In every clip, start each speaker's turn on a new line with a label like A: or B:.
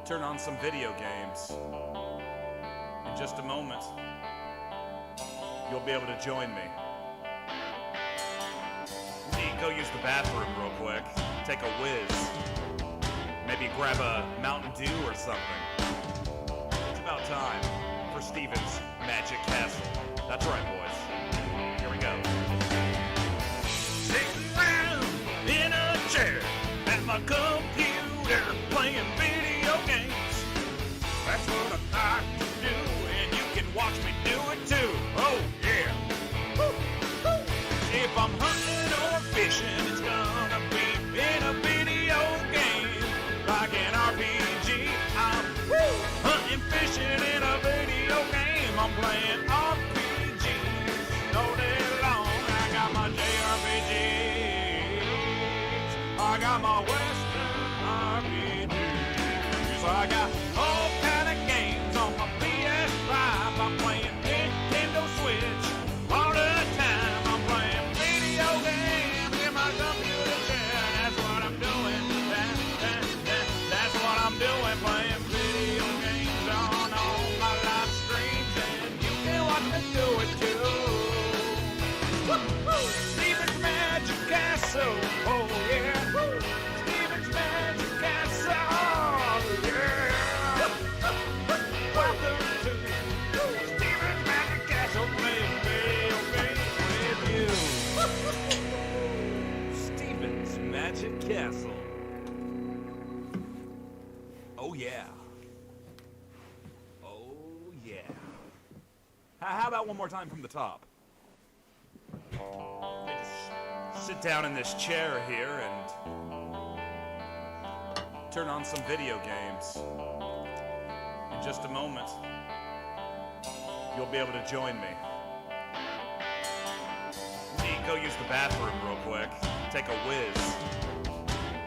A: turn on some video games. In just a moment, you'll be able to join me. Go use the bathroom real quick, take a whiz, maybe grab a Mountain Dew or something. It's about time for Steven's Magic Castle. That's right, boys. Here we go. Sitting around in a chair at my computer playing video games. That's what I like to do, and you can watch me do it too. Oh yeah. Woo, woo. If I'm hunting or fishing, it's gonna be in a video game, like an RPG. I'm hunting, fishing in a video game. I'm playing RPGs all day long. I got my JRPGs, I got my Western RPGs, I got all kind of games on my PS5. I'm playing Nintendo Switch all the time. I'm playing video games in my computer chair. That's what I'm doing. That's what I'm doing. Playing video games on all my live streams, and you can watch me do it too. Woo-hoo! Steven's Magic Castle. Oh yeah. Woo! Steven's Magic Castle. Oh yeah. Welcome to Steven's Magic Castle, playing video games with you. Steven's Magic Castle. Oh yeah. Oh yeah. How about one more time from the top? Just sit down in this chair here and turn on some video games. In just a moment, you'll be able to join me. Go use the bathroom real quick, take a whiz,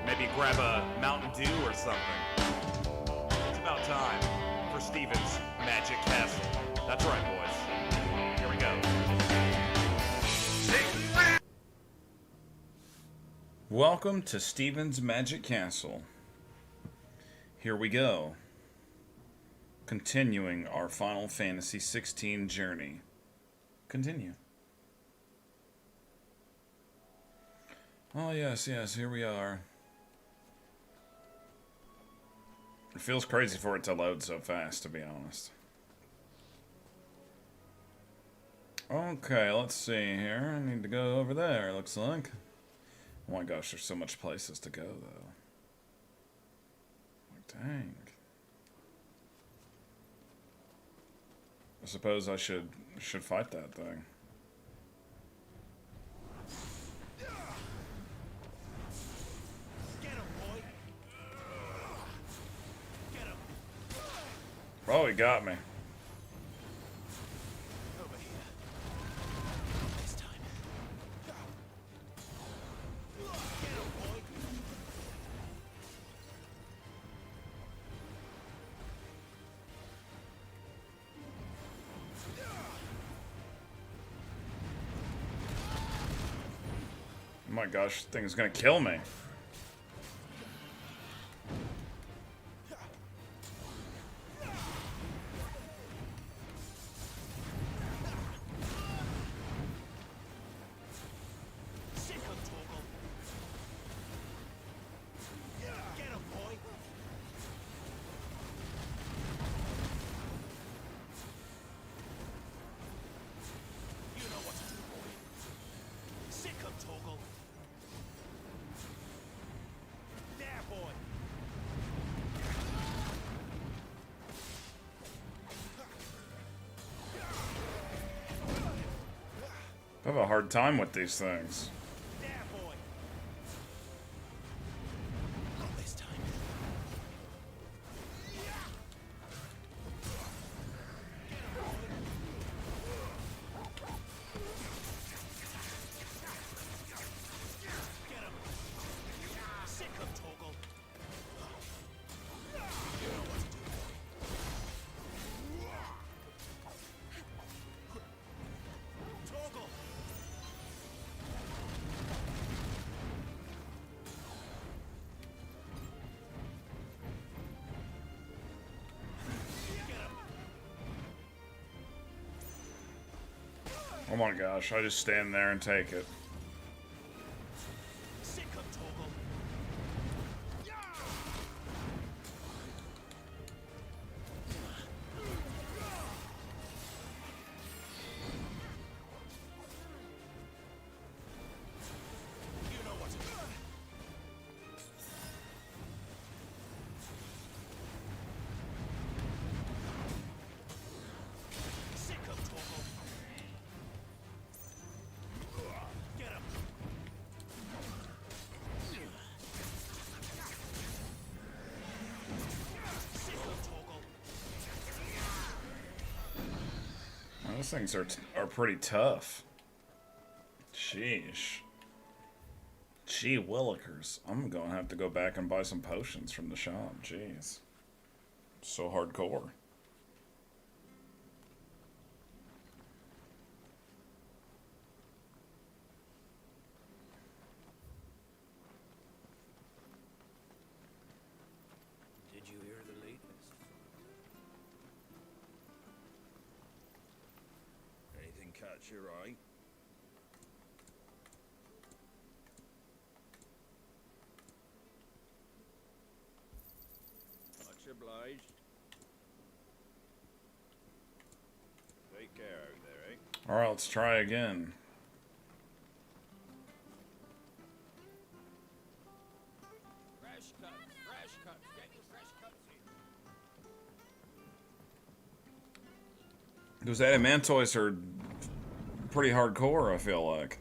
A: maybe grab a Mountain Dew or something. It's about time for Steven's Magic Castle. That's right, boys. Here we go. Welcome to Steven's Magic Castle. Here we go. Continuing our Final Fantasy XVI journey. Continue. Oh, yes, here we are. It feels crazy for it to load so fast, to be honest. Okay, let's see here. I need to go over there, it looks like. Oh my gosh, there's so much places to go, though. Like, dang. I suppose I should fight that thing. Oh, he got me.
B: Over here. This time. Get him, boy.
A: Oh my gosh, this thing is gonna kill me. I have a hard time with these things.
C: Oh my gosh, I just stand there and take it.
B: Sick of Toggle. You know what to do. Sick of Toggle. Get him. Sick of Toggle.
C: Well, those things are pretty tough. Sheesh. Gee willikers. I'm gonna have to go back and buy some potions from the shop. Jeez. So hardcore.
B: Did you hear the latest? Anything catch your eye? Much obliged. Take care out there, eh?
C: Alright, let's try again.
B: Fresh cuts, get your fresh cuts in.
C: Those adamantoids are pretty hardcore, I feel like.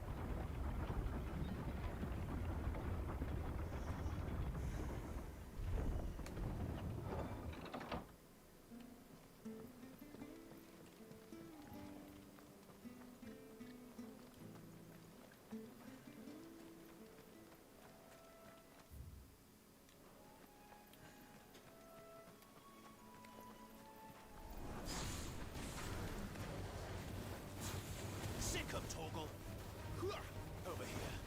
B: Sick of Toggle. Over here.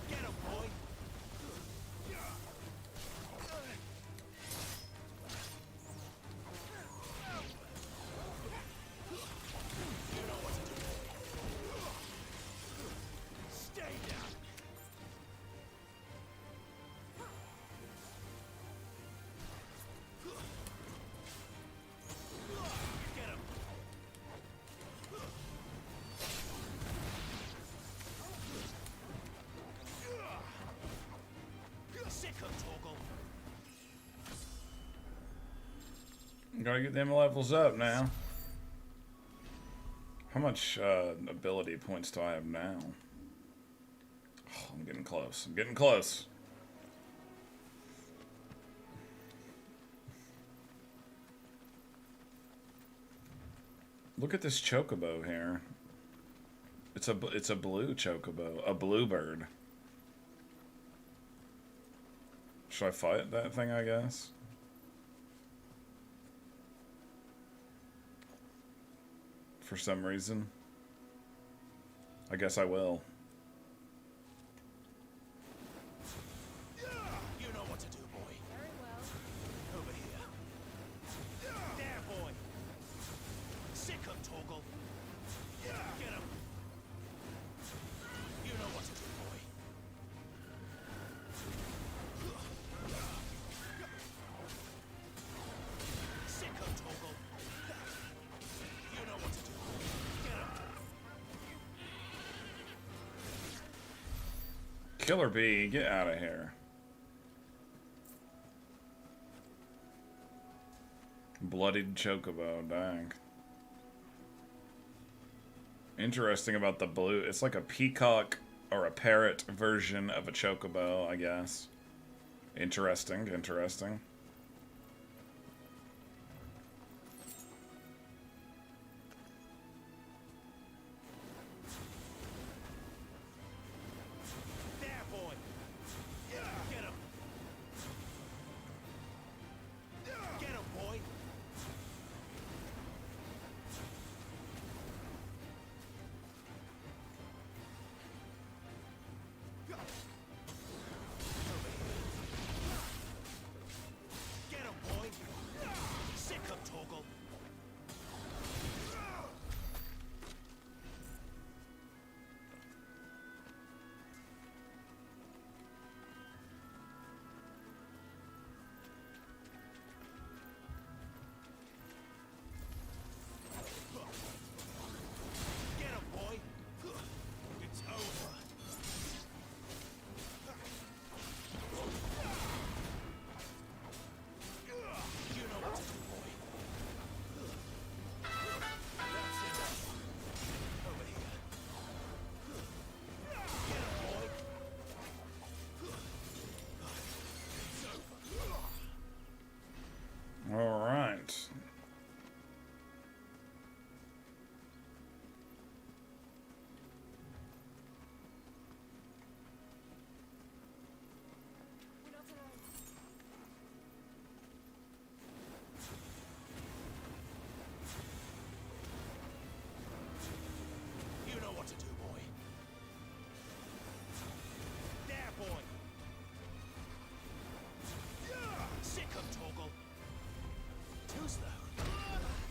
B: Get him, boy. You know what to do. Stay down. Get him. Sick of Toggle.
C: Gotta get them levels up now. How much ability points do I have now? Oh, I'm getting close. I'm getting close. Look at this chocobo here. It's a blue chocobo, a bluebird. Should I fight that thing, I guess? For some reason. I guess I will.
B: You know what to do, boy.
D: Very well.
B: Over here. There, boy. Sick of Toggle. Get him. You know what to do, boy. Sick of Toggle. You know what to do. Get him.
C: Killer Bee, get out of here. Bloodied chocobo, dang. Interesting about the blue. It's like a peacock or a parrot version of a chocobo, I guess. Interesting, interesting.
B: There, boy. Get him. Get him, boy.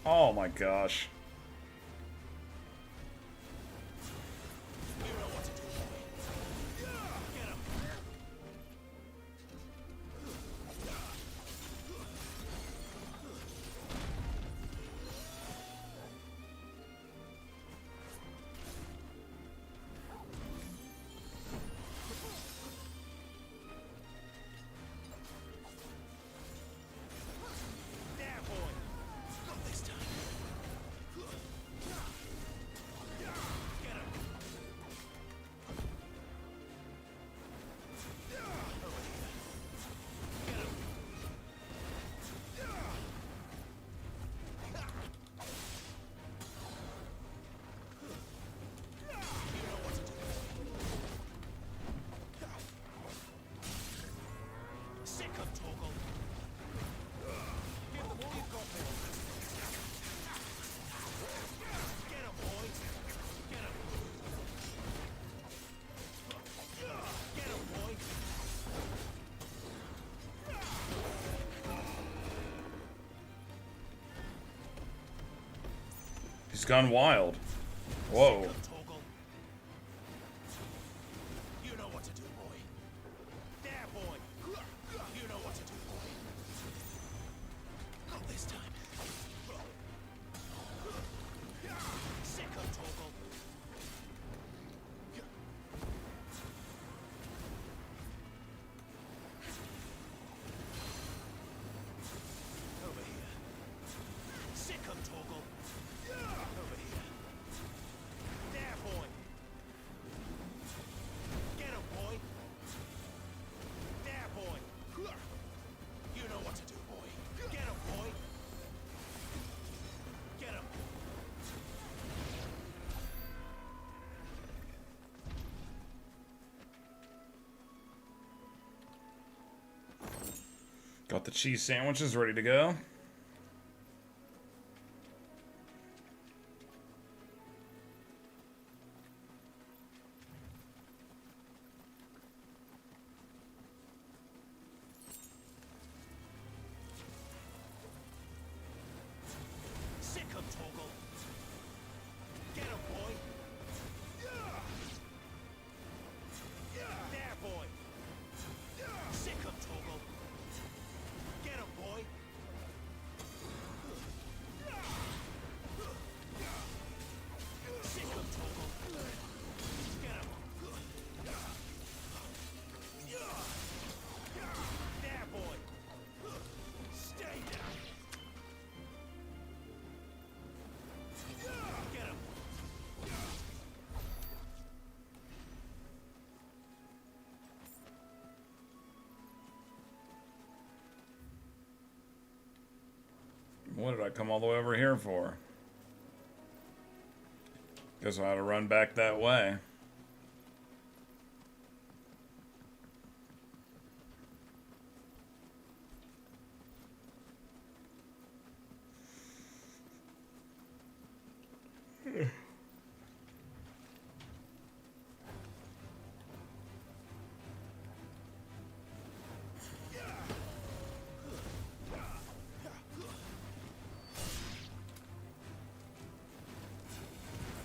C: Oh my gosh.
B: You know what to do, boy. Get him. There, boy. Not this time. Get him. Over here. Get him. You know what to do. Sick of Toggle. Give them all you've got, boy. Get him, boy. Get him. Get him, boy.
C: He's gone wild. Whoa.
B: Sick of Toggle. You know what to do, boy. There, boy. You know what to do, boy. Not this time. Sick of Toggle. Over here. Sick of Toggle. Over here. There, boy. Get him, boy. There, boy. You know what to do, boy. Get him, boy. Get him.
C: Got the cheese sandwiches ready to go.
B: Sick of Toggle. Get him, boy. There, boy. Sick of Toggle. Get him, boy. Sick of Toggle. Get him. There, boy. Stay down. Get him.
C: What did I come all the way over here for? Guess I had to run back that way.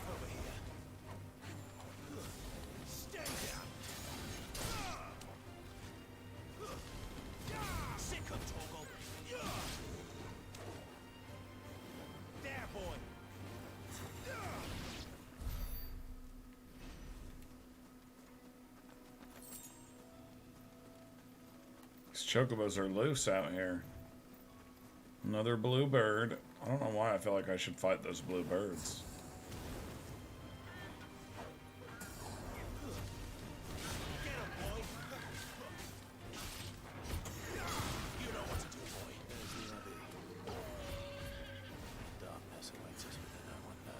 B: Over here. Stay down. Sick of Toggle. There, boy.
C: These chocobos are loose out here. Another blue bird. I don't know why I feel like I should fight those blue birds.
B: Get him, boy. You know what to do, boy. Darkness awaits us within our wonder.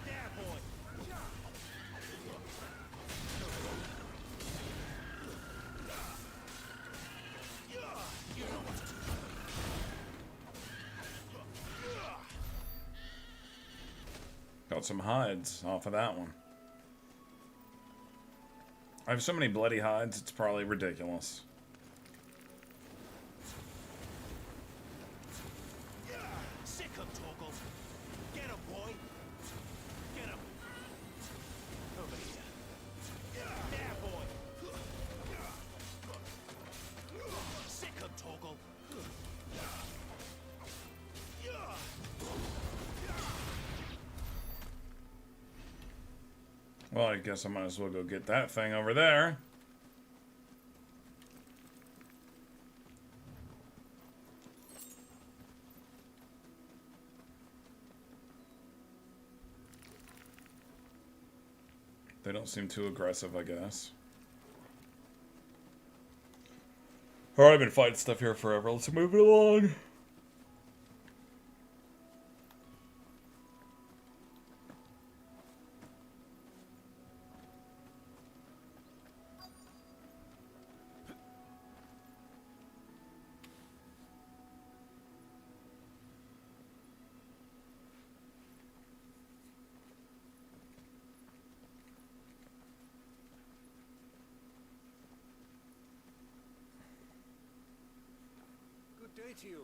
B: There, boy. You know what to do, boy.
C: Got some hides off of that one. I have so many bloody hides, it's probably ridiculous. Well, I guess I might as well go get that thing over there. They don't seem too aggressive, I guess. Alright, I've been fighting stuff here forever. Let's move it along.
E: Good day to you.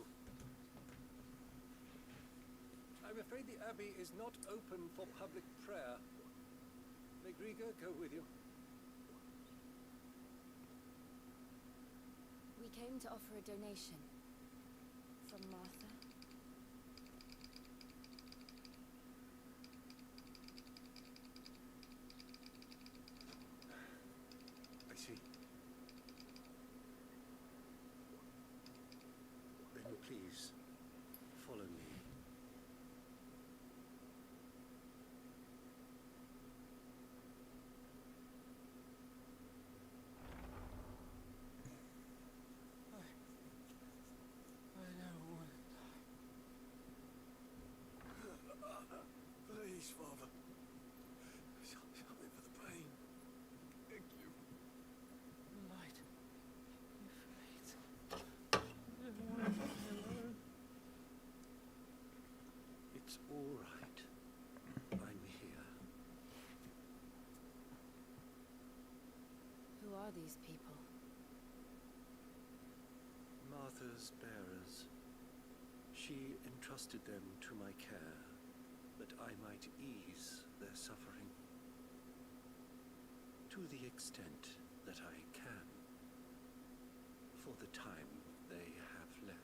E: I'm afraid the Abbey is not open for public prayer. May Griga go with you.
D: We came to offer a donation. From Martha.
E: I see. Then please, follow me. I don't want to die. Please, Father. Help me for the pain. Thank you. Light. It's all right. I'm here.
D: Who are these people?
E: Martha's bearers. She entrusted them to my care, that I might ease their suffering. To the extent that I can. For the time they have left.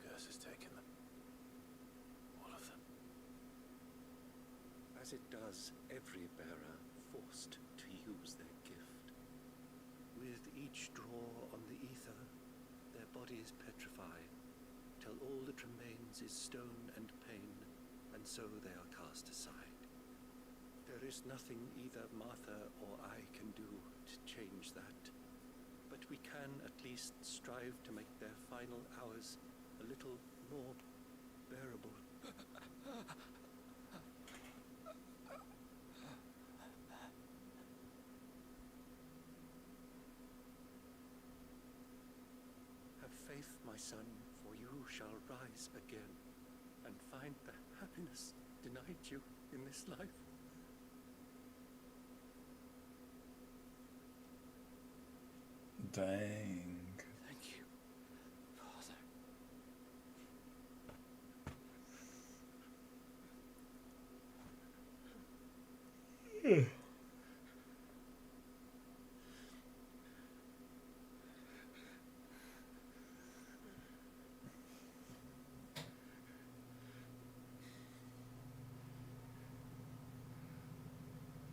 B: Curse has taken them. All of them.
E: As it does every bearer forced to use their gift. With each draw on the ether, their bodies petrify, till all that remains is stone and pain, and so they are cast aside. There is nothing either Martha or I can do to change that, but we can at least strive to make their final hours a little more bearable. Have faith, my son, for you shall rise again, and find the happiness denied you in this life.
C: Dang.
E: Thank you, Father.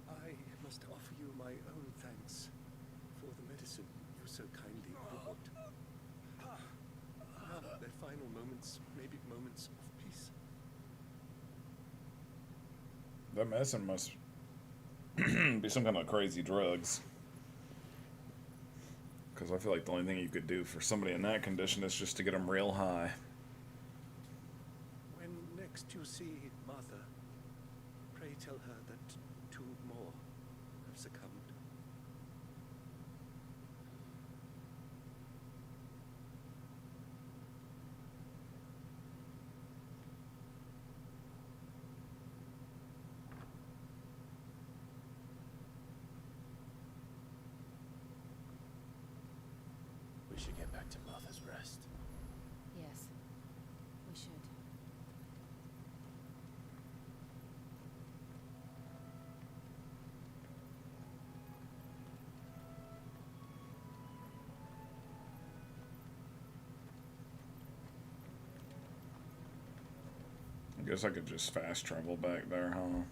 E: I must offer you my own thanks for the medicine you so kindly brought. Now, their final moments may be moments of peace.
C: That medicine must be some kind of crazy drugs. Because I feel like the only thing you could do for somebody in that condition is just to get them real high.
E: When next you see Martha, pray tell her that 2 more have succumbed.
B: We should get back to Martha's Rest.
D: Yes. We should.
C: Guess I could just fast travel back there, huh?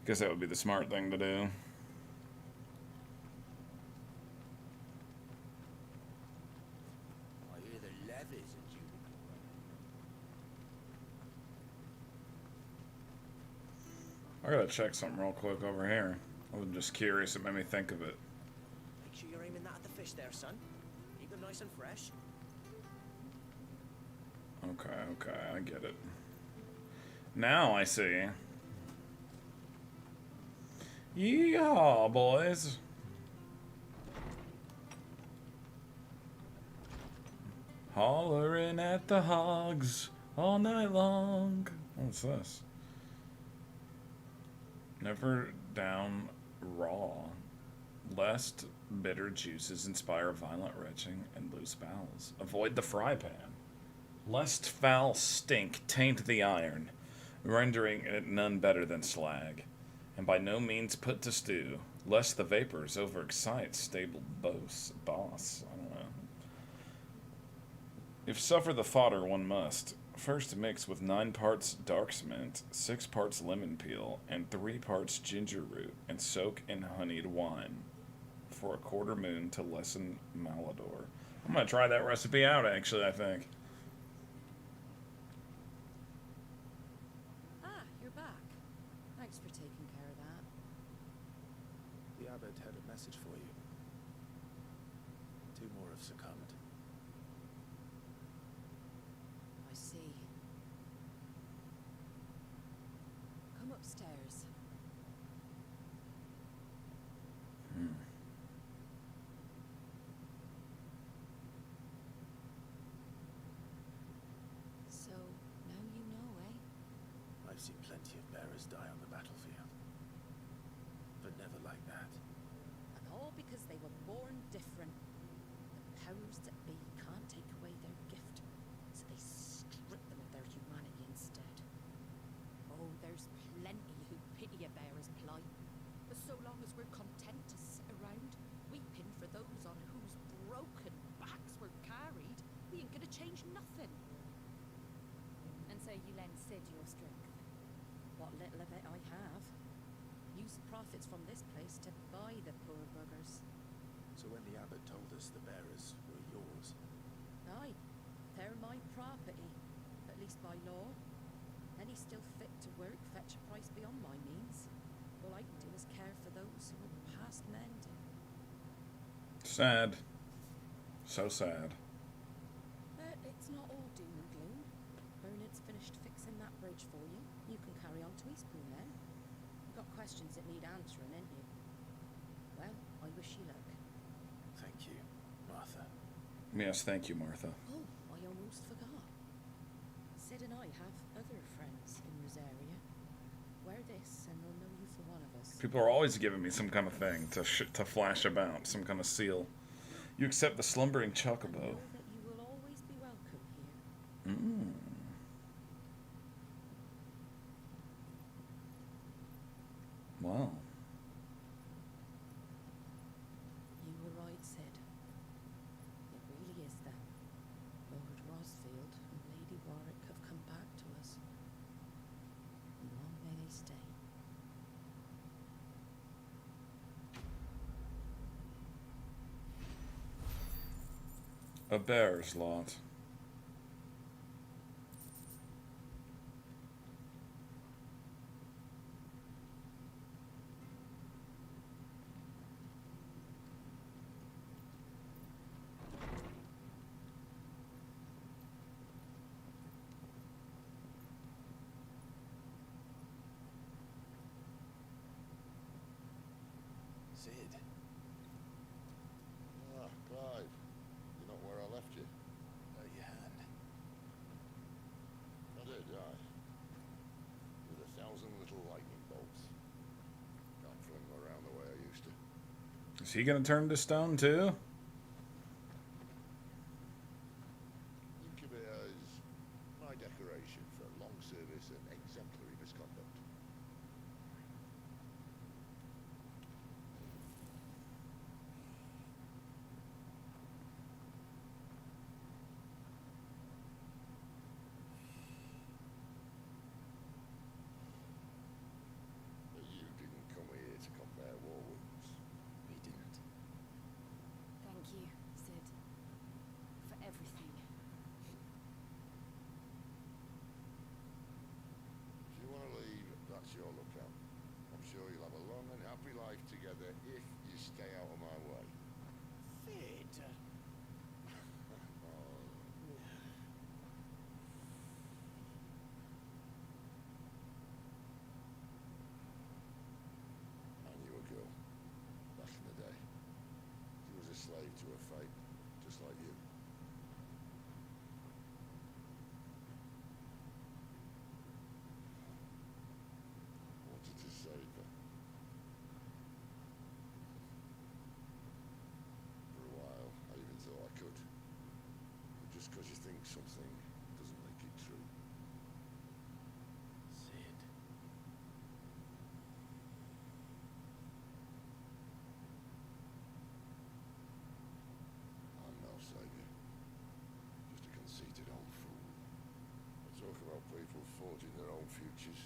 C: Guess that would be the smart thing to do.
B: I hear the levies are due.
C: I gotta check something real quick over here. I was just curious. It made me think of it.
B: Make sure you're aiming that at the fish there, son. Keep them nice and fresh.
C: Okay, I get it. Now I see. Yeehaw, boys. Hollering at the hogs all night long. What's this? Never down raw, lest bitter juices inspire violent retching and loose bowels. Avoid the fry pan, lest foul stink taint the iron, rendering it none better than slag, and by no means put to stew, lest the vapors overexcite stable boss. I don't know. If suffer the fodder one must, first mix with 9 parts dark mint, 6 parts lemon peel, and 3 parts ginger root, and soak in honeyed wine for a quarter moon to lessen malodor. I'm gonna try that recipe out, actually, I think.
D: Ah, you're back. Thanks for taking care of that.
F: The abbot had a message for you. 2 more have succumbed.
D: I see. Come upstairs. So, now you know, eh?
F: I've seen plenty of bearers die on the battlefield. But never like that.
D: And all because they were born different. The powers that be can't take away their gift, so they strip them of their humanity instead. Oh, there's plenty who pity a bearer's plight. But so long as we're content to sit around, weeping for those on whose broken backs we're carried, we ain't gonna change nothing. And so you lend Sid your strength? What little of it I have. Use the profits from this place to buy the poor buggers.
F: So when the abbot told us the bearers were yours,
D: Aye, they're my property, at least by law. Any still fit to work fetch a price beyond my means. All I can do is care for those who are past mending.
C: Sad. So sad.
D: But it's not all doom and gloom. Bernard's finished fixing that bridge for you. You can carry on to Eastbourne then. You've got questions that need answering, ain't you? Well, I wish you luck.
F: thank you, Martha.
C: Yes, thank you, Martha.
D: Oh, I almost forgot. Sid and I have other friends in Rosaria. Wear this and they'll know you for one of us.
C: People are always giving me some kind of thing to flash about, some kind of seal. You accept the slumbering
D: And
C: chocobo.
D: know that you will always be welcome here.
C: Mm. Wow.
D: You were right, Sid. It really is them. Lord Rosfield and Lady Warwick have come back to us. And long may they stay.
C: A bear's lot.
F: Sid,
G: Ah, Clive. You're not where I left you.
F: your hand.
G: I did, aye. With 1,000 little lightning bolts. Can't fling them around the way I used to.
C: Is he gonna turn to stone too?
G: Incubator is my decoration for long service and exemplary misconduct. together if you stay out of my way.
B: Sid.
G: I knew a girl back in the day. She was a slave to her fate, just like you. Wanted to save her. For a while, I even thought I could. But just because you think something doesn't make it true.
B: Sid.
G: I'm no savior. Just a conceited old fool. I talk about people forging their own futures.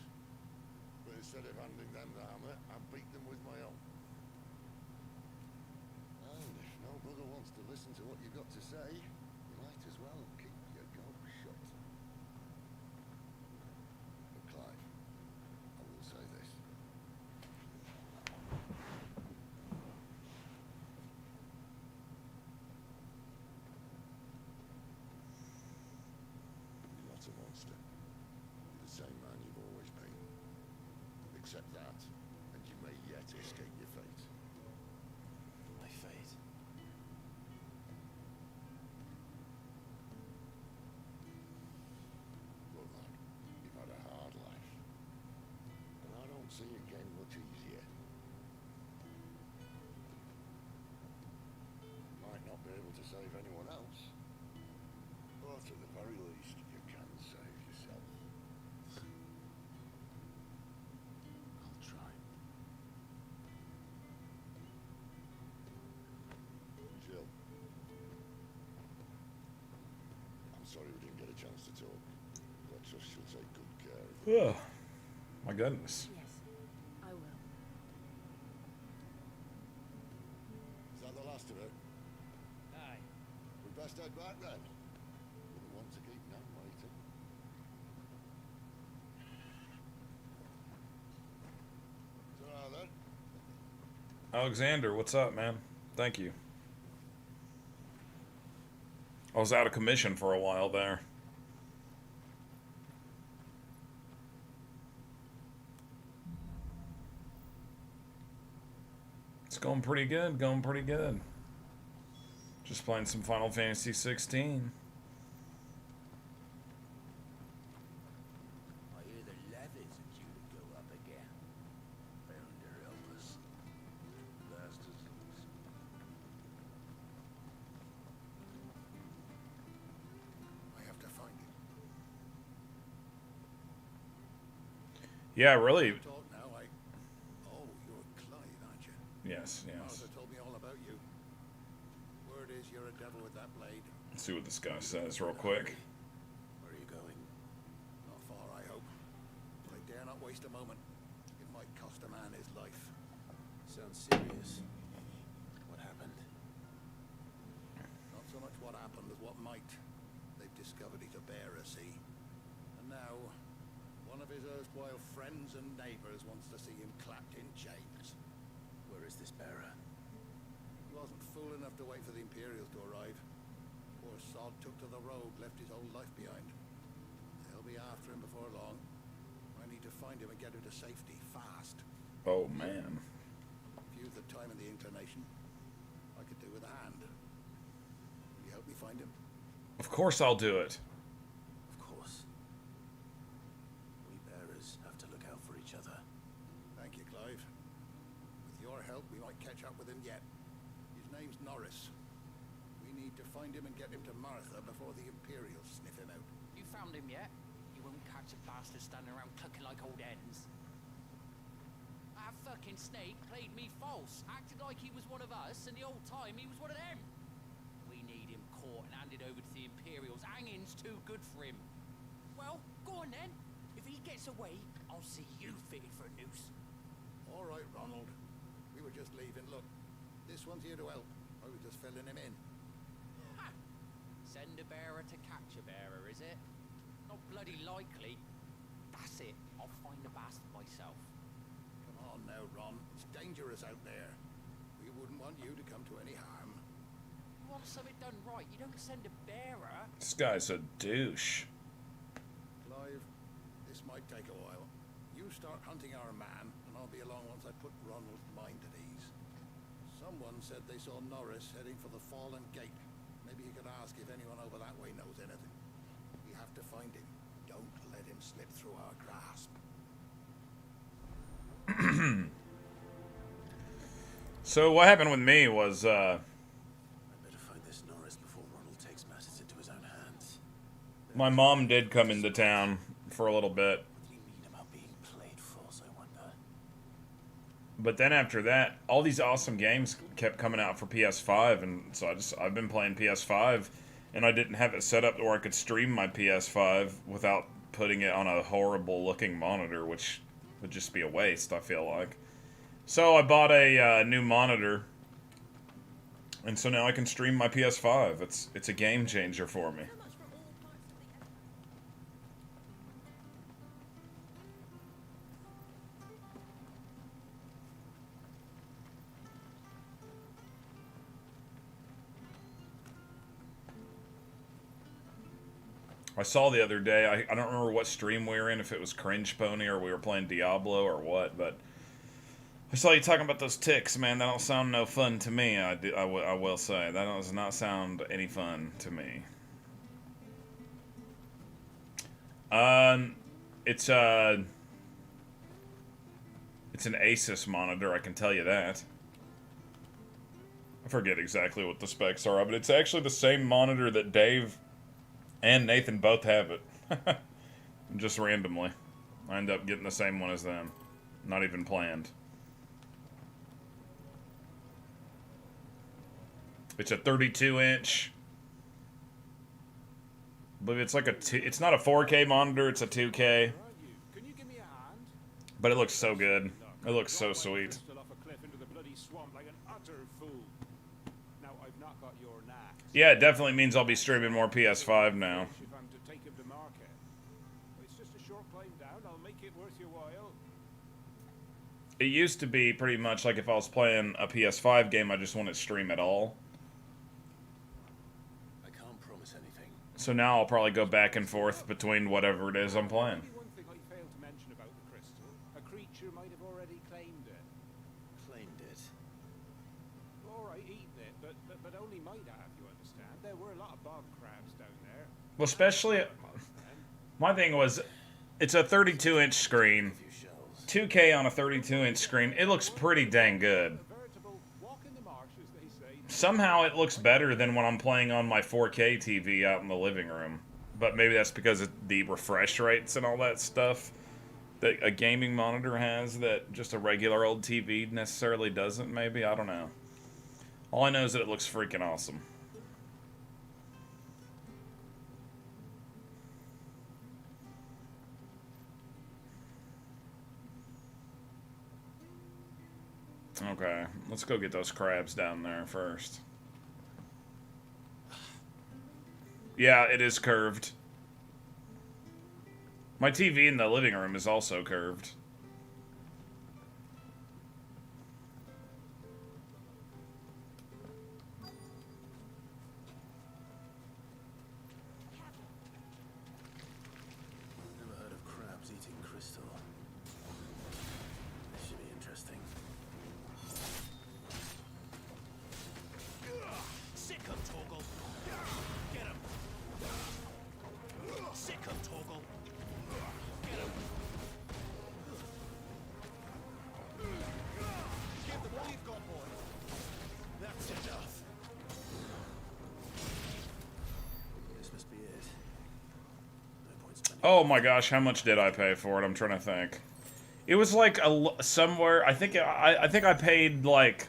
G: But instead of handing them the hammer, I beat them with my own. And if no bugger wants to listen to what you've got to say, you might as well keep your gob shut. But Clive, I will say this. You're not a monster. You're the same man you've always been. Accept that, and you may yet escape your fate.
B: My fate.
G: Look, man, you've had a hard life. And I don't see it getting much easier. You might not be able to save anyone else. But at the very least, you can save yourself.
B: I'll try.
G: Jill. I'm sorry we didn't get a chance to talk. But I trust you'll take good care of it.
C: Ugh. My goodness.
D: Yes, I will.
G: Is that the last of it?
B: Aye.
G: We best head back then. Wouldn't want to keep Nan waiting. Ta-ra then.
C: Alexander, what's up, man? Thank you. I was out of commission for a while there. It's going pretty good, going pretty good. Just playing some Final Fantasy XVI.
B: I hear the levies are due to go up again. Founder help us. Bastards.
G: I have to find him.
C: Yeah, really.
G: Talk now, Oh, you're Clive, aren't you?
C: Yes, yes.
G: Martha told me all about you. Word is you're a devil with that blade.
C: Let's see what this guy says real quick.
B: Where are you going?
G: Not far, I hope. But I dare not waste a moment. It might cost a man his life.
B: Sounds serious. What happened?
G: Not so much what happened as what might. They've discovered he's a bearer, see? And now, one of his erstwhile friends and neighbors wants to see him clapped in chains.
B: Where is this bearer?
G: He wasn't fool enough to wait for the Imperials to arrive. Poor sod took to the road, left his whole life behind. They'll be after him before long. I need to find him and get him to safety, fast.
C: Oh, man.
G: If you've the time and the inclination, I could do with a hand. Will you help me find him?
C: Of course I'll do it.
B: Of course. We bearers have to look out for each other.
G: Thank you, Clive. With your help, we might catch up with him yet. His name's Norris. We need to find him and get him to Martha before the Imperials sniff him out.
H: You found him yet? You won't catch a bastard standing around clucking like old hens. That fucking snake played me false, acted like he was one of us, and the whole time he was one of them. We need him caught and handed over to the Imperials. Hanging's too good for him. Well, go on then. If he gets away, I'll see you fitted for a noose.
G: All right, Ronald. We were just leaving. Look, this one's here to help. I was just filling him in.
H: Ha! Send a bearer to catch a bearer, is it? Not bloody likely. That's it. I'll find the bastard myself.
G: Come on now, Ron. It's dangerous out there. We wouldn't want you to come to any harm.
H: You want something done right, you don't send a bearer.
C: This guy's a douche.
G: Clive, this might take a while. You start hunting our man, and I'll be along once I put Ronald's mind at ease. Someone said they saw Norris heading for the Fallen Gate. Maybe you could ask if anyone over that way knows anything. We have to find him. Don't let him slip through our grasp.
C: So what happened with me was,
F: I better find this Norris before Ronald takes matters into his own hands.
C: my mom did come into town for a little bit.
F: What do you mean about being played false, I wonder?
C: But then after that, all these awesome games kept coming out for PS5, and so I've been playing PS5, and I didn't have it set up where I could stream my PS5 without putting it on a horrible looking monitor, which would just be a waste, I feel like. So I bought a new monitor, and so now I can stream my PS5. It's a game changer for me. I saw the other day, I don't remember what stream we were in, if it was Cringe Pony or we were playing Diablo or what, but I saw you talking about those ticks, man. That don't sound no fun to me, I will say. That does not sound any fun to me. It's an Asus monitor, I can tell you that. I forget exactly what the specs are, but it's actually the same monitor that Dave and Nathan both have it. Just randomly. I end up getting the same one as them. Not even planned. It's a 32-inch. But it's like it's not a 4K monitor, it's a 2K.
G: Can you give me a hand?
C: But it looks so good. It looks so sweet.
A: Off a cliff into the bloody swamp like an utter fool. Now I've not got your knack.
C: Yeah, it definitely means I'll be streaming more PS5 now.
A: If I'm to take him to market. It's just a short climb down. I'll make it worth your while.
C: It used to be pretty much like if I was playing a PS5 game, I just wouldn't stream at all.
F: I can't promise anything.
C: So now I'll probably go back and forth between whatever it is I'm playing.
A: Only one thing I failed to mention about the crystal. A creature might have already claimed it.
F: Claimed it.
A: All right, eaten it, but only might have, you understand. There were a lot of bog crabs down there.
C: Well, especially, my thing was, it's a 32-inch screen.
F: A few shells.
C: 2K on a 32-inch screen. It looks pretty dang good.
A: A veritable walk in the marsh, as they say.
C: Somehow it looks better than when I'm playing on my 4K TV out in the living room. But maybe that's because of the refresh rates and all that stuff that a gaming monitor has that just a regular old TV necessarily doesn't, maybe? I don't know. All I know is that it looks freaking awesome. Okay, let's go get those crabs down there first. Yeah, it is curved. My TV in the living room is also curved.
F: Never heard of crabs eating crystal. This should be interesting.
B: Sick of Torgal. Get him. Sick of Torgal. Get him. Give them all you've got, boy. That's enough.
F: This must be it. No point spending.
C: Oh my gosh, how much did I pay for it? I'm trying to think. It was like somewhere. I think I paid like.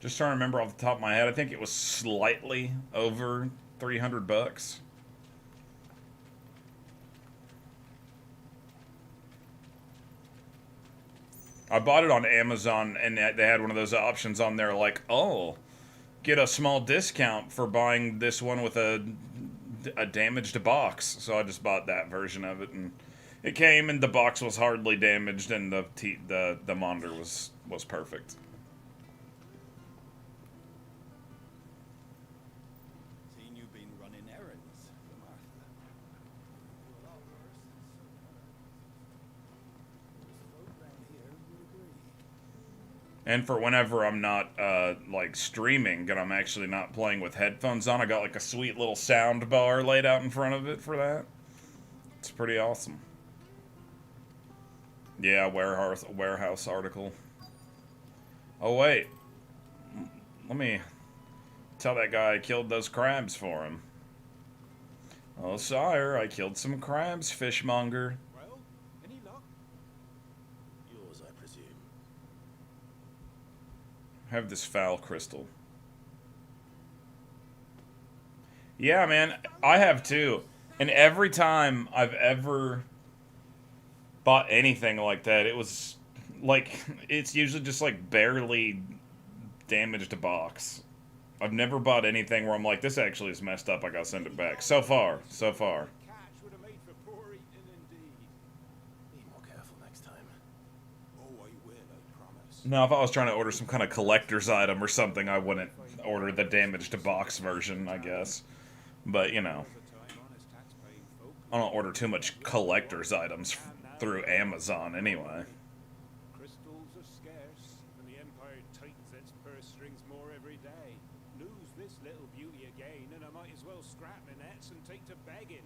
C: Just trying to remember off the top of my head. I think it was slightly over $300. I bought it on Amazon, and they had one of those options on there, like, oh, get a small discount for buying this one with a damaged box. So I just bought that version of it, and It came and the box was hardly damaged, and the monitor was perfect.
B: Seen you've been running errands for Martha. A lot worse than some folk round here would agree.
C: And for whenever I'm not like streaming and I'm actually not playing with headphones on, I got like a sweet little sound bar laid out in front of it for that. It's pretty awesome. Yeah, warehouse article. Oh wait, let me tell that guy I killed those crabs for him. Oh sire, I killed some crabs, fishmonger.
B: Well, any luck? Yours, I presume.
C: Have this foul crystal. Yeah, man, I have too. And every time I've ever bought anything like that, it was like, it's usually just like barely damaged a box. I've never bought anything where I'm like, this actually is messed up, I gotta send it back. So far, so far.
B: Catch would have made for poor eating indeed. Be more careful next time. Oh, I will, I promise.
C: No, if I was trying to order some kind of collector's item or something, I wouldn't order the damaged box version, I guess. But, you know, I don't order too much collector's items through Amazon anyway.
A: Crystals are scarce, and the Empire tightens its purse strings more every day. Lose this little beauty again, and I might as well scrap my nets and take to begging.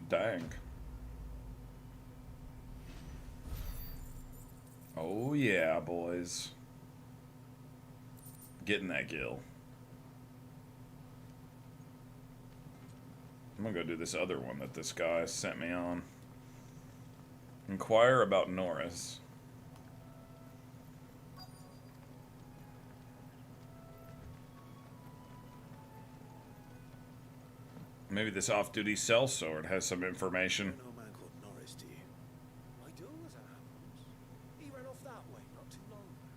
C: Dang. Oh yeah, boys. Getting that kill. I'm gonna go do this other one that this guy sent me on. Inquire about Norris. Maybe this off-duty sellsword has some information.
F: You know a man called Norris, do you?
E: I do, as it happens. He ran off that way not too long ago.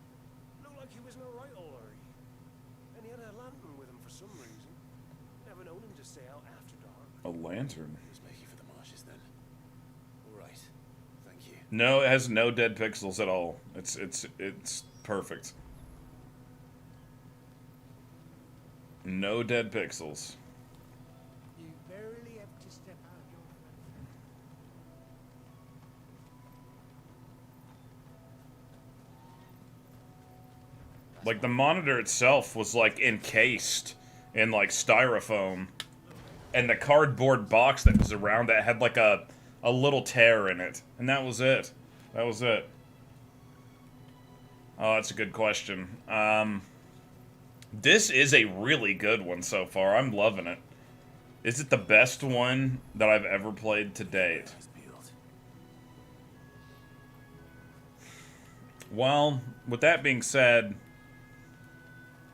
E: Looked like he was in a right all hurry. And he had a lantern with him for some reason. Never known him to stay out after dark.
C: A lantern.
F: He was making for the marshes then. All right. Thank you.
C: No, it has no dead pixels at all. It's perfect. No dead pixels.
E: You verily have to step out your friend.
C: Like the monitor itself was like encased in like styrofoam, and the cardboard box that was around that had like a little tear in it, and that was it. That was it. Oh, that's a good question. This is a really good one so far. I'm loving it. Is it the best one that I've ever played to date?
F: Eyes peeled.
C: Well, with that being said,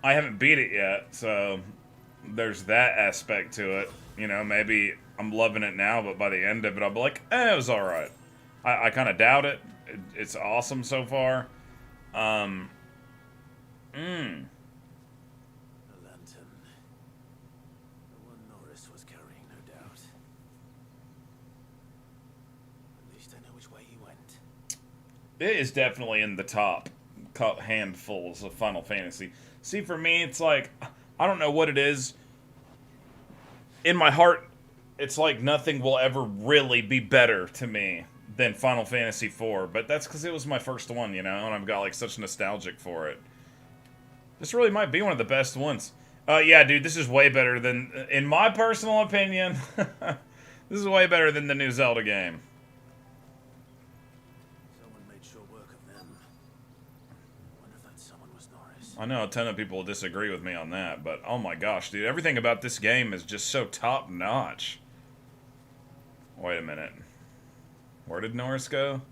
C: I haven't beat it yet, so there's that aspect to it. You know, maybe I'm loving it now, but by the end of it, I'll be like, it was alright. I kind of doubt it. It's awesome so far.
F: A lantern. The one Norris was carrying, no doubt. At least I know which way he went.
C: It is definitely in the top handfuls of Final Fantasy. See, for me, it's like, I don't know what it is. In my heart, it's like nothing will ever really be better to me than Final Fantasy IV. But that's because it was my first one, you know, and I've got like such nostalgic for it. This really might be one of the best ones. Yeah, dude, this is way better than, in my personal opinion, this is way better than the new Zelda game.
F: Someone made short work of them. I wonder if that someone was Norris.
C: I know a ton of people will disagree with me on that, but oh my gosh, dude, everything about this game is just so top-notch. Wait a minute. Where did Norris go?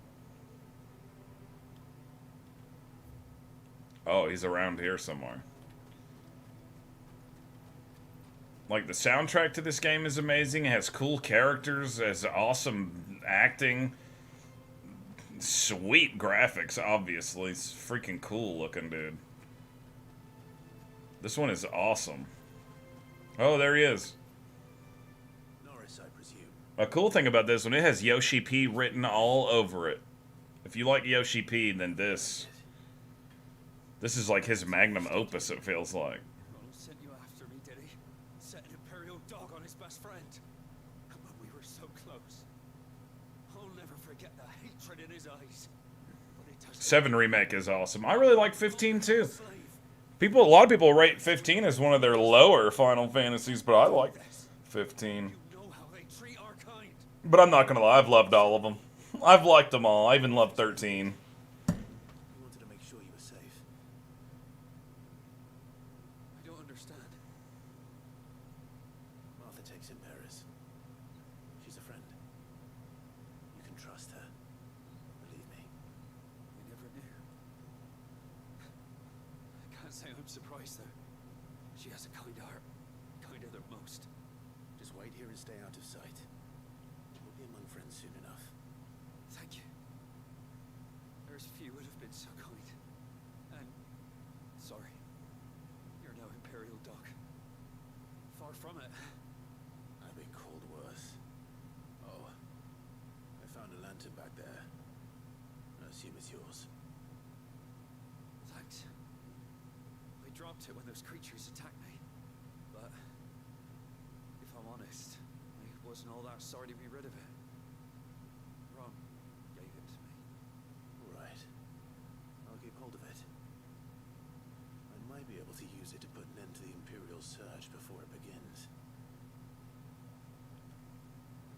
C: Oh, he's around here somewhere. Like, the soundtrack to this game is amazing. It has cool characters, it has awesome acting. Sweet graphics, obviously. It's freaking cool looking, dude. This one is awesome. Oh, there he is.
F: Norris, I presume.
C: A cool thing about this one, it has Yoshi P written all over it. If you like Yoshi P, then this is like his magnum opus, it feels like.
I: Ronald sent you after me, did he? Set an Imperial dog on his best friend. But we were so close. I'll never forget the hatred in his eyes. But it doesn't
C: 7 Remake is awesome. I really like 15 too. A lot of people rate 15 as one of their lower Final Fantasies, but I like 15.
I: You know how they treat our kind.
C: But I'm not gonna lie, I've loved all of them. I've liked them all. I even love 13.
F: We wanted to make sure you were safe.
I: I don't understand.
F: Martha takes in Paris. She's a friend. You can trust her. Believe me.
I: We never knew. I can't say I'm surprised though. She has a kind heart. Kinder than most.
F: Just wait here and stay out of sight. We'll be among friends soon enough.
I: Thank you. There's few would have been so kind. And sorry. You're no Imperial dog. Far from it.
F: I've been called worse. Oh, I found a lantern back there. I assume it's yours.
I: Thanks. I dropped it when those creatures attacked me. But if I'm honest, I wasn't all that sorry to be rid of it. Ron gave it to me.
F: All right. I'll keep hold of it. I might be able to use it to put an end to the Imperial surge before it begins.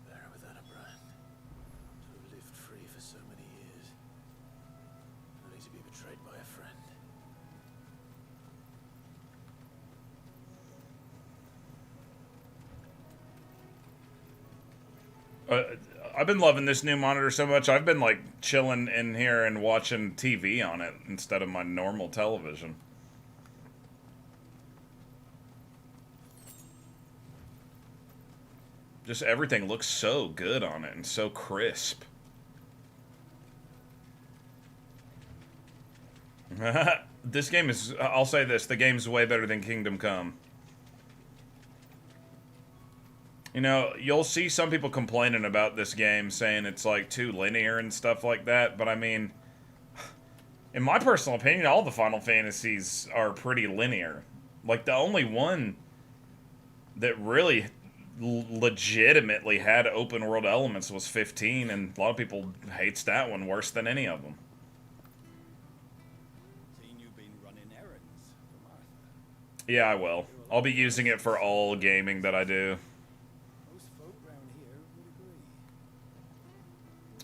F: Bear without a brand. To have lived free for so many years. Only to be betrayed by a friend.
C: I've been loving this new monitor so much, I've been like chilling in here and watching TV on it instead of my normal television. Just everything looks so good on it and so crisp. This game is, I'll say this, the game's way better than Kingdom Come. You know, you'll see some people complaining about this game, saying it's like too linear and stuff like that, but I mean, in my personal opinion, all the Final Fantasies are pretty linear. Like, the only one that really legitimately had open world elements was 15, and a lot of people hates that one worse than any of them.
B: Seen you've been running errands for Martha.
C: Yeah, I will. I'll be using it for all gaming that I do.
B: Most folk round here would agree.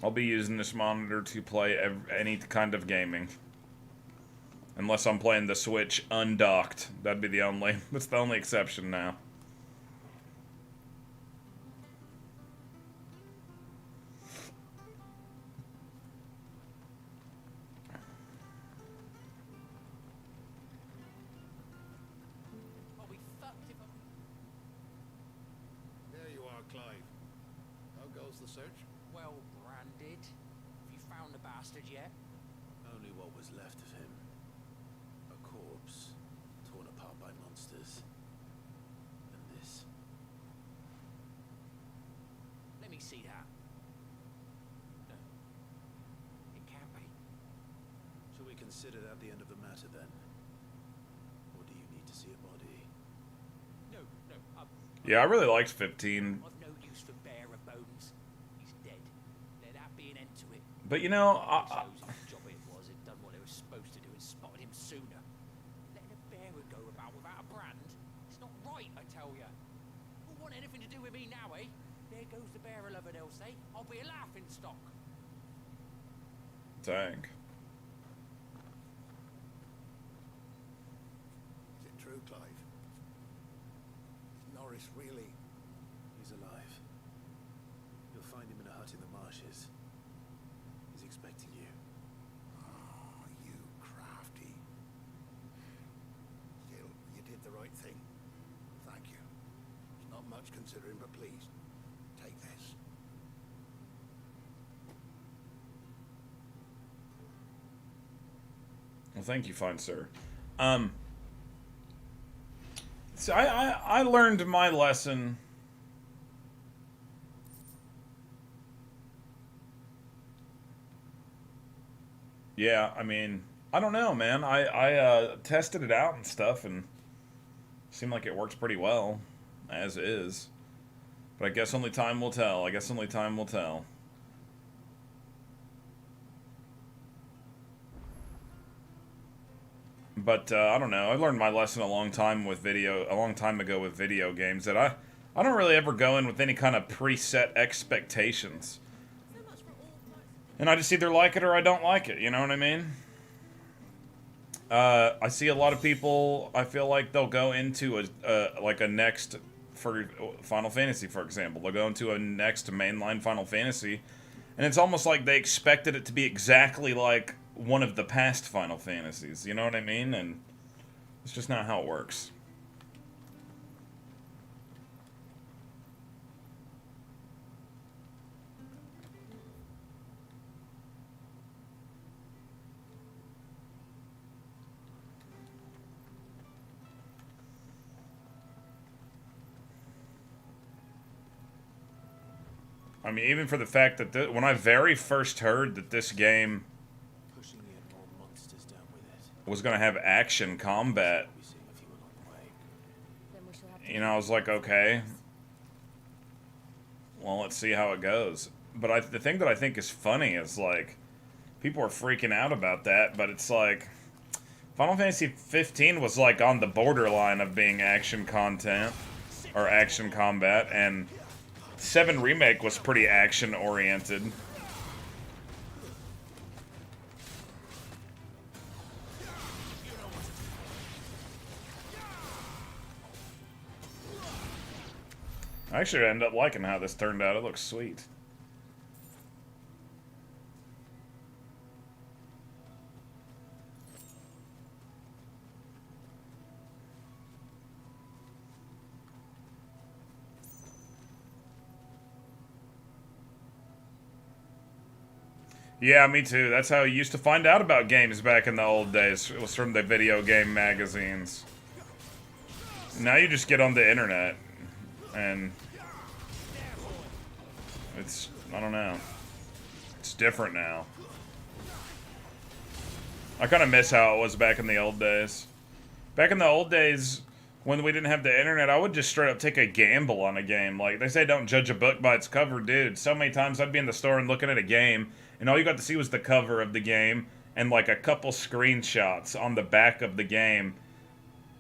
C: I'll be using this monitor to play any kind of gaming. Unless I'm playing the Switch undocked. That'd be the only, that's the only exception now.
H: I'll be fucked if I'm...
G: There you are, Clive. How goes the search?
H: well branded. Have you found the bastard yet?
F: Only what was left of him. A corpse, torn apart by monsters. And this.
H: Let me see that. No. It can't be.
F: Shall we consider that the end of the matter then? Or do you need to see a body?
H: No, no.
C: Yeah, I really liked 15.
H: I've no use for bearer bones. He's dead. Let that be an end to it.
C: But you know,
H: Those whose job it was had done what they were supposed to do and spotted him sooner. Letting a bearer go about without a brand? It's not right, I tell ya. Who want anything to do with me now, eh? There goes the bearer lover, they'll say. I'll be a laughing stock.
C: dang.
G: Is it true, Clive? Is Norris really?
F: He's alive. You'll find him in a hut in the marshes. He's expecting you.
G: Oh, you crafty. Still, you did the right thing. Thank you. It's not much considering, but please, take this.
C: Well, thank you, fine sir. So I learned my lesson yeah, I mean, I don't know, man. I tested it out and stuff, and seemed like it works pretty well, as is. But I guess only time will tell. I guess only time will tell. But I don't know. I learned my lesson a long time ago with video games that I don't really ever go in with any kind of preset expectations. And I just either like it or I don't like it. You know what I mean? I see a lot of people. I feel like they'll go into a next for Final Fantasy, for example. They'll go into a next mainline Final Fantasy, and it's almost like they expected it to be exactly like one of the past Final Fantasies. You know what I mean? And it's just not how it works. I mean, even for the fact that when I very first heard that this game was going to have action combat, you know, I was like, okay, well, let's see how it goes. But the thing that I think is funny is, like, people are freaking out about that, but it's like, Final Fantasy 15 was, like, on the borderline of being action content, or action combat, and 7 Remake was pretty action-oriented. I actually ended up liking how this turned out. It looks sweet. Yeah, me too. That's how you used to find out about games back in the old days. It was from the video game magazines. Now you just get on the internet, and it's, I don't know. It's different now. I kind of miss how it was back in the old days. Back in the old days, when we didn't have the internet, I would just straight up take a gamble on a game. Like, they say don't judge a book by its cover. Dude, so many times I'd be in the store and looking at a game, and all you got to see was the cover of the game and like a couple screenshots on the back of the game.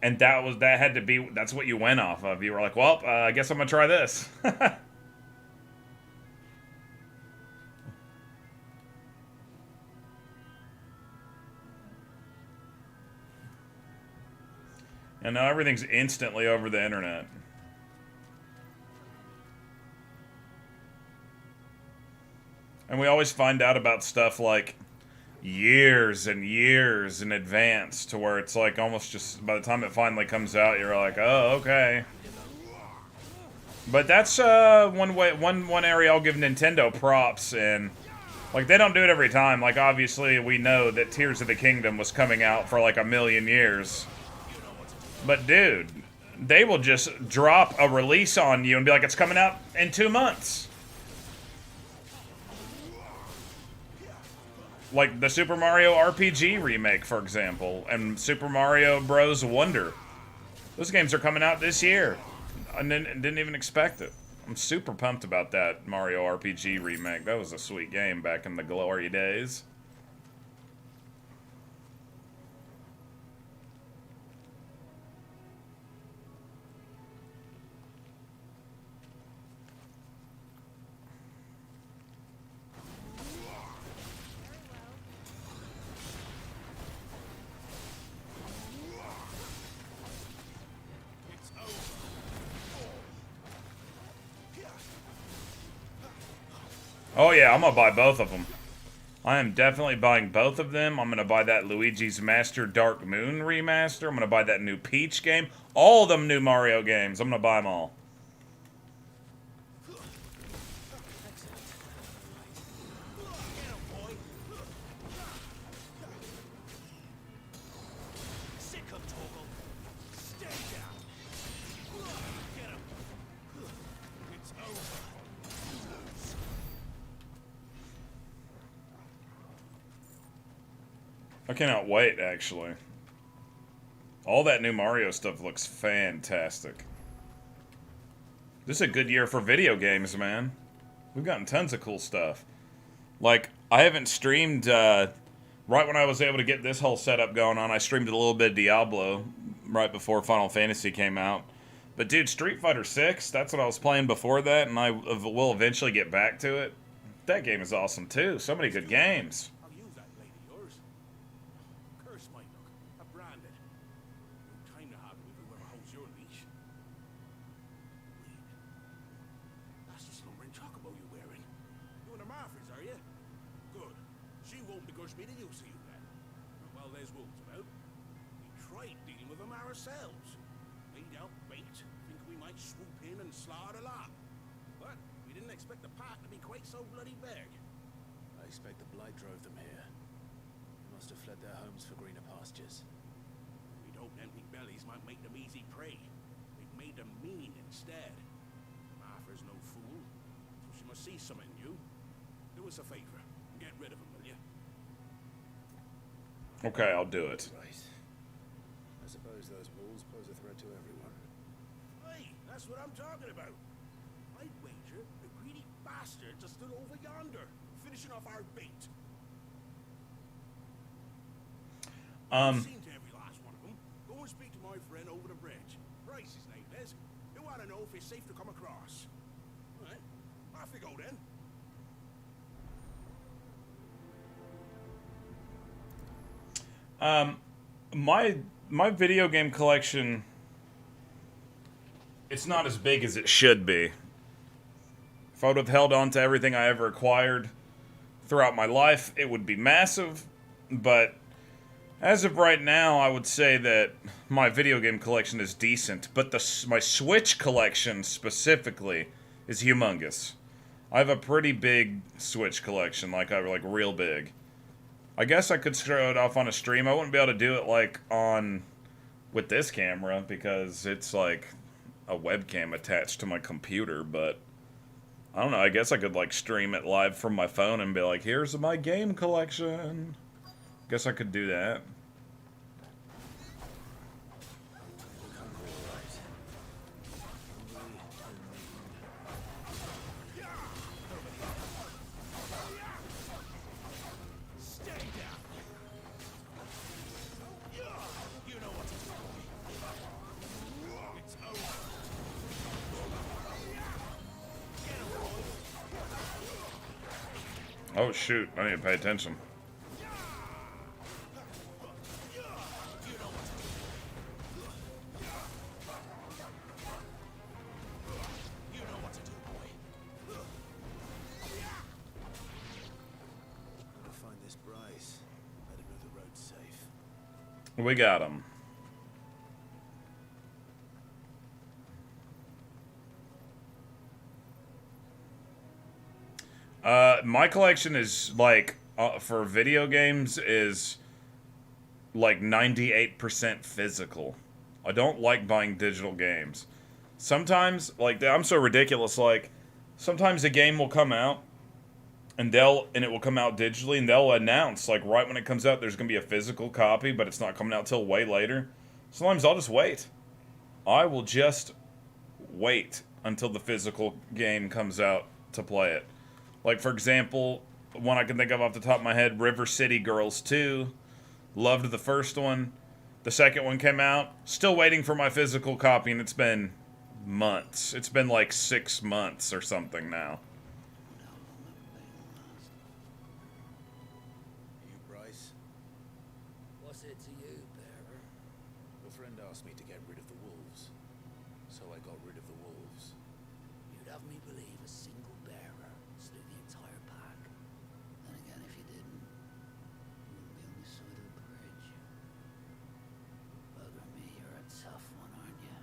C: And that's what you went off of. You were like, well, I guess I'm gonna try this. And now everything's instantly over the internet. And we always find out about stuff like years and years in advance, to where it's like almost just by the time it finally comes out, you're like, oh, okay. But that's one area I'll give Nintendo props in. Like, they don't do it every time. Like, obviously, we know that Tears of the Kingdom was coming out for like a million years. But, dude, they will just drop a release on you and be like, it's coming out in 2 months. Like the Super Mario RPG remake, for example, and Super Mario Bros. Wonder. Those games are coming out this year. I didn't even expect it. I'm super pumped about that Mario RPG remake. That was a sweet game back in the glory days. Oh yeah, I'm gonna buy both of them. I am definitely buying both of them. I'm gonna buy that Luigi's Master Dark Moon remaster. I'm gonna buy that new Peach game. All of them new Mario games. I'm gonna buy them all. I cannot wait, actually. All that new Mario stuff looks fantastic. This is a good year for video games, man. We've gotten tons of cool stuff. Like, I haven't streamed, right when I was able to get this whole setup going on, I streamed a little bit of Diablo right before Final Fantasy came out. But dude, Street Fighter 6, that's what I was playing before that, and I will eventually get back to it. That game is awesome too. So many good games.
G: I'll use that blade of yours. Curse my luck. A branded. No time to have it with whoever holds your leash. Wait. That's the slumbering chocobo you're wearing. You and the Marthas, are you? Good. She won't begrudge me the use of you then. Well, there's wolves about. We tried dealing with them ourselves. Laid out bait, think we might swoop in and slaughter a lot. But we didn't expect the path to be quite so bloody big.
F: I expect the blight drove them here. They must have fled their homes for greener pastures.
G: We'd hoped empty bellies might make them easy prey. They've made them mean instead. Martha's no fool, so she must see something new. Do us a favor and get rid of them, will you?
C: Okay, I'll do it.
F: Right. I suppose those wolves pose a threat to everyone.
G: Hey, that's what I'm talking about. I'd wager the greedy bastards are still over yonder, finishing off our bait. I've seen to every last one of them. Go and speak to my friend over the bridge. Bryce, his name is. He'll want to know if it's safe to come across. All right, off you go then.
C: My video game collection, it's not as big as it should be. If I would have held on to everything I ever acquired throughout my life, it would be massive. But as of right now, I would say that my video game collection is decent. But my Switch collection specifically is humongous. I have a pretty big Switch collection, like real big. I guess I could show it off on a stream. I wouldn't be able to do it with this camera because it's like a webcam attached to my computer, but I don't know, I guess I could stream it live from my phone and be like, here's my game collection. Guess I could do that. Oh shoot, I need to pay attention.
F: Gotta find this Bryce. Better know the road's safe.
C: We got him. My collection is for video games is 98% physical. I don't like buying digital games. Sometimes, I'm so ridiculous, sometimes a game will come out and it will come out digitally and they'll announce right when it comes out there's going to be a physical copy, but it's not coming out till way later. Sometimes I'll just wait. I will just wait until the physical game comes out to play it. For example, one I can think of off the top of my head, River City Girls 2. Loved the first one. The second one came out. Still waiting for my physical copy, and it's been months. It's been 6 months or something now.
F: You Bryce?
B: What's it to you, Bearer?
F: Your friend asked me to get rid of the wolves. So I got rid of the wolves.
B: You'd have me believe a single bearer slew the entire pack. Then again, if you didn't, you wouldn't be on this side of the bridge. Bugger me, you're a tough one, aren't you?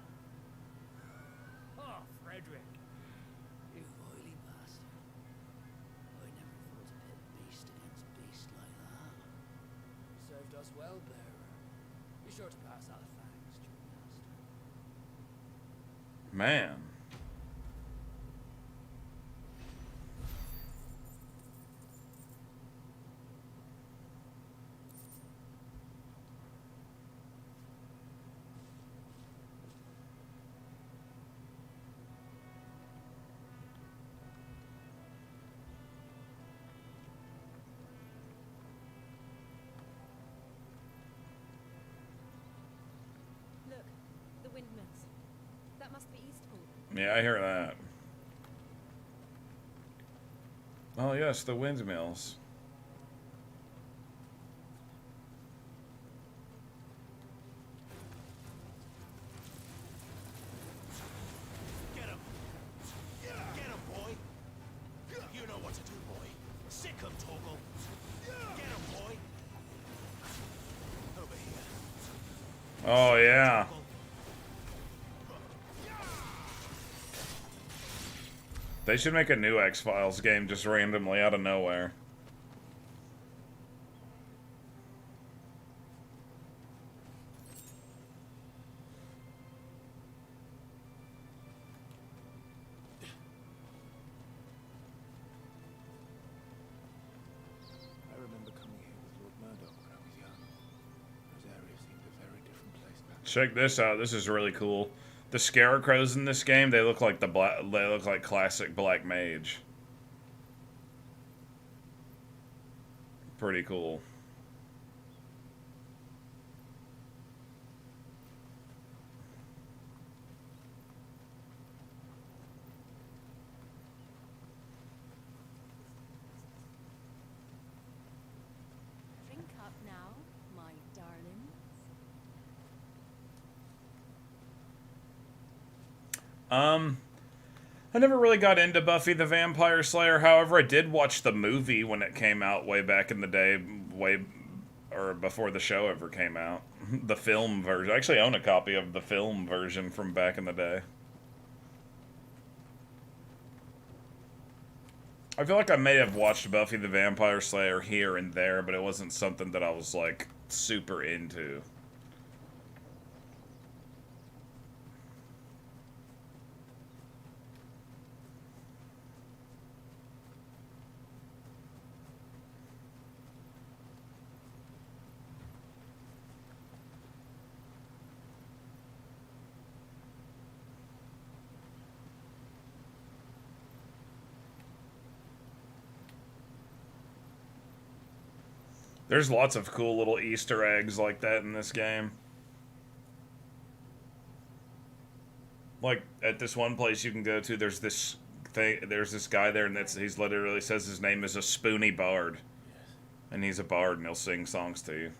H: Oh, Frederick.
B: You oily bastard. I never thought to pit beast against beast like that. You served us well, bearer. Be sure to pass out thanks to your master.
C: Man. Yeah, I hear that. Oh, yes, the windmills.
F: Get him! Get him, boy! You know what to do, boy. Sick him, Toggle. Get him, boy! Over here.
C: Oh, yeah. They should make a new X-Files game just randomly out of nowhere.
F: I remember coming here with Lord Murdoch when I was young. Those areas seemed a very different place back then.
C: Check this out. This is really cool. The scarecrows in this game, they look like they look like classic Black Mage. Pretty cool.
D: Drink up now, my darlings.
C: I never really got into Buffy the Vampire Slayer. However, I did watch the movie when it came out way back in the day, or before the show ever came out. The film version. I actually own a copy of the film version from back in the day. I feel like I may have watched Buffy the Vampire Slayer here and there, but it wasn't something that I was, like, super into. There's lots of cool little Easter eggs like that in this game. Like, at this one place you can go to, there's this guy there, and he's literally says his name is a Spoony Bard.
F: Yes.
C: And he's a bard, and he'll sing songs to you.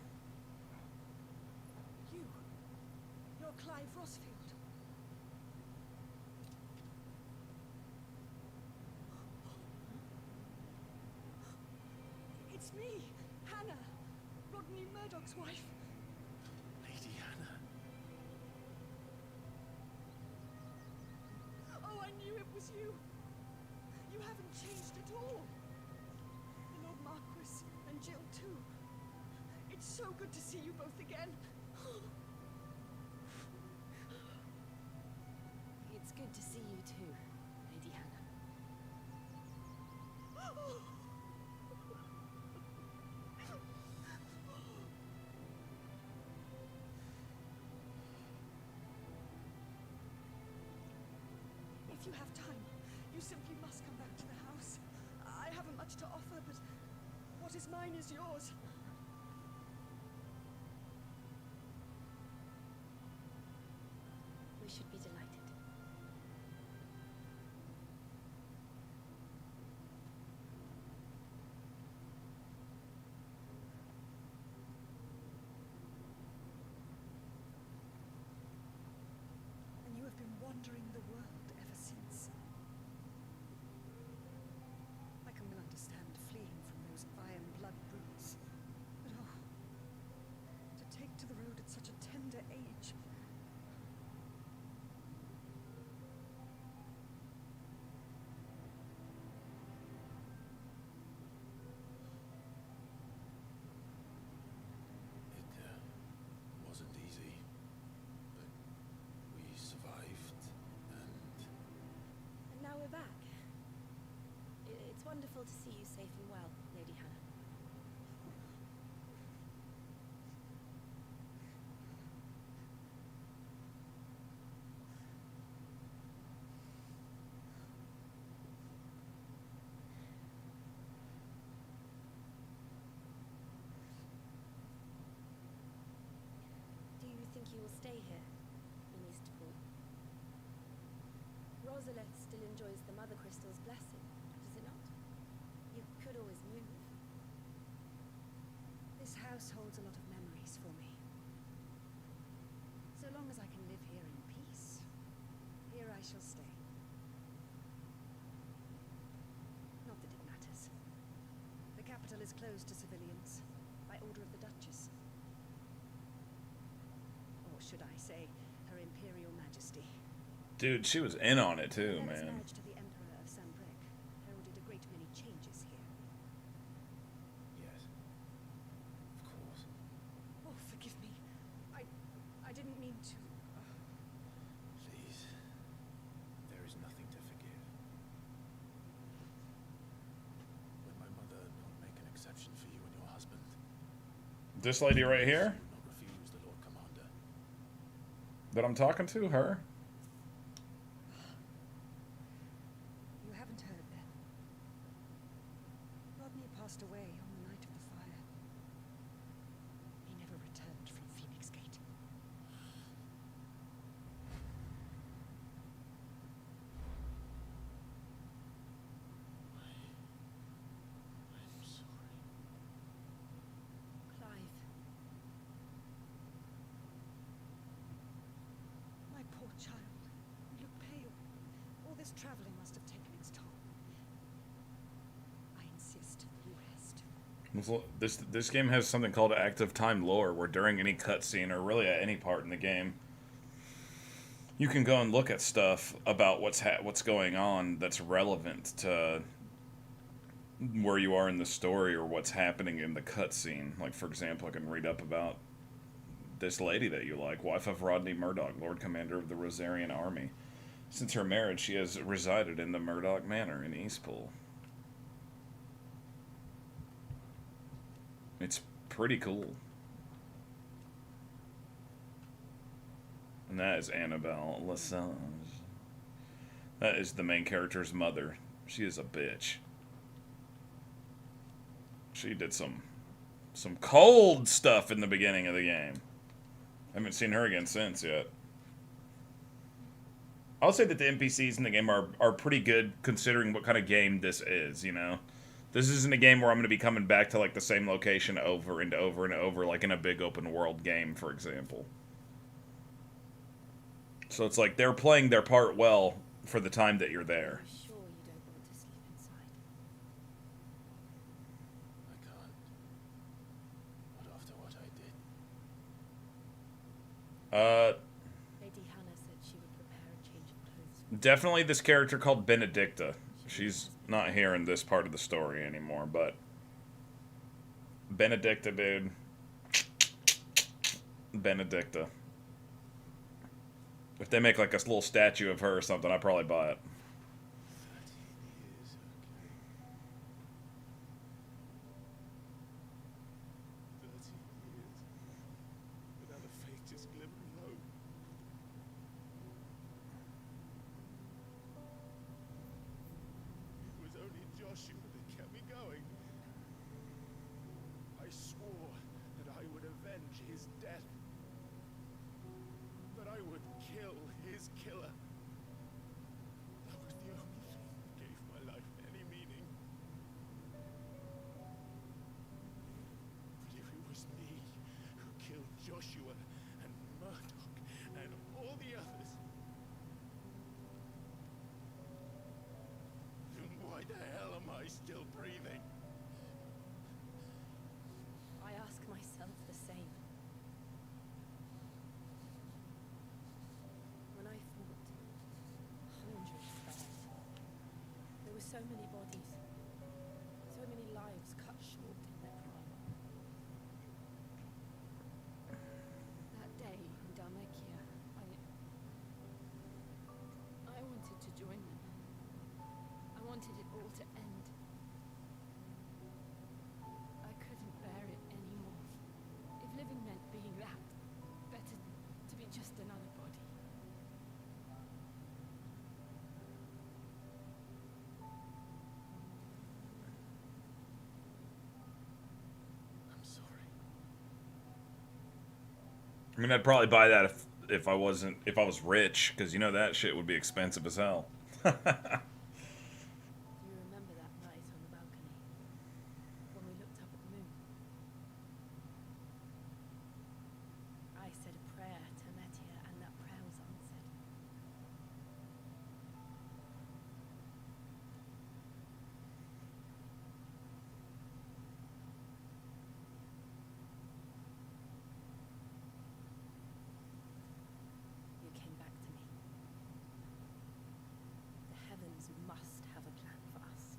D: You're Clive Rossfield. It's me, Hannah, Rodney Murdoch's wife.
F: Lady Hannah.
D: Oh, I knew it was you. You haven't changed at all. The Lord Marquis and Jill too. It's so good to see you both again. It's good to see you too, Lady Hannah. If you have time, you simply must come back to the house. I haven't much to offer, but what is mine is yours. We should be delighted. And you have been wandering the world ever since. I can well understand fleeing from those iron blood brutes. But oh, to take to the road at such a tender age.
F: It wasn't easy, but we survived, and
D: And now we're back. It's wonderful to see you safe and well, Lady Hannah. Do you think you will stay here in Eastport? Ozolith still enjoys the Mother Crystal's blessing, does it not? You could always move.
J: This house holds a lot of memories for me. So long as I can live here in peace, here I shall stay. Not that it matters. The capital is closed to civilians, by order of the Duchess. Or should I say, Her Imperial Majesty.
C: Dude, she was in on it too,
J: Lena's
C: man.
J: marriage to the Emperor of Sanbreque heralded a great many changes here.
F: Yes. Of course.
J: Oh, forgive me. I didn't mean to.
F: Please. There is nothing to forgive. Would my mother not make an exception for you and your husband?
C: This lady right here
F: She will not refuse the Lord Commander.
C: that I'm talking to, her.
J: You haven't heard then. Rodney passed away on the night of the fire. He never returned from Phoenix Gate.
F: I'm sorry.
D: Clive,
J: My poor child. You look pale. All this traveling must have taken its toll. I insist that you rest.
C: This game has something called active time lore, where during any cutscene or really at any part in the game, you can go and look at stuff about what's going on that's relevant to where you are in the story or what's happening in the cutscene. Like, for example, I can read up about this lady that you like, wife of Rodney Murdoch, Lord Commander of the Rosarian Army. Since her marriage, she has resided in the Murdoch Manor in Eastpool. It's pretty cool. And that is Annabelle Lesage. That is the main character's mother. She is a bitch. She did some cold stuff in the beginning of the game. I haven't seen her again since yet. I'll say that the NPCs in the game are pretty good considering what kind of game this is, you know? This isn't a game where I'm going to be coming back to like the same location over and over and over, like in a big open world game, for example. So it's like they're playing their part well for the time that you're there.
D: I'm sure you don't want to sleep inside.
F: I can't. Not after what I did.
D: Lady Hannah said she would prepare a change of clothes.
C: Definitely this character called Benedicta. She's not here in this part of the story anymore, but Benedicta, dude. Benedicta. If they make like a little statue of her or something, I'd probably buy it.
F: 13 years, okay. 13 years. Without a faintest glimmer of hope. It was only Joshua that kept me going. I swore that I would avenge his death. That I would kill his killer. That was the only thing that gave my life any meaning. But if it was me who killed Joshua and Murdoch and all the others, then why the hell am I still breathing?
D: I ask myself the same. When I fought, hundreds died. There were so many bodies, so many lives cut short in their prime. That day in Dharmakia, I wanted to join them. I wanted it all to end. I couldn't bear it anymore. If living meant being that, better to be just another body.
F: I'm sorry.
C: I mean, I'd probably buy that if I was rich, because you know that shit would be expensive as hell.
J: Do you remember that night on the balcony when we looked up at the moon? I said a prayer to Metia, and that prayer was answered. You came back to me. The heavens must have a plan for us.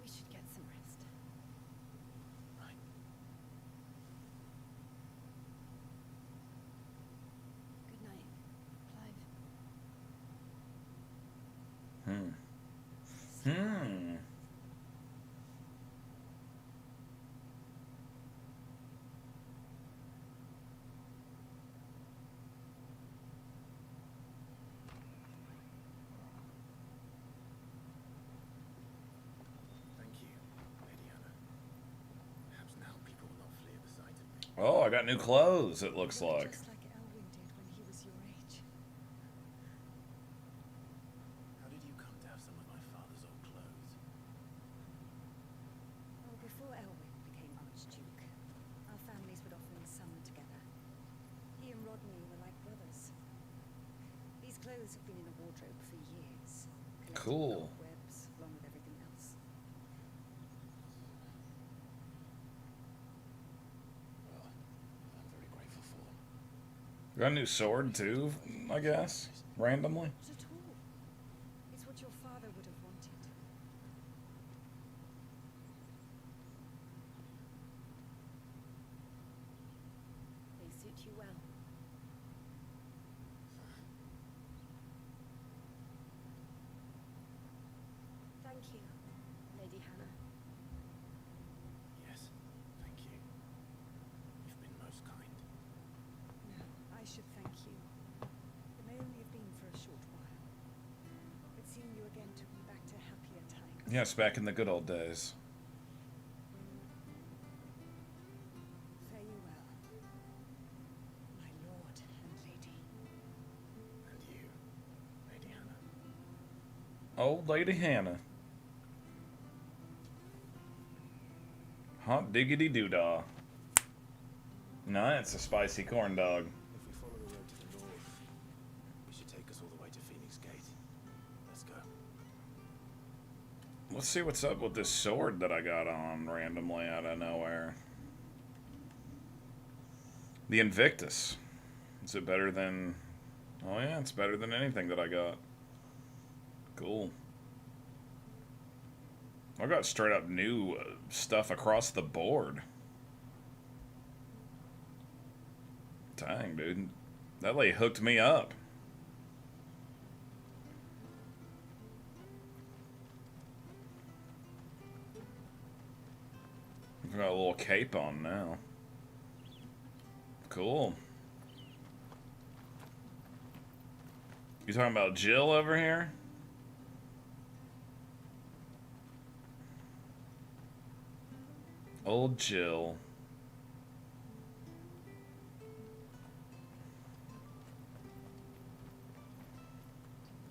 J: We should get some rest.
F: Right.
J: Good night, Clive.
F: Thank you, Lady Anna. Perhaps now people will not flee at the sight of me.
C: Oh, I got new clothes, it looks
J: You look
C: like.
J: just like Elwyn did when he was your age.
F: How did you come to have some of my father's old clothes?
J: Well, before Elwyn became Archduke, our families would often sum together. He and Rodney were like brothers. These clothes have been in a wardrobe for years. collecting
C: Cool.
J: cobwebs along with everything else.
F: Well, I'm very grateful for them.
C: Got a new sword too, I guess. Randomly.
J: Not at all. It's what your father would have wanted. They suit you well. Thank you, Lady Hannah.
F: Yes, thank you. You've been most kind.
J: No, I should thank you. It may only have been for a short while, but seeing you again took me back to happier times.
C: Yes, back in the good old days.
J: Fare you well, my lord and lady.
F: And you, Lady Hannah.
C: Old Lady Hannah. Hot diggity doo-dah. No, it's a spicy corn dog.
F: If we follow the road to the north, it should take us all the way to Phoenix Gate. Let's go.
C: Let's see what's up with this sword that I got on randomly out of nowhere. The Invictus. Is it better than... Oh yeah, it's better than anything that I got. Cool. I got straight up new stuff across the board. Dang, dude. That lady hooked me up. I've got a little cape on now. Cool. You talking about Jill over here? Old Jill.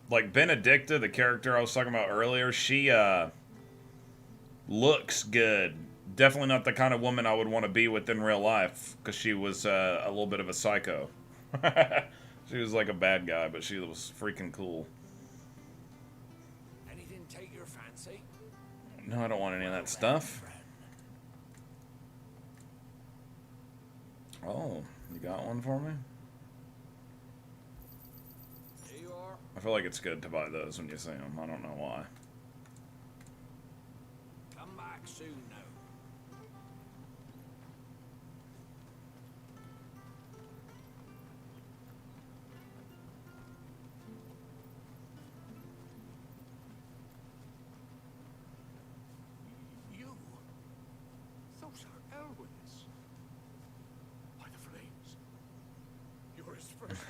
C: Like Benedicta, the character I was talking about earlier, she looks good. Definitely not the kind of woman I would want to be with in real life, because she was a little bit of a psycho. She was like a bad guy, but she was freaking cool.
B: Anything take your fancy?
C: No, I don't want any of that stuff. Oh, you got one for me?
B: Here you are.
C: I feel like it's good to buy those when you see them. I don't know why.
B: Come back soon now. You? Those are Elwyn's. By the flames. You're his first.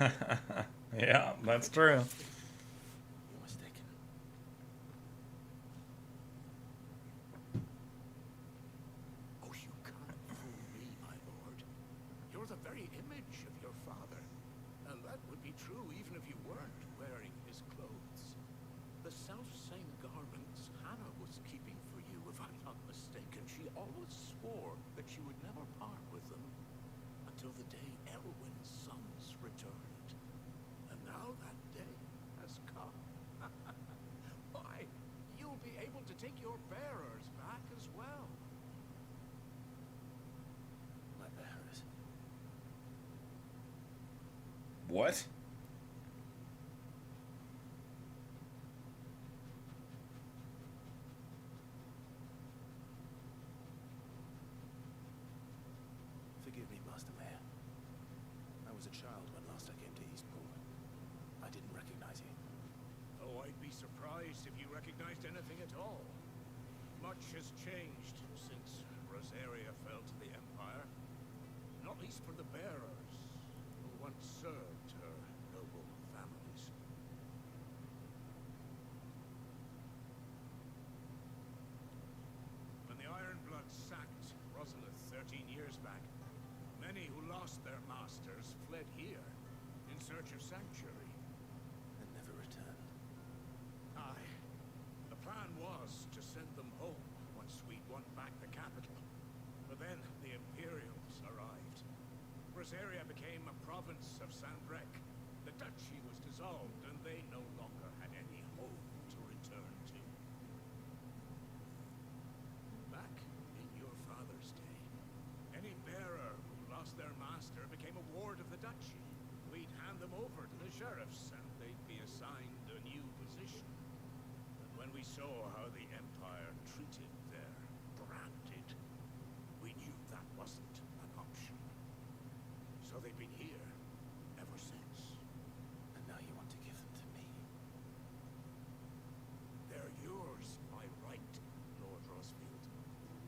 C: Yeah, that's true.
F: You're mistaken.
G: very image of your father. And that would be true even if you weren't wearing his clothes. The self-same garments Hannah was keeping for you, if I'm not mistaken. She always swore that she would never part with them until the day Elwyn's sons returned. And now that day has come. Why, you'll be able to take your bearers back as well.
F: My bearers.
C: What?
F: Forgive me, Master Mayor. I was a child when last I came to Eastpool. I didn't recognize you.
G: Oh, I'd be surprised if you recognized anything at all. Much has changed since Rosaria fell to the Empire. Not least for the bearers, who once served her noble families. When the Ironbloods sacked Rosalith 13 years back, many who lost their masters fled here in search of sanctuary.
F: And never returned.
G: Aye. The plan was to send them home once we'd won back the capital. But then the Imperials arrived. Rosaria became a province of Sanbrek. The duchy was dissolved, and they no longer had any home to return to. Back in your father's day, any bearer who lost their master became a ward of the duchy. We'd hand them over to the sheriffs, and they'd be assigned a new position. But when we saw how the Empire treated their branded, we knew that wasn't an option. So they've been here ever since.
F: And now you want to give them to me.
G: They're yours by right, Lord Rosfield.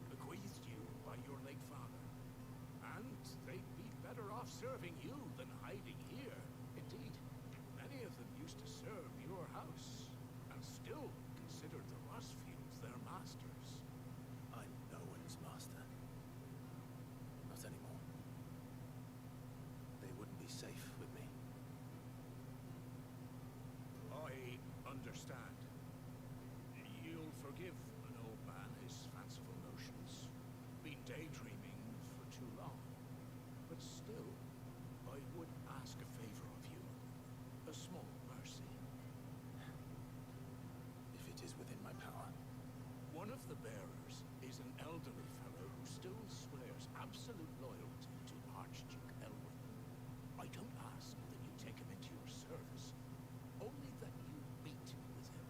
G: Bequeathed you by your late father. And they'd be better off serving you than hiding here. Indeed, many of them used to serve your house, and still considered the Rosfields their masters.
F: I'm no one's master. Not anymore. They wouldn't be safe with me.
G: I understand. You'll forgive an old man his fanciful notions. Been daydreaming for too long. But still, I would ask a favor of you. A small mercy.
F: If it is within my power.
G: One of the bearers is an elderly fellow who still swears absolute loyalty to Archduke Elwyn. I don't ask that you take him into your service, only that you meet with him.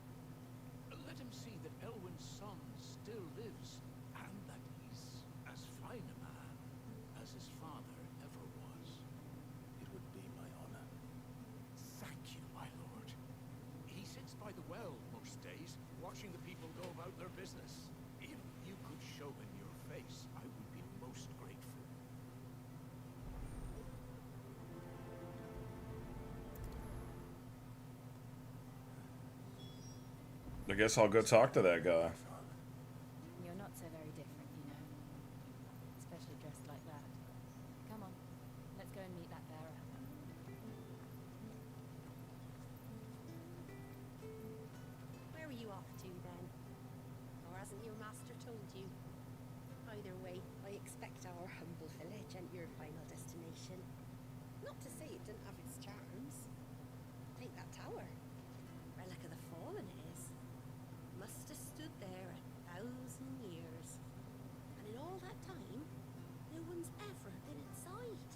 G: Let him see that Elwyn's son still lives, and that he's as fine a man as his father ever was.
F: It would be my honor.
G: Thank you, my lord. He sits by the well most days, watching the people go about their business. If you could show him your face, I would be most grateful.
C: I guess I'll go talk to that guy.
D: You're not so very different, you know. Especially dressed like that. Come on, let's go and meet that bearer.
K: Where are you off to then? Or hasn't your master told you? Either way, I expect our humble village and your final destination. Not to say it didn't have its charms. Take that tower. Relic of the fallen it is. Must have stood there 1,000 years. And in all that time, no one's ever been inside.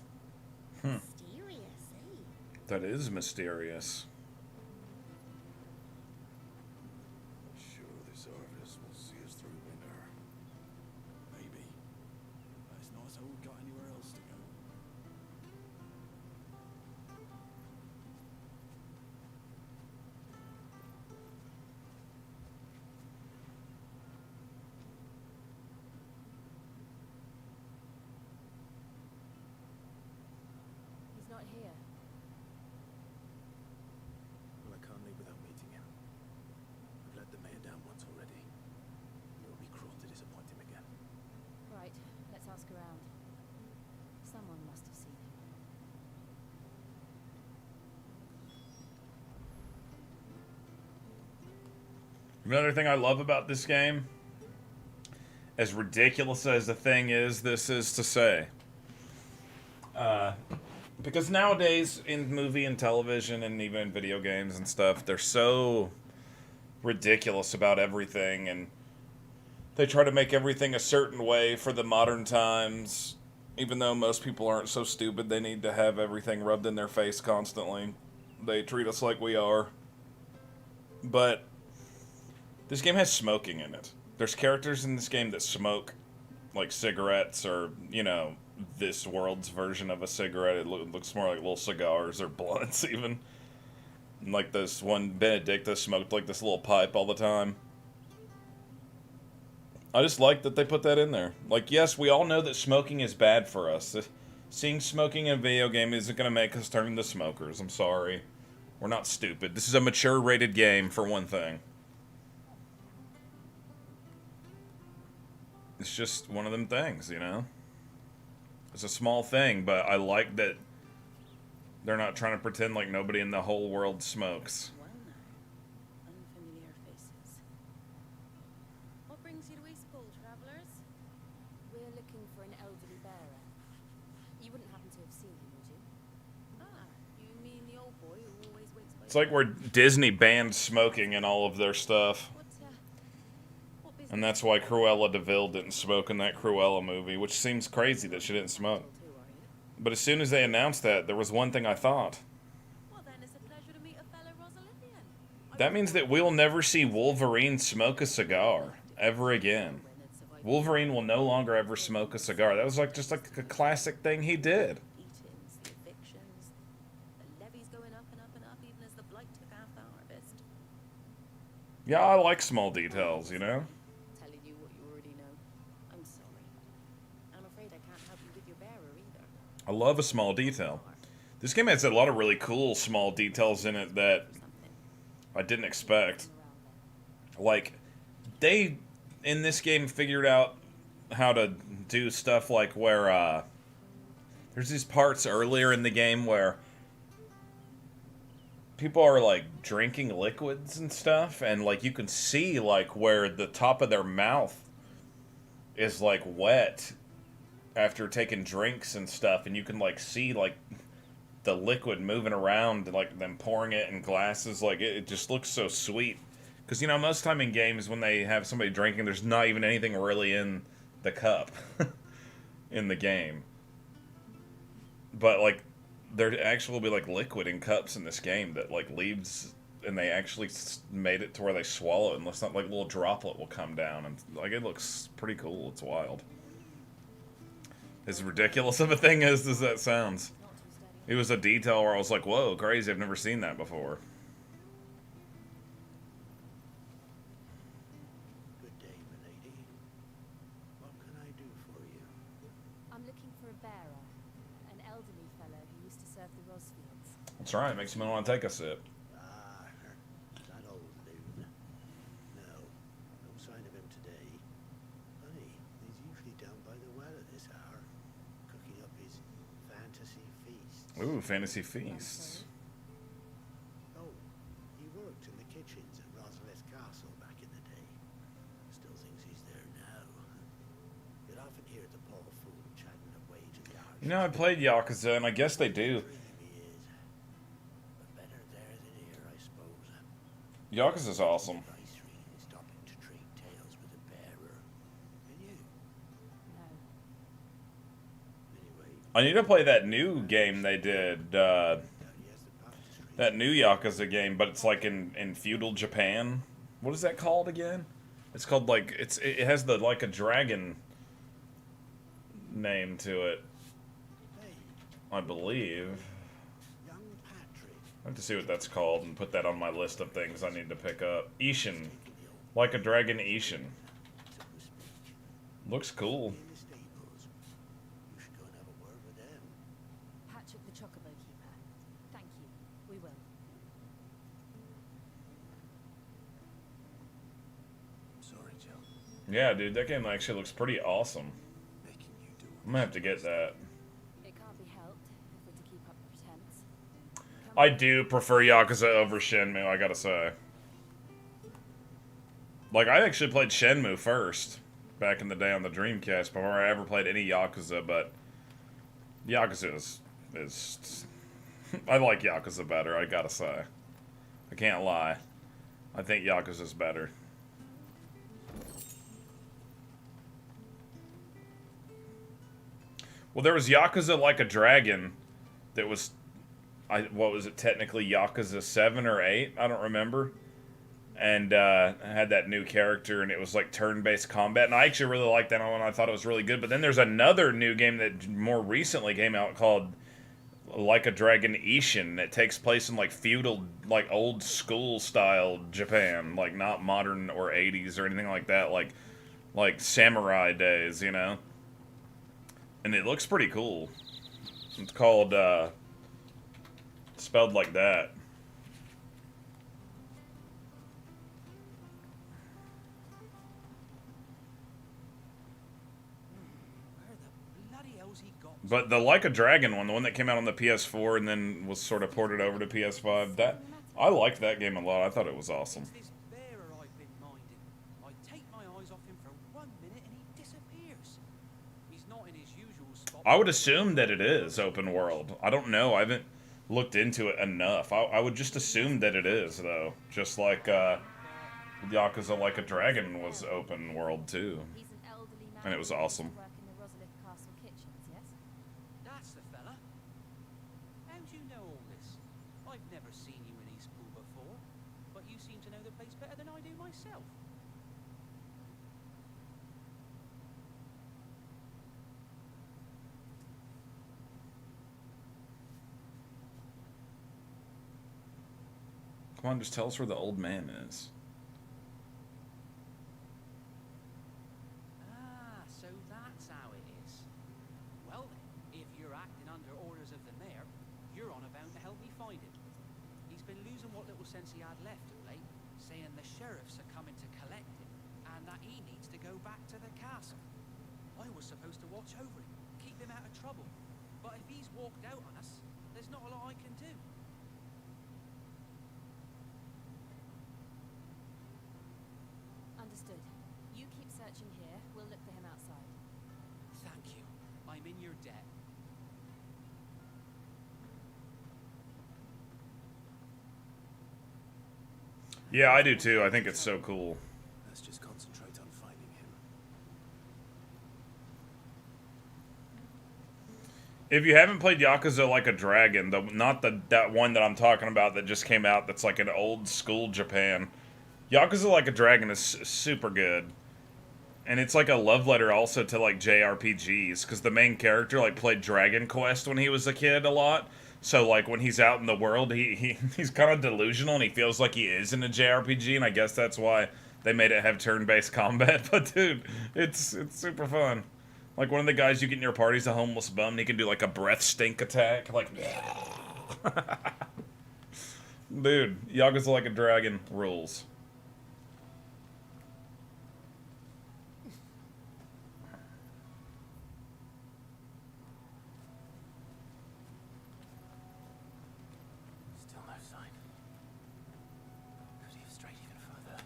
K: Mysterious, eh?
C: That is mysterious.
I: Sure, this harvest will see us through winter. Maybe. But it's not as though we've got anywhere else to go.
D: He's not here.
C: Another thing I love about this game, as ridiculous as the thing is, this is to say, because nowadays in movie and television and even video games and stuff, they're so ridiculous about everything, and they try to make everything a certain way for the modern times, even though most people aren't so stupid they need to have everything rubbed in their face constantly. They treat us like we are. But this game has smoking in it. There's characters in this game that smoke, like cigarettes, or, you know, this world's version of a cigarette. It looks more like little cigars or blunts, even. And like this one Benedicta smoked like this little pipe all the time. I just like that they put that in there. Like, yes, we all know that smoking is bad for us. Seeing smoking in a video game isn't going to make us turn into smokers. I'm sorry. We're not stupid. This is a mature rated game, for one thing. It's just one of them things, you know? It's a small thing, but I like that they're not trying to pretend like nobody in the whole world smokes.
D: Well now, unfamiliar faces. What brings you to Eastpool, travellers?
K: We're looking for an elderly bearer. You wouldn't happen to have seen him, would you?
D: Ah, you mean the old boy who always waits by
C: It's like where Disney banned smoking in all of their stuff.
D: what business?
C: And that's why Cruella de Vil didn't smoke in that Cruella movie, which seems crazy that she didn't smoke. But as soon as they announced that, there was one thing I thought.
D: Well then, it's a pleasure to meet a fellow Rosalindian.
C: That means that we'll never see Wolverine smoke a cigar ever again. Wolverine will no longer ever smoke a cigar. That was like just like a classic thing he did.
D: Eatings, the evictions, the levies going up and up and up, even as the blight took half the harvest.
C: Yeah, I like small details, you know?
D: Telling you what you already know. I'm sorry. I'm afraid I can't help you with your bearer either.
C: I love a small detail. This game has a lot of really cool small details in it that I didn't expect. Like, they, in this game, figured out how to do stuff like where, there's these parts earlier in the game where people are, like, drinking liquids and stuff, and, like, you can see, like, where the top of their mouth is, like, wet after taking drinks and stuff, and you can, like, see, like, the liquid moving around, and, like, them pouring it in glasses. Like, it just looks so sweet. Because, you know, most time in games when they have somebody drinking, there's not even anything really in the cup in the game. But, like, there actually will be, like, liquid in cups in this game that, like, leaves, and they actually made it to where they swallow it, and it's not, like, a little droplet will come down, and, like, it looks pretty cool. It's wild. As ridiculous of a thing as that sounds. It was a detail where I was like, whoa, crazy, I've never seen that before.
E: Good day, milady. What can I do for you?
J: I'm looking for a bearer, an elderly fellow who used to serve the Rosfields.
C: That's right, makes me want to take a sip.
E: Ah, that old loon. No sign of him today. Funny, he's usually down by the well at this hour, cooking up his fantasy feasts.
C: Ooh, fantasy feasts.
E: Oh, he worked in the kitchens at Rosalith Castle back in the day. Still thinks he's there now. You'd often hear the poor fool chatting away to the arch.
C: You know, I played Yakuza, and I guess they do.
E: He is. But better there than here, I suppose.
C: Yakuza's awesome.
E: Advice really stopping to trade tales with a bearer. And you?
J: No.
E: Anyway,
C: I need to play that new game they did,
E: he has the path to street.
C: that new Yakuza game, but it's like in feudal Japan. What is that called again? It's called like, it has the, like a dragon name to it,
E: Hey,
C: I believe.
E: young Patrick.
C: I have to see what that's called and put that on my list of things I need to pick up. Ishin. Like a dragon Ishin.
E: So to speak.
C: Looks cool.
E: In the stables. You should go and have a word with them.
J: Patrick the Chocobo Keeper. Thank you. We will.
F: I'm sorry, Jill.
C: Yeah, dude, that game actually looks pretty awesome.
F: Making you do
C: I'm gonna have to get that.
J: It can't be helped if we're to keep up pretense. Come
C: I do prefer Yakuza over Shenmue, I gotta say. Like, I actually played Shenmue first, back in the day on the Dreamcast, before I ever played any Yakuza, but Yakuza is I like Yakuza better, I gotta say. I can't lie. I think Yakuza's better. Well, there was Yakuza Like a Dragon that was, what was it, technically Yakuza 7 or 8? I don't remember. And had that new character, and it was like turn-based combat, and I actually really liked that one. I thought it was really good. But then there's another new game that more recently came out called Like a Dragon Ishin that takes place in like feudal, like old school style Japan, like not modern or 80s or anything like that, like samurai days, you know. And it looks pretty cool. It's called spelled like that. But the Like a Dragon one, the one that came out on the PS4 and then was sort of ported over to PS5, that I liked that game a lot. I thought it was awesome.
H: This bearer I've been minding. I take my eyes off him for 1 minute and he disappears. He's not in his usual spot.
C: I would assume that it is open world. I don't know. I haven't looked into it enough. I would just assume that it is, though. Just like Yakuza Like a Dragon was open world, too. And it was awesome.
H: That's the fella. How do you know all this? I've never seen you in Eastpool before, but you seem to know the place better than I do myself.
C: Come on, just tell us where the old man is.
H: Ah, so that's how it is. Well then, if you're acting under orders of the mayor, you're on about to help me find him. He's been losing what little sense he had left of late, saying the sheriffs are coming to collect him, and that he needs to go back to the castle. I was supposed to watch over him, keep him out of trouble. But if he's walked out on us, there's not a lot I can do.
D: Understood. You keep searching here. We'll look for him outside.
H: Thank you. I'm in your debt.
C: Yeah, I do too. I think it's so cool.
F: Let's just concentrate on finding him.
C: If you haven't played Yakuza Like a Dragon, not that one that I'm talking about that just came out that's like an old school Japan, Yakuza Like a Dragon is super good. And it's like a love letter also to like JRPGs, because the main character like played Dragon Quest when he was a kid a lot. So like when he's out in the world, he's kind of delusional and he feels like he is in a JRPG, and I guess that's why they made it have turn-based combat. But dude, it's super fun. Like one of the guys you get in your party's a homeless bum, and he can do like a breath stink attack, like. Dude, Yakuza Like a Dragon rules.
F: Still no sign. Could he have strayed even further?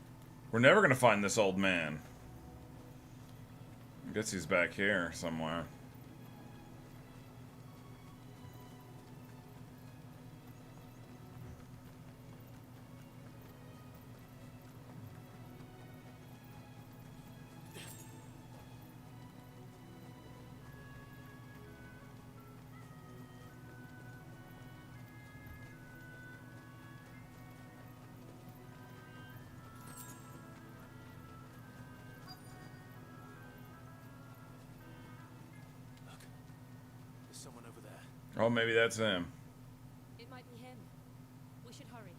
C: We're never gonna find this old man. I guess he's back here somewhere.
F: Someone over there.
C: Oh, maybe that's him.
D: It might be him. We should hurry.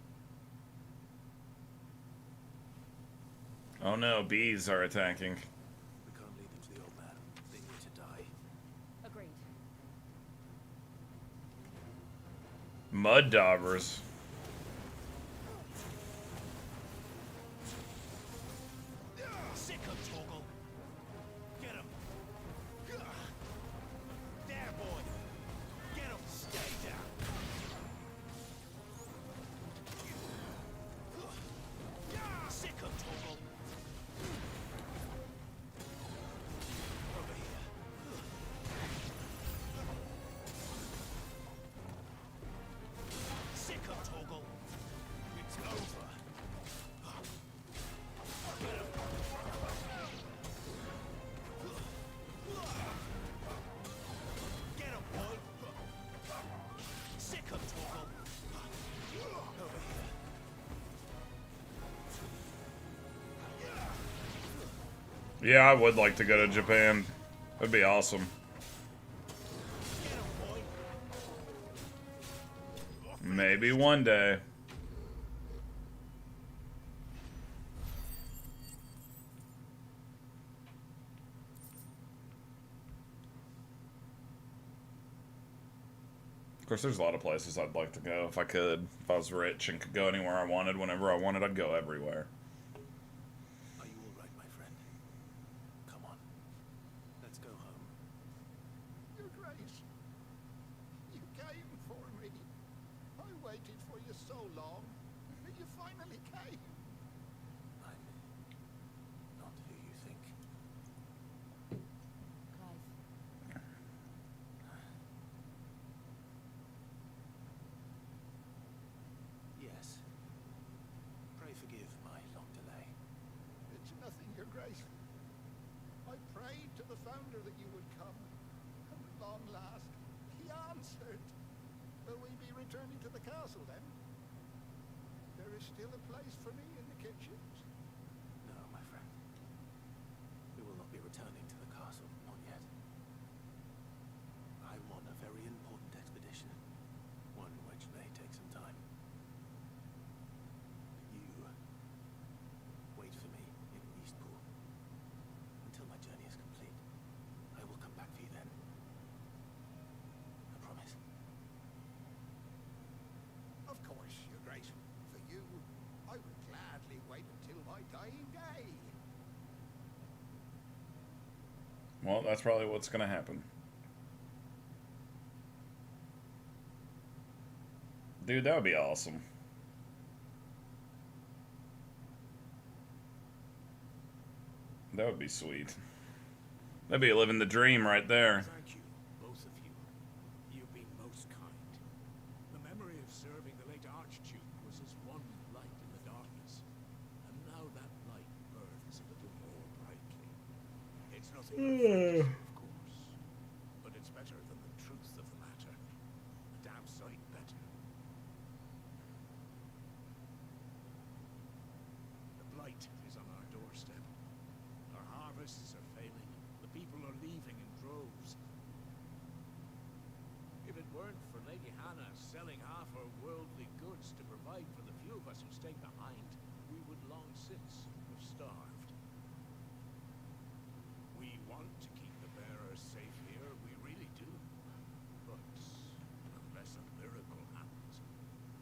C: Oh no, bees are attacking.
F: We can't lead them to the old man. They need to die.
D: Agreed.
C: Mud daubers.
G: Sick of Toggle. Get him. There, boy. Get him. Stay down. Sick of Toggle.
C: Yeah, I would like to go to Japan. That'd be awesome. Maybe one day. Of course, there's a lot of places I'd like to go if I could. If I was rich and could go anywhere I wanted, whenever I wanted, I'd go everywhere.
F: Are you all right, my friend? Come on. Let's go home.
G: Your Grace, you came for me. I waited for you so long. You finally came.
F: I'm not who you think.
D: Clive.
F: Yes. Pray forgive my long delay.
G: It's nothing, Your Grace. I prayed to the Founder that you would come, and at long last, he answered. Will we be returning to the castle then? There is still a place for me in the kitchens.
F: No, my friend. We will not be returning to the castle, not yet. I'm on a very important expedition, one which may take some time. You wait for me in Eastpool until my journey is complete. I will come back for you then. I promise.
G: Of course, Your Grace. For you, I would gladly wait until my dying day.
C: Well, that's probably what's gonna happen. Dude, that would be awesome. That would be sweet. That'd be living the dream right there.
L: Thank you, both of you. You've been most kind. The memory of serving the late Archduke was as one light in the darkness, and now that light burns a little more brightly. It's nothing but fantasy, of course, but it's better than the truth of the matter. A damn sight better. The blight is on our doorstep. Our harvests are failing. The people are leaving in droves. If it weren't for Lady Hannah selling half her worldly goods to provide for the few of us who stay behind, we would long since have starved. We want to keep the bearers safe here, we really do. But unless a miracle happens,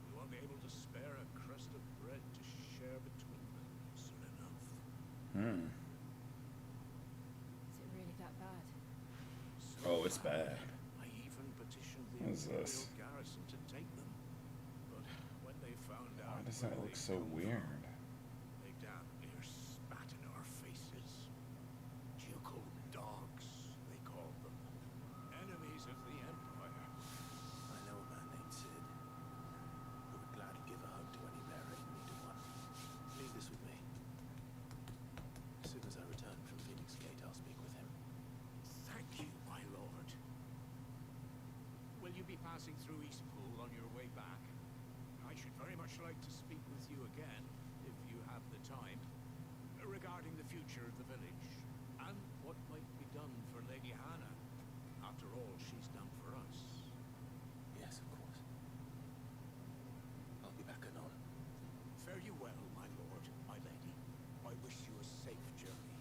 L: we won't be able to spare a crust of bread to share between them soon enough.
C: Hmm.
D: Is it really that bad?
C: Oh, it's bad.
L: I even petitioned the
C: What is
L: Imperial
C: this?
L: garrison to take them. But when they found out
C: Why does
L: where
C: that look
L: they'd
C: so
L: come
C: weird?
L: from, they damn near spat in our faces. Ducal dogs, they called them. Enemies of the Empire.
F: I know a man named Sid who would gladly give a home to any bearer in need of one. Leave this with me. As soon as I return from Phoenix Gate, I'll speak with him.
L: Thank you, my lord. Will you be passing through Eastpool on your way back? I should very much like to speak with you again, if you have the time, regarding the future of the village, and what might be done for Lady Hannah. After all she's done for us.
F: Yes, of course. I'll be back anon.
L: Fare you well, my lord, my lady. I wish you a safe journey.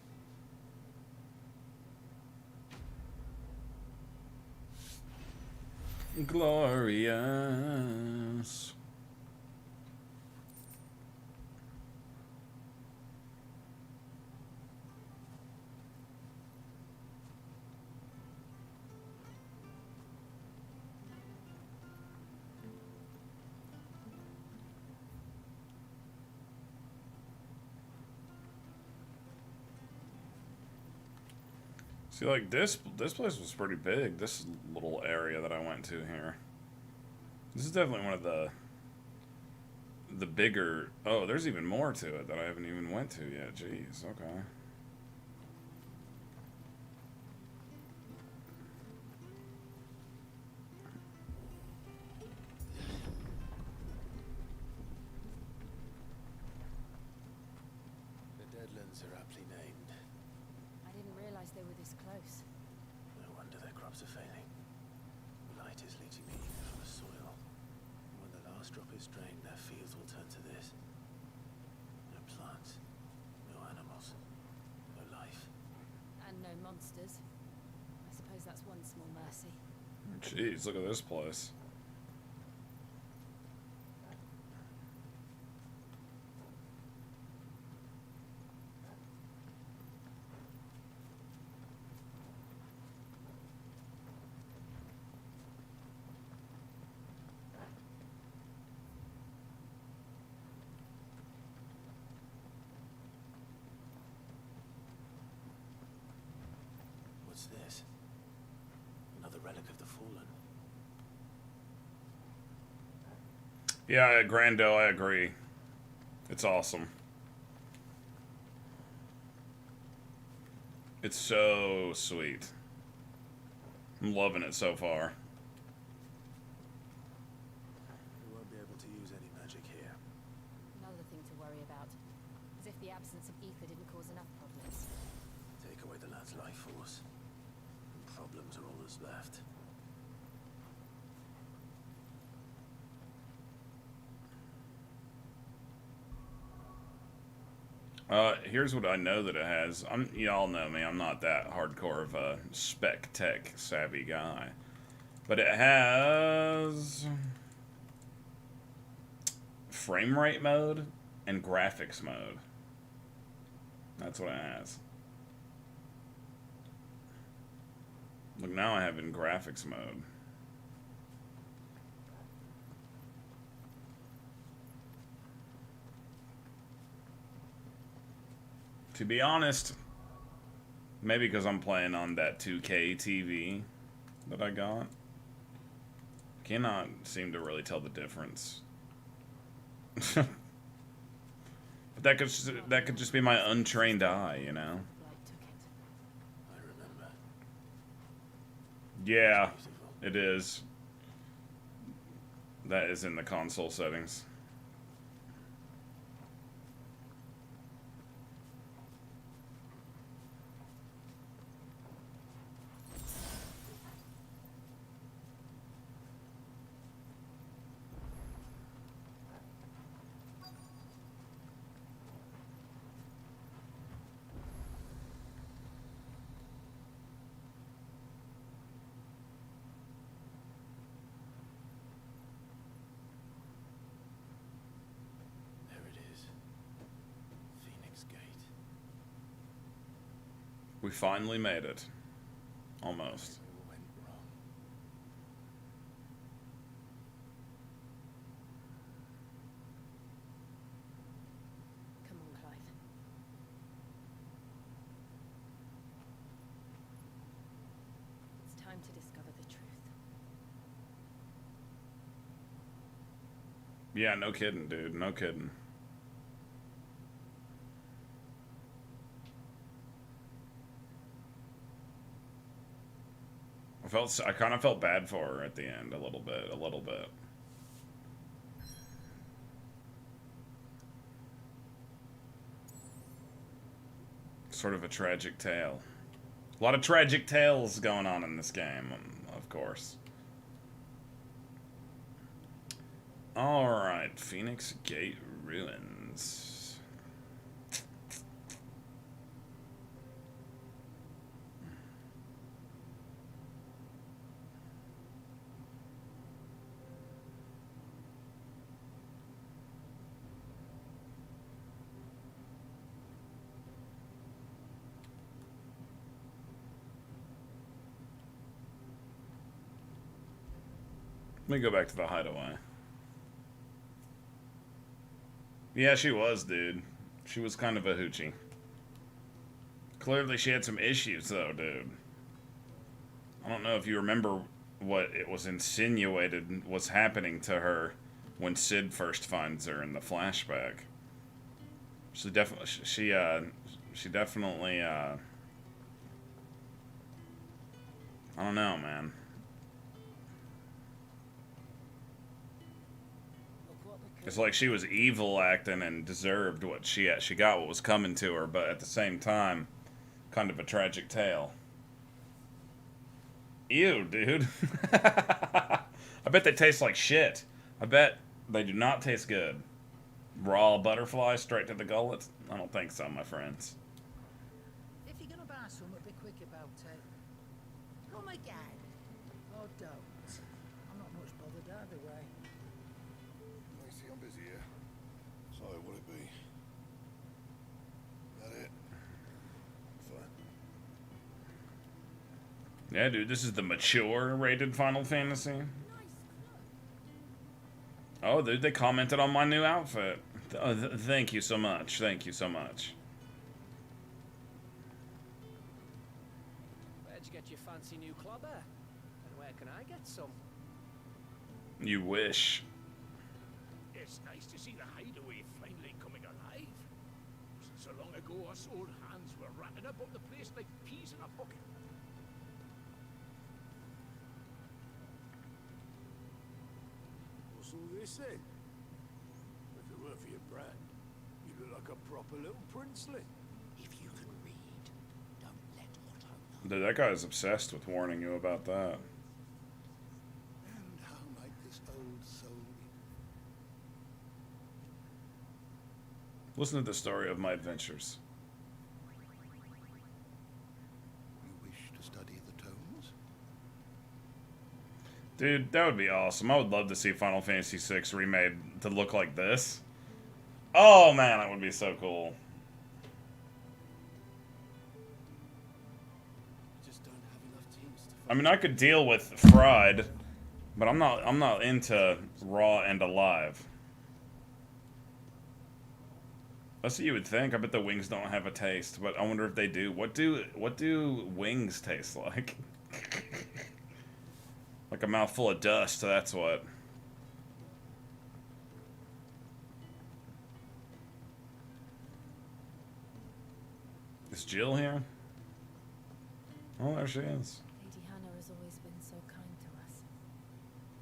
C: Glorious. See, like this place was pretty big. This little area that I went to here. This is definitely one of the bigger. Oh, there's even more to it that I haven't even went to yet. Jeez. Okay.
F: The Deadlands are aptly named.
C: Jeez, look at this place.
F: What's this? Another relic of the fallen.
C: Yeah, Grando, I agree. It's awesome. It's so sweet. I'm loving it so far.
F: We won't be able to use any magic here.
D: Another thing to worry about. As if the absence of ether didn't cause enough problems.
F: Take away the lad's life force, and problems are all that's left.
C: Here's what I know that it has. Y'all know me. I'm not that hardcore of a spec tech savvy guy, but it has frame rate mode and graphics mode. That's what it has. Look, now I have it in graphics mode. To be honest, maybe because I'm playing on that 2K TV that I got, cannot seem to really tell the difference. But that could just be my untrained eye, you know?
F: I remember.
C: Yeah, it is. That is in the console settings.
F: There it is. Phoenix Gate.
C: We finally made it. Almost.
F: It all went wrong.
D: Come on, Clive. It's time to discover the truth.
C: Yeah, no kidding, dude. No kidding. I kind of felt bad for her at the end, a little bit. Sort of a tragic tale. A lot of tragic tales going on in this game, of course. Alright, Phoenix Gate Ruins. Let me go back to the hideaway. Yeah, she was, dude. She was kind of a hoochie. Clearly she had some issues, though, dude. I don't know if you remember what it was insinuated was happening to her when Sid first finds her in the flashback. She definitely, I don't know, man. It's like she was evil acting and deserved what she got what was coming to her, but at the same time, kind of a tragic tale. Ew, dude. I bet they taste like shit. I bet they do not taste good. Raw butterfly straight to the gullet? I don't think so, my friends.
B: If you're gonna buy something, be quick about it. Oh my god. Oh, don't. Either way.
G: I see I'm busy here. So, what'll it be? That it? Fine.
C: Yeah, dude, this is the mature rated Final Fantasy. Oh, dude, they commented on my new outfit. Thank you so much. Thank you so much.
B: Where'd you get your fancy new clobber? And where can I get some?
C: You wish.
L: It's nice to see the hideaway finally coming alive. Wasn't so long ago us old hands were ratting about the place like peas in a bucket.
F: What's all this then? If it were for your brand, you look like a proper little princeling.
B: If you can read, don't let Otto know.
C: Dude, that guy's obsessed with warning you about that.
G: And how might this old soul be?
C: Listen to the story of my adventures.
G: You wish to study the tomes?
C: Dude, that would be awesome. I would love to see Final Fantasy VI remade to look like this. Oh man, that would be so cool.
F: Just don't have enough teams to
C: I mean, I could deal with Fried, but I'm not into Raw and Alive. That's what you would think. I bet the wings don't have a taste, but I wonder if they do. What do wings taste like? Like a mouthful of dust, that's what. Is Jill here? Oh, there she is.
D: Lady Hannah has always been so kind to us.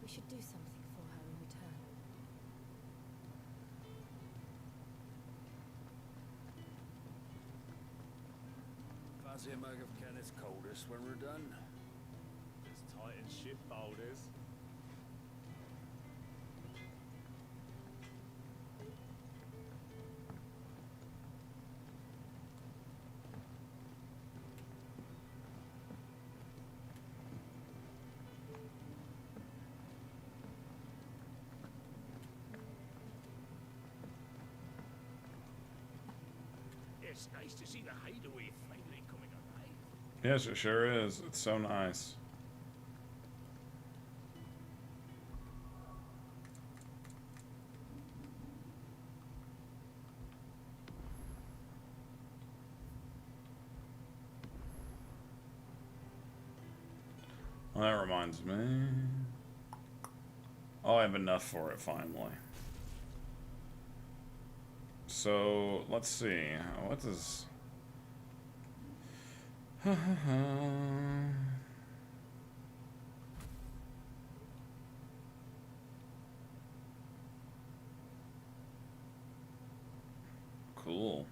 D: We should do something for her in return.
I: Fancy a mug of Kenneth's coldest when we're done.
A: It's tight and shit, boulders.
L: It's nice to see the hideaway finally coming alive.
C: Yes, it sure is. It's so nice. Well, that reminds me. Oh, I have enough for it finally. So, let's see. What does... Cool.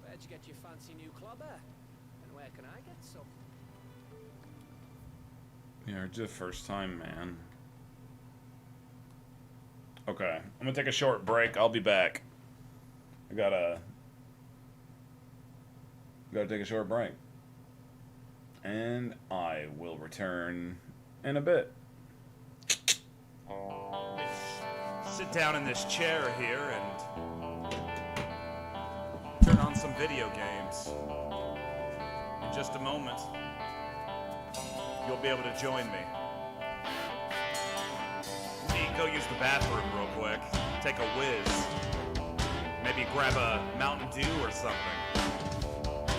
B: Where'd you get your fancy new clobber? And where can I get some?
C: Yeah, it's the first time, man. Okay, I'm gonna take a short break. I'll be back. I gotta take a short break. And I will return in a bit.
A: Sit down in this chair here and turn on some video games. In just a moment, you'll be able to join me. Go use the bathroom real quick, take a whiz, maybe grab a Mountain Dew or something.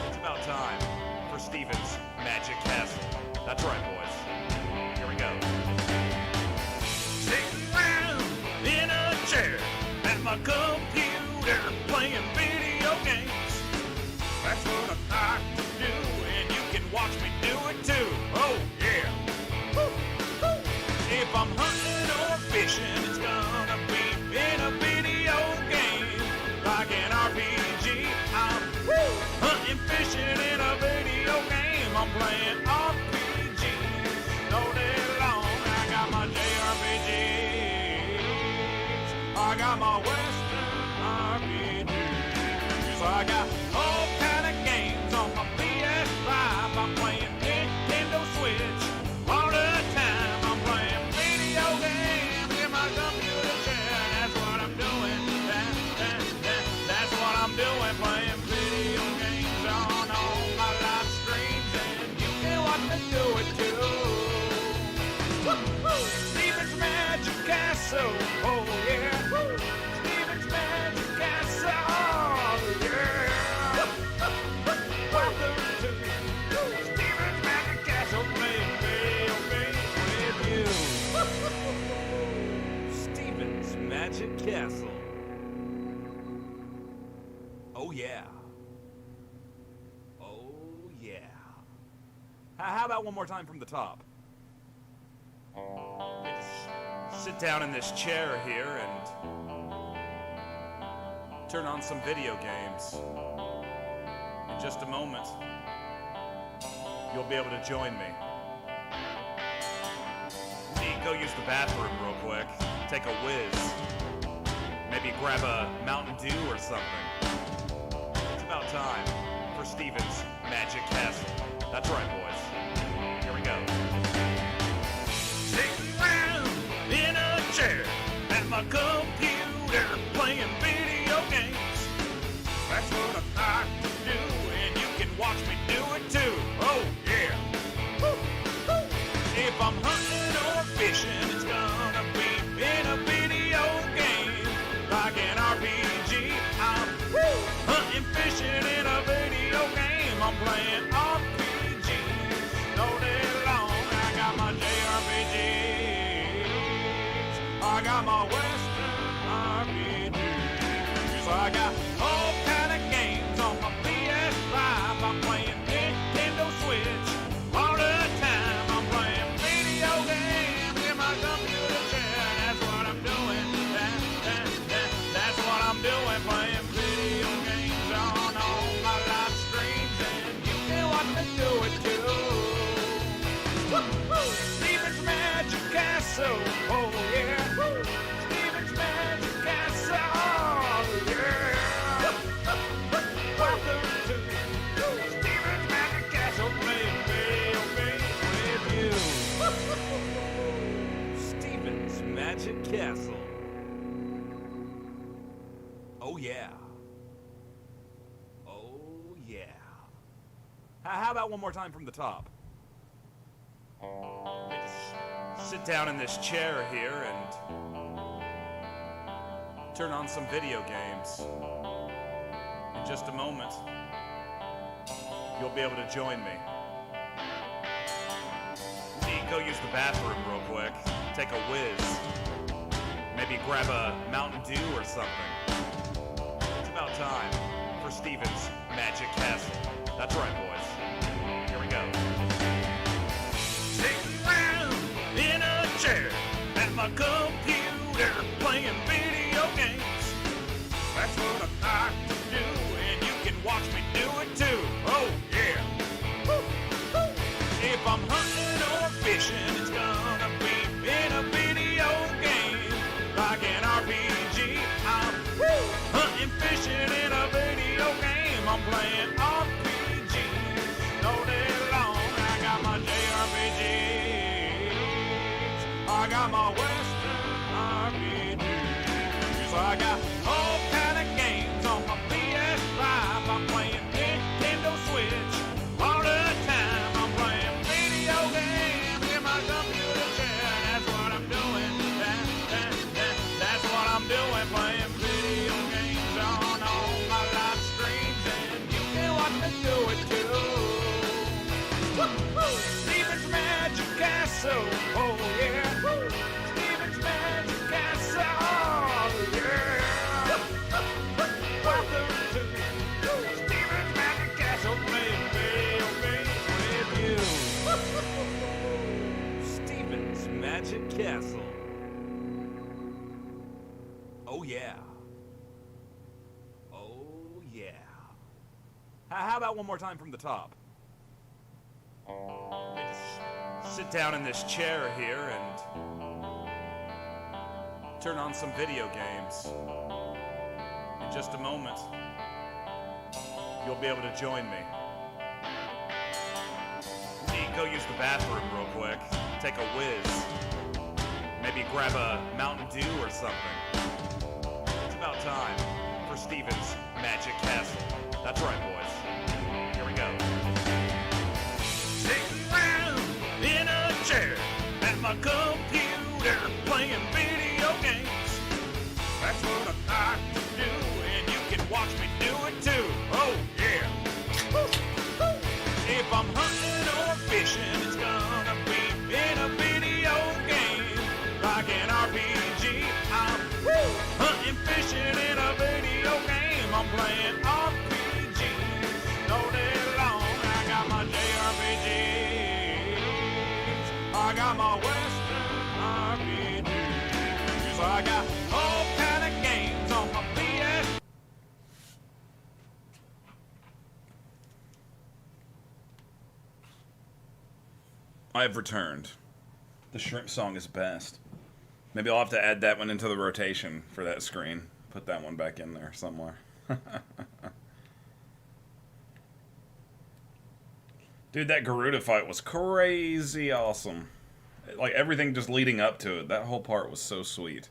A: It's about time for Steven's Magic Castle. That's right, boys. Here we go. Sitting around in a chair at my computer playing video games. That's what I like to do, and you can watch me do it too. Oh yeah. Woo, woo. If I'm hunting or fishing, it's gonna be in a video game, like an RPG I got all kind of games on my PS5. I'm playing Nintendo Switch all the time. I'm playing video games in my computer chair. That's what I'm doing. That's what I'm doing. Playing video games on all my live streams, and you can watch me do it too. Woo-hoo! Steven's Magic Castle. Oh yeah. Steven's Magic Castle. Oh yeah. Welcome to Steven's Magic Castle. Playing video games with you.
C: Steven's Magic Castle. Oh yeah. Oh yeah. How about one more time from the top? Just sit down in this chair here and turn on some video games. In just a moment, you'll be able to join me. Go use the bathroom real quick. Take a whiz. Maybe grab a Mountain Dew or something. It's about time for Steven's Magic Castle. That's right, boys. Here we go.
A: Sitting round in a chair at my computer playing video games. That's what I like to do, and you can watch me do it too. Oh yeah. Woo, woo. If I'm hunting or fishing, it's gonna be in a video game, like an RPG. I'm hunting, fishing in a video game. I'm playing RPGs all day long. I got my JRPGs. I got my Western RPGs. I got all kind of games on my PS5. I'm playing Nintendo Switch all the time. I'm playing video games in my computer chair. That's what I'm doing. That's what I'm doing. Playing video games on all my live streams, and you can watch me do it too. Woo-hoo! Steven's Magic Castle. Oh yeah. Steven's Magic Castle. Oh yeah. Welcome to Steven's Magic Castle. Playing video games with you.
C: Steven's Magic Castle. Oh yeah. Oh yeah. How about one more time from the top? Just sit down in this chair here and turn on some video games. In just a moment, you'll be able to join me. Go use the bathroom real quick. Take a whiz. Maybe grab a Mountain Dew or something. It's about time for Steven's Magic Castle. That's right, boys. Here we go.
A: Sitting round in a chair at my computer playing video games. That's what I like to do, and you can watch me do it too. Oh yeah. Woo, woo. If I'm hunting or fishing, it's gonna be in a video game, like an RPG. I'm hunting, fishing in a video game. I'm playing RPGs all day long. I got my JRPGs. I got my Western RPGs. I got all kind of games on my PS5. I'm playing Nintendo Switch all the time. I'm playing video games in my computer chair. That's what I'm doing. That's what I'm doing. Playing video games on all my live streams, and you can watch me do it too. Woo-hoo! Steven's Magic Castle. Oh yeah. Steven's Magic Castle. Oh yeah. Welcome to Steven's Magic Castle. Playing video games with you.
C: Steven's Magic Castle. Oh yeah. Oh yeah. How about one more time from the top? Just sit down in this chair here and turn on some video games. In just a moment,
A: you'll be able to join me. You can go use the bathroom real quick, take a whiz, maybe grab a Mountain Dew or something. It's about time for Steven's Magic Castle. That's right, boys. Here we go. Sitting around in a chair at my computer playing video games. That's what I like to do, and you can watch me do it too. Oh, yeah. Woo, woo. If I'm hunting or fishing, it's gonna be in a video game. Like an RPG, I'm hunting, fishing in a video game. I'm playing RPGs all day long. I got my JRPGs. I got my Western RPGs. I got all kind of games on my PS.
C: I have returned. The shrimp song is best. Maybe I'll have to add that one into the rotation for that screen. Put that one back in there somewhere. Dude, that Garuda fight was crazy awesome. Like, everything just leading up to it. That whole part was so sweet.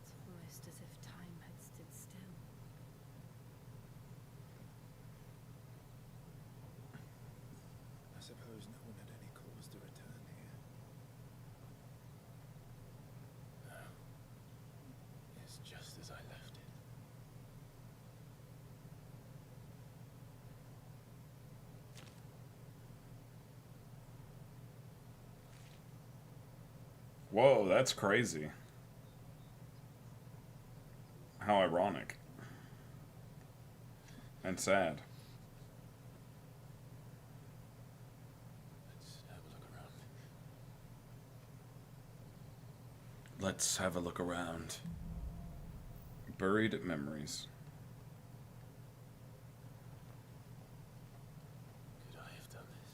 K: It's almost as if time had stood still.
F: I suppose no one had any cause to return here. No. It's just as I left it.
C: Whoa, that's crazy. How ironic. And sad.
F: Let's have a look around.
C: Let's have a look around. Buried memories.
F: Could I have done this?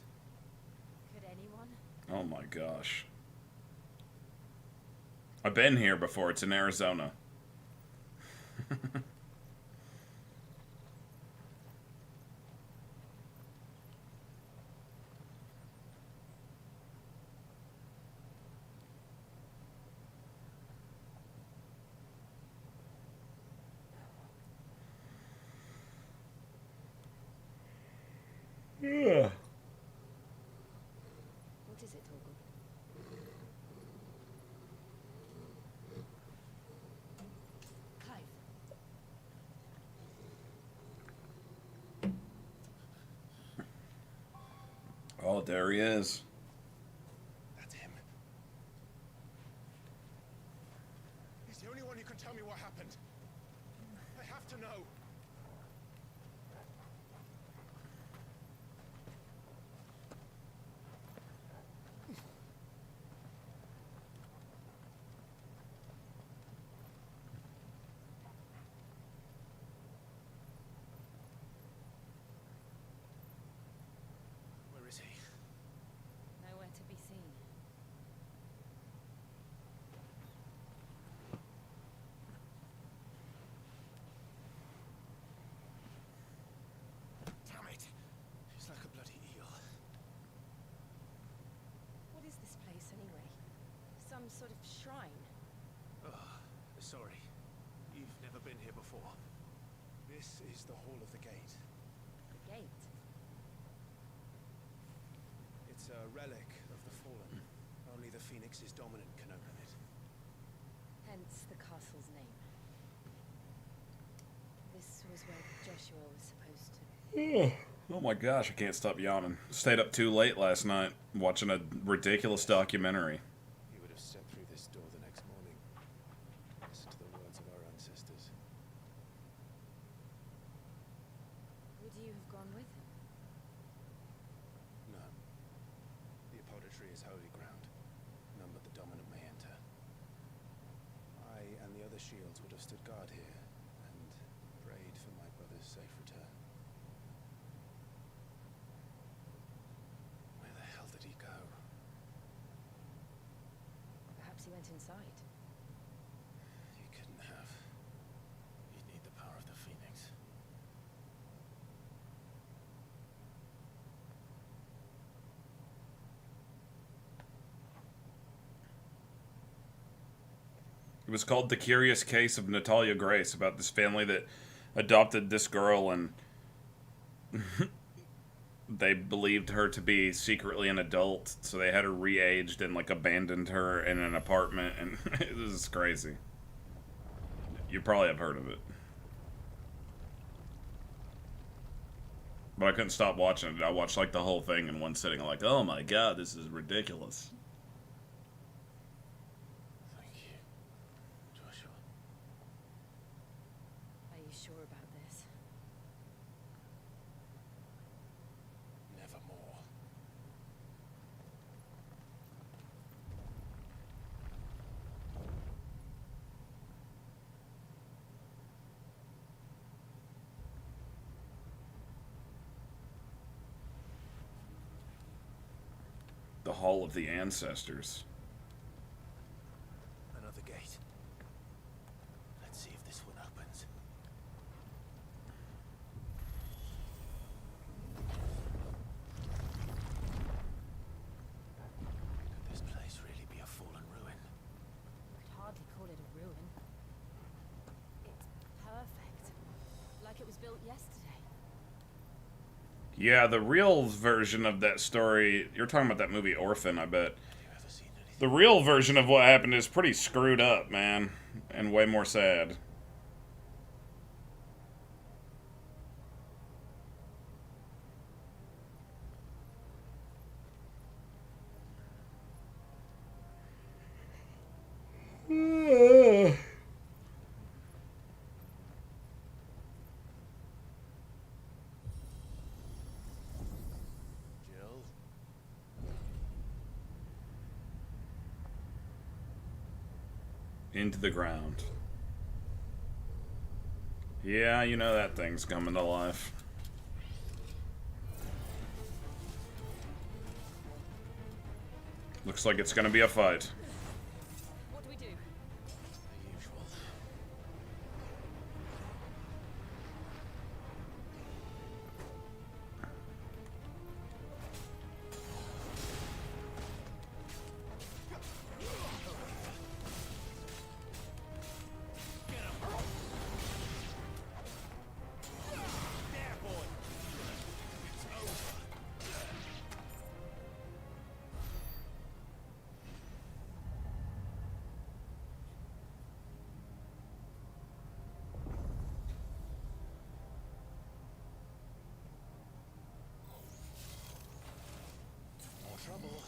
K: Could anyone?
C: Oh my gosh. I've been here before. It's in Arizona. Yeah.
K: What is it, Torgal? Clive.
C: Oh, there he is.
G: That's him. He's the only one who can tell me what happened. I have to know.
F: Where is he?
K: Nowhere to be seen.
F: Damn it! He's like a bloody eel.
K: What is this place, anyway? Some sort of shrine?
F: Oh, sorry. You've never been here before. This is the Hall of the Gate.
K: The gate?
F: It's a relic of the fallen. Only the Phoenix's dominant can open it.
K: Hence the castle's name. This was where Joshua was supposed to...
C: Oh my gosh, I can't stop yawning. Stayed up too late last night watching a ridiculous documentary.
F: He would have stepped through this door the next morning. Listen to the words of our ancestors.
K: Would you have gone with him?
F: is holy ground, none but the dominant may enter. I and the other shields would have stood guard here, and prayed for my brother's safe return. Where the hell did he go?
J: Perhaps he went inside.
F: He couldn't have. He'd need the power of the Phoenix.
C: It was called The Curious Case of Natalia Grace, about this family that adopted this girl and they believed her to be secretly an adult, so they had her re-aged and like abandoned her in an apartment, and this is crazy. You probably have heard of it. But I couldn't stop watching it. I watched like the whole thing in one sitting. I'm like, oh my god, this is ridiculous.
F: Thank you, Joshua.
J: Are you sure about this?
F: Nevermore.
C: The Hall of the Ancestors.
F: Another gate. Let's see if this one opens. Could this place really be a fallen ruin?
J: I'd hardly call it a ruin. It's perfect. Like it was built yesterday.
C: Yeah, the real version of that story, you're talking about that movie Orphan, I bet.
F: Have you ever seen anything?
C: The real version of what happened is pretty screwed up, man, and way more sad.
F: Jill?
C: Into the ground. Yeah, you know that thing's coming to life. Looks like it's gonna be a fight.
J: What do we do?
F: The usual. More trouble.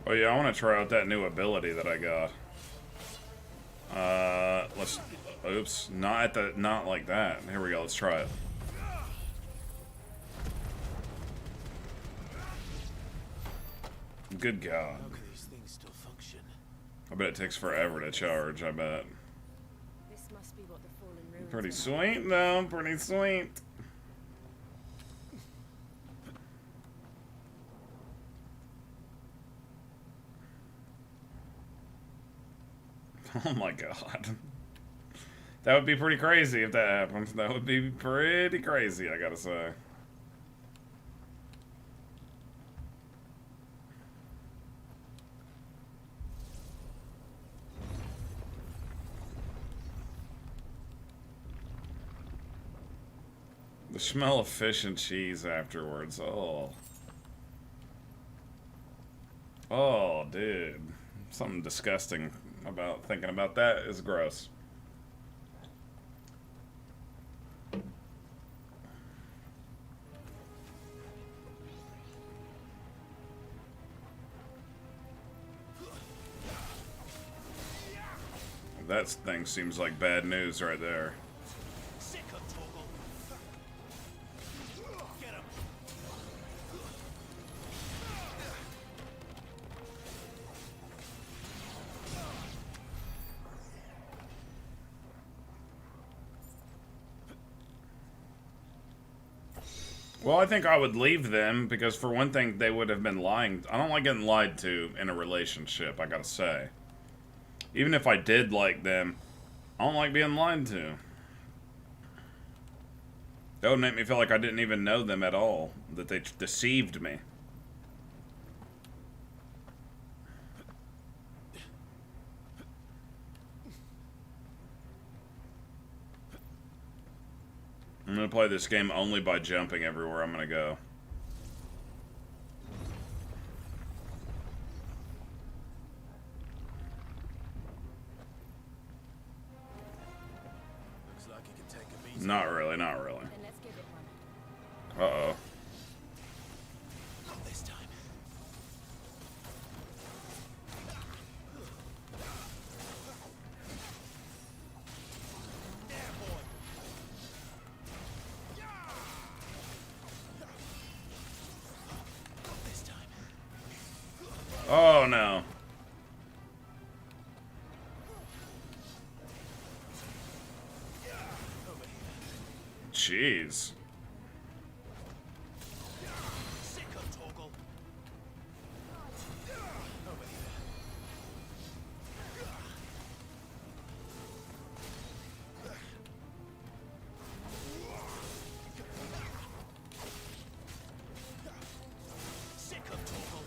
C: Oh yeah, I want to try out that new ability that I got. Let's. Oops, not like that. Here we go. Let's try it. Good God.
F: How can these things still function?
C: I bet it takes forever to charge. I bet.
J: This must be what the fallen ruins
C: Pretty
J: were.
C: sweet though. Pretty sweet. Oh my god. That would be pretty crazy if that happened. That would be pretty crazy, I gotta say. The smell of fish and cheese afterwards. Oh. Oh, dude. Something disgusting about thinking about that is gross. That thing seems like bad news right there. Well, I think I would leave them because, for one thing, they would have been lying. I don't like getting lied to in a relationship, I gotta say. Even if I did like them, I don't like being lied to. That would make me feel like I didn't even know them at all, that they deceived me. I'm gonna play this game only by jumping everywhere I'm gonna go.
F: Looks like you can take a beat.
C: Not really, not really.
K: Then let's give it one.
C: Uh-oh.
F: Not this time. Not this time.
C: Oh, no. Jeez.
F: Sicko toggle. Over here. Sicko toggle.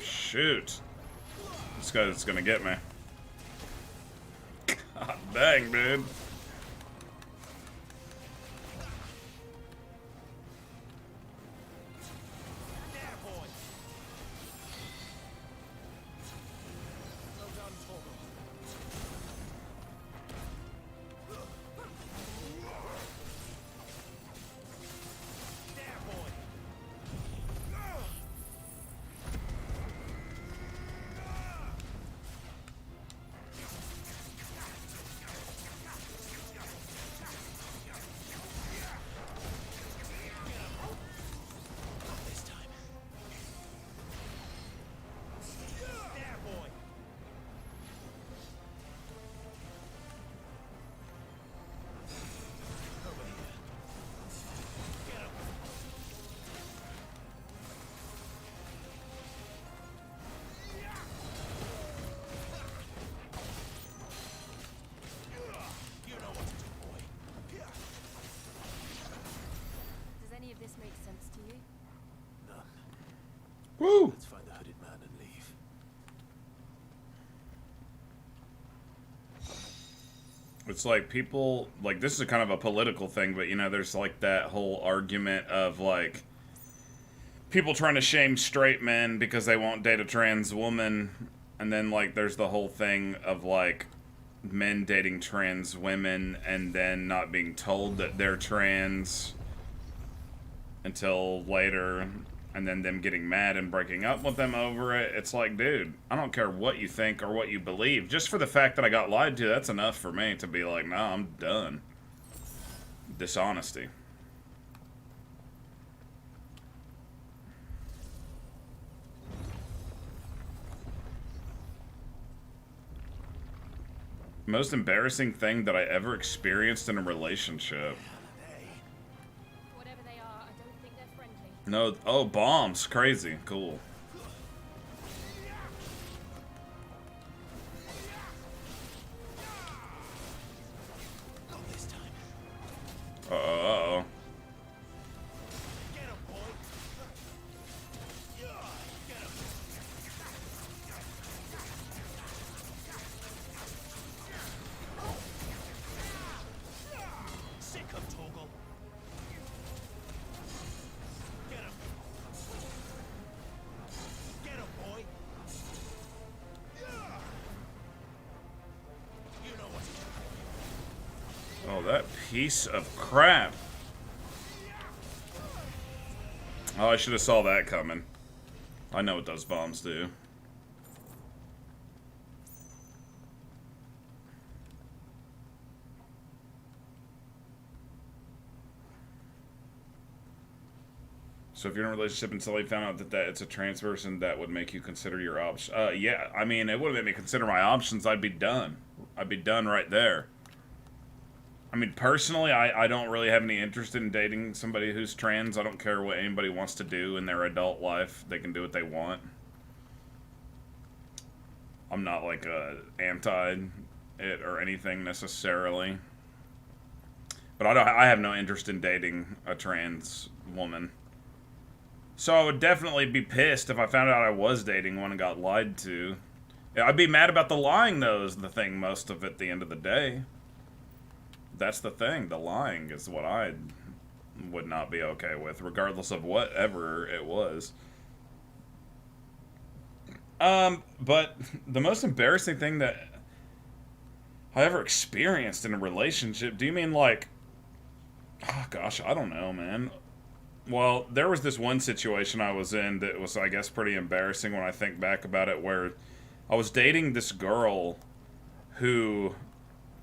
C: Shoot. This guy's gonna get me. God dang, dude.
F: There, boy. Well done, Toggle. There, boy. Not this time. There, boy. Over here. Get him. You know what to do, boy.
K: Does any of this make sense to you?
F: None.
C: Woo!
F: Let's find the hooded man and leave.
C: It's like people, like, this is kind of a political thing, but, you know, there's like that whole argument of, like, people trying to shame straight men because they won't date a trans woman, and then, like, there's the whole thing of, like, men dating trans women and then not being told that they're trans until later, and then them getting mad and breaking up with them over it. It's like, dude, I don't care what you think or what you believe. Just for the fact that I got lied to, that's enough for me to be like, nah, I'm done. Dishonesty. Most embarrassing thing that I ever experienced in a relationship.
K: Whatever they are, I don't think they're friendly.
C: No, oh, bombs. Crazy. Cool.
F: Not this time.
C: Uh-oh.
F: Get him, boy. Get him. Sicko toggle. Get him. Get him, boy. You know what to do.
C: Oh, that piece of crap. Oh, I should have saw that coming. I know what those bombs do. So if you're in a relationship until you found out that it's a trans person, that would make you consider your options. Yeah, I mean, it would have made me consider my options. I'd be done. I'd be done right there. I mean, personally, I don't really have any interest in dating somebody who's trans. I don't care what anybody wants to do in their adult life. They can do what they want. I'm not like anti it or anything necessarily. But I have no interest in dating a trans woman. So I would definitely be pissed if I found out I was dating one and got lied to. I'd be mad about the lying, though, is the thing most of it at the end of the day. That's the thing. The lying is what I would not be okay with, regardless of whatever it was. But the most embarrassing thing that I ever experienced in a relationship, do you mean like, oh gosh, I don't know, man. Well, there was this one situation I was in that was, I guess, pretty embarrassing when I think back about it, where I was dating this girl who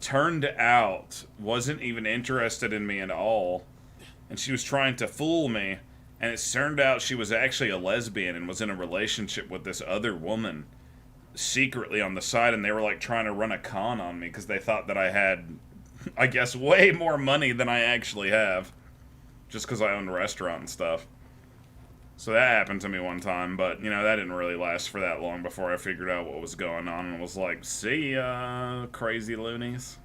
C: turned out wasn't even interested in me at all, and she was trying to fool me, and it turned out she was actually a lesbian and was in a relationship with this other woman secretly on the side, and they were like trying to run a con on me because they thought that I had, I guess, way more money than I actually have. Just because I owned a restaurant and stuff. So that happened to me one time, but, you know, that didn't really last for that long before I figured out what was going on and was like, see ya, crazy loonies.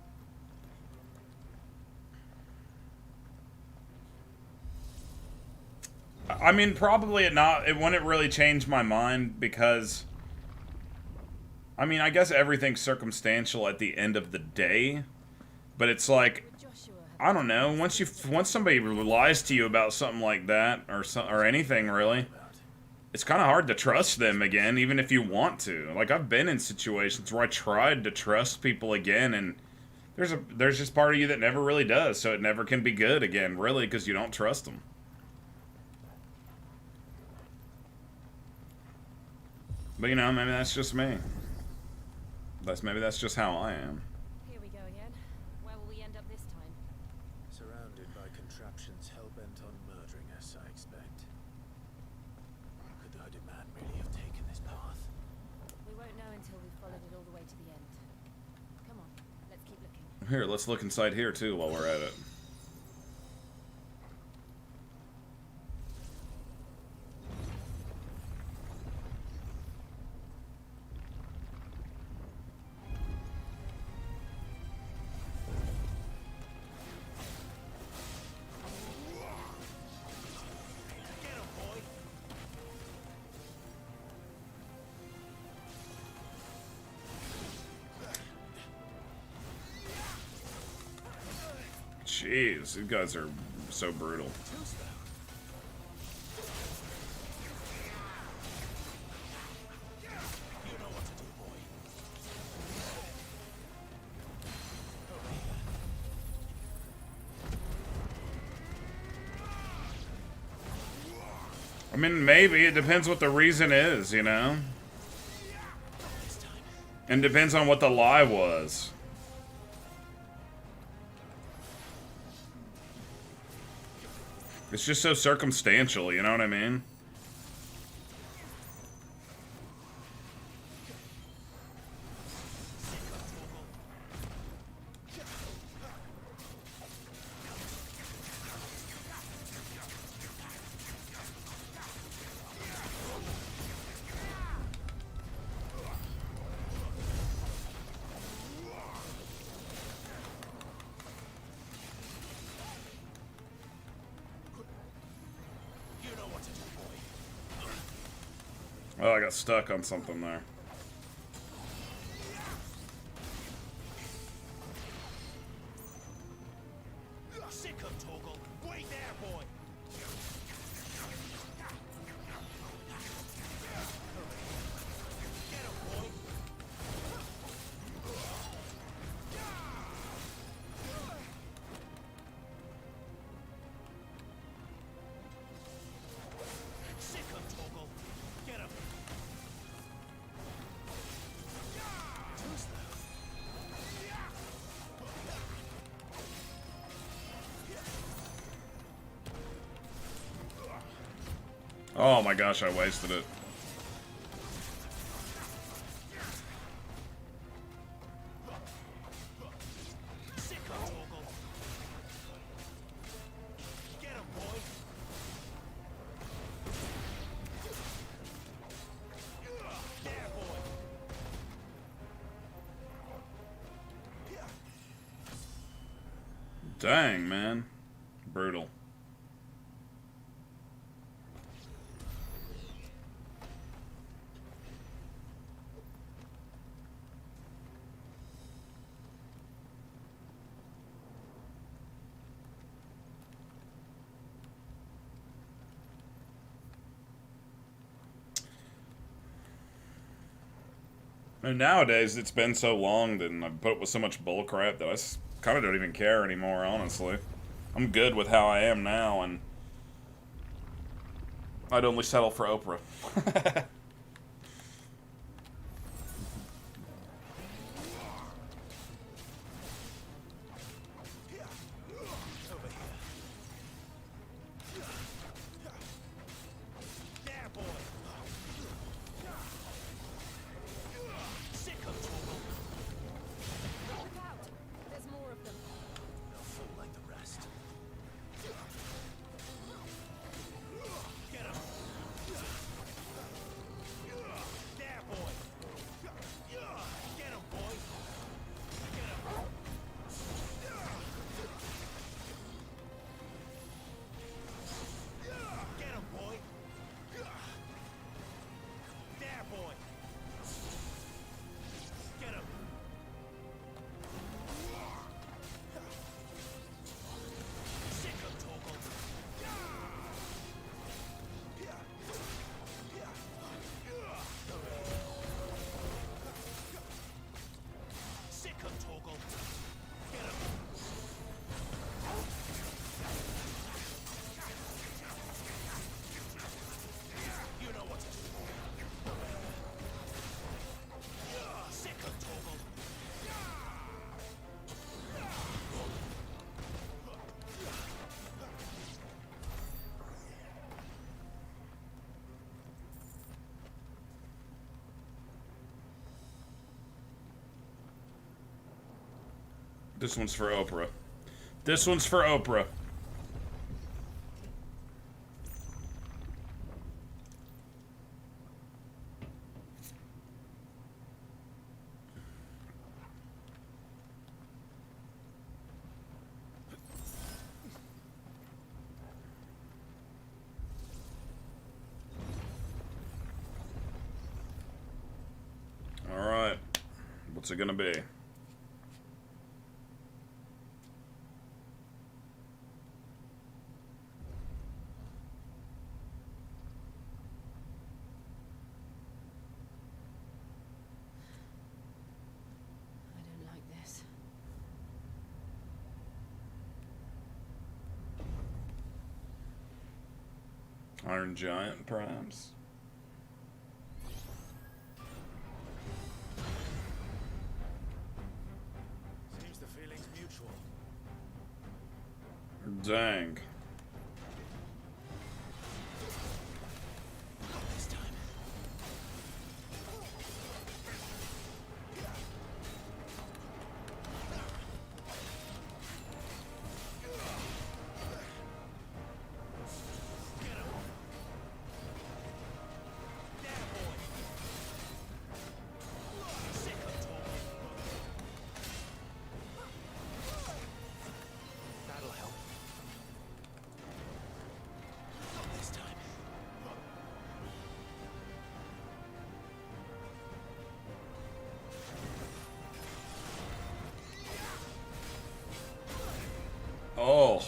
C: I mean, probably it wouldn't really change my mind because, I mean, I guess everything's circumstantial at the end of the day, but it's like, I don't know. Once somebody lies to you about something like that, or anything really, it's kind of hard to trust them again, even if you want to. Like, I've been in situations where I tried to trust people again, and there's just part of you that never really does, so it never can be good again, really, because you don't trust them. But you know, maybe that's just me. Maybe that's just how I am.
D: Here we go again. Where will we end up this time?
F: Surrounded by contraptions hell-bent on murdering us, I expect. Could the hooded man really have taken this path?
D: We won't know until we've followed it all the way to the end. Come on, let's keep looking.
C: Here, let's look inside here too while we're at it. Jeez, these guys are so brutal. I mean, maybe. It depends what the reason is, you know? And depends on what the lie was. It's just so circumstantial, you know what I mean? Oh, I got stuck on something there.
A: Wait there, boy.
C: Oh my gosh, I wasted it. Dang, man. Brutal. And nowadays, it's been so long that I've put up with so much bullcrap that I kind of don't even care anymore, honestly. I'm good with how I am now, and I'd only settle for Oprah. This one's for Oprah. This one's for Oprah. Alright. What's it gonna be? Iron Giant, perhaps?
L: Seems the feeling's mutual.
C: Dang.
L: This time. That'll help. This time.
C: Oh.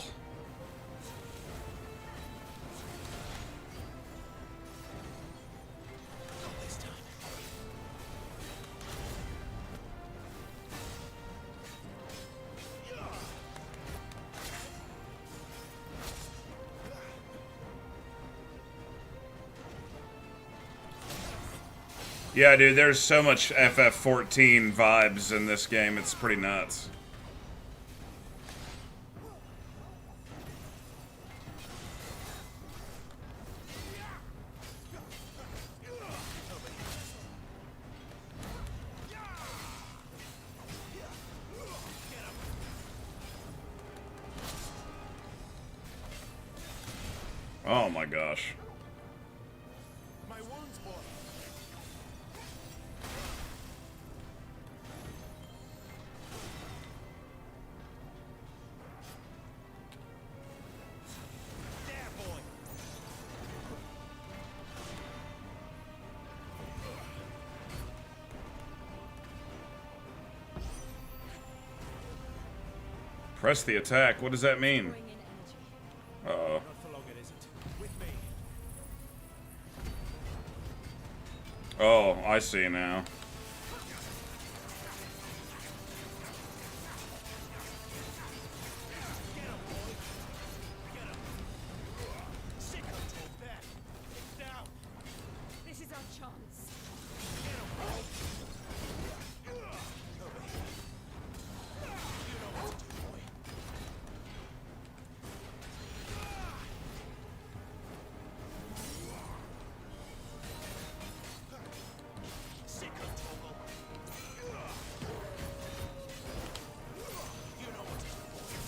L: This time.
C: Yeah, dude, there's so much FF14 vibes in this game, it's pretty nuts. Oh my gosh.
L: My wound's boy. There, boy.
C: Press the attack. What does that mean?
D: Bring in energy.
C: Uh-oh.
L: Not for long, it isn't. With me.
C: Oh, I see now.
L: Get him, boy. Get him. Sick of talk there. It's down.
D: This is our chance.
L: Get him, boy. Over here. You know what to do, boy. Sick of Togo. You know what to do, boy. Get him, boy.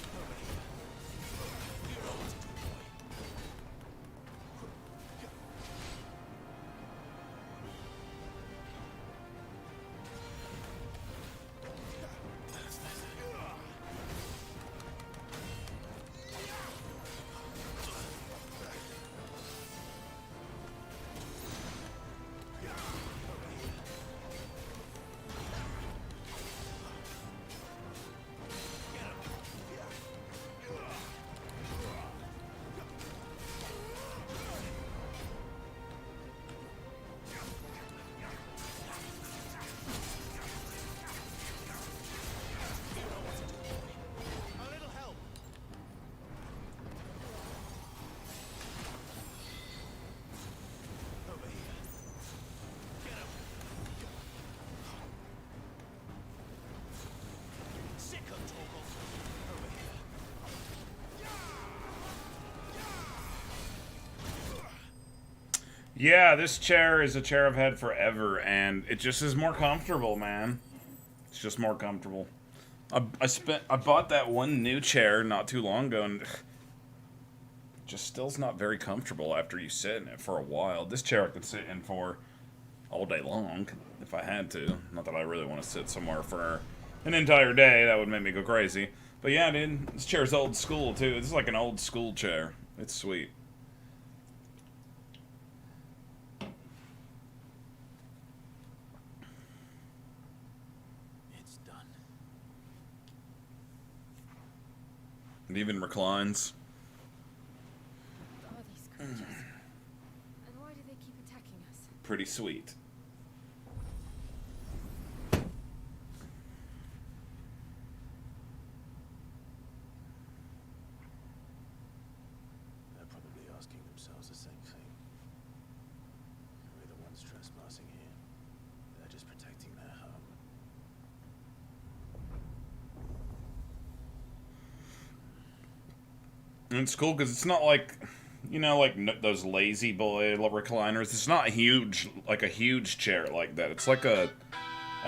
L: Over here. You know what to do, boy. A little help. Over here. Get him. Sick of Togo. Over here.
C: Yeah, this chair is a chair I've had forever, and it just is more comfortable, man. It's just more comfortable. I bought that one new chair not too long ago, and just still's not very comfortable after you sit in it for a while. This chair I could sit in for all day long if I had to. Not that I really want to sit somewhere for an entire day. That would make me go crazy. But yeah, dude, this chair's old school too. This is like an old school chair. It's sweet.
F: It's done.
C: It even reclines.
D: What are these creatures? And why do they keep attacking us?
C: Pretty sweet.
F: They're probably asking themselves the same thing. We're the ones trespassing here. They're just protecting their home.
C: And it's cool because it's not like, you know, like those lazy boy recliners. It's not huge, like a huge chair like that. It's like a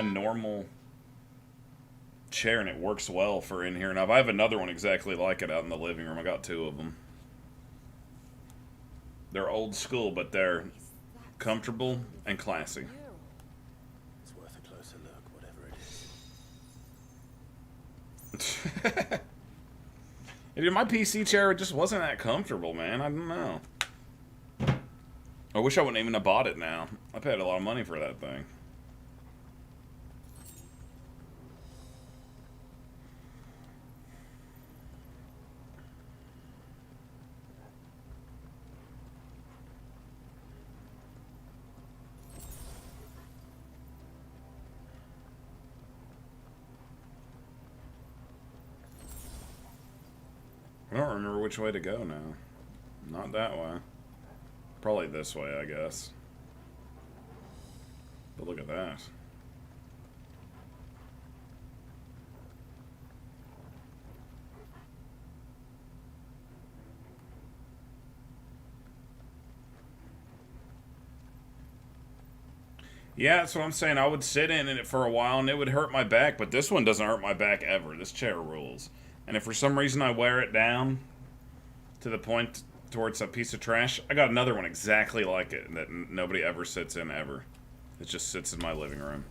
C: normal chair, and it works well for in here. And I have another one exactly like it out in the living room. I got two of them. They're old school, but they're comfortable and classy.
F: It's worth a closer look, whatever it is.
C: Dude, my PC chair just wasn't that comfortable, man. I don't know. I wish I wouldn't even have bought it now. I paid a lot of money for that thing. I don't remember which way to go now. Not that way. Probably this way, I guess. But look at that. Yeah, that's what I'm saying. I would sit in it for a while and it would hurt my back, but this one doesn't hurt my back ever. This chair rules. And if for some reason I wear it down to the point towards a piece of trash, I got another one exactly like it that nobody ever sits in ever. It just sits in my living room.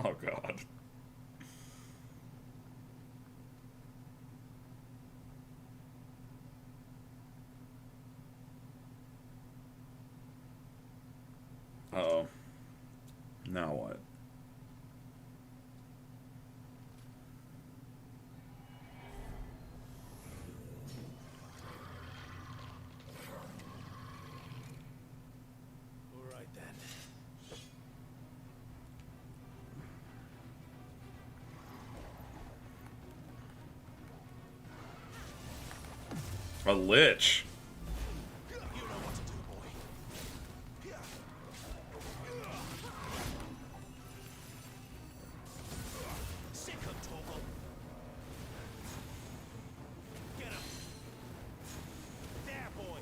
C: Oh, God. Uh-oh. Now what?
F: All right then.
C: A lich.
F: You know what to do, boy. Sick him, Torgal. Get him. There, boy.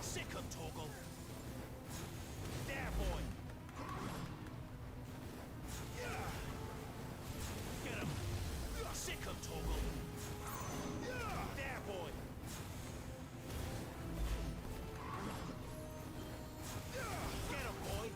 F: Sick him, Torgal. There, boy. Get him. Sick him, Torgal. There, boy. Get him, boy.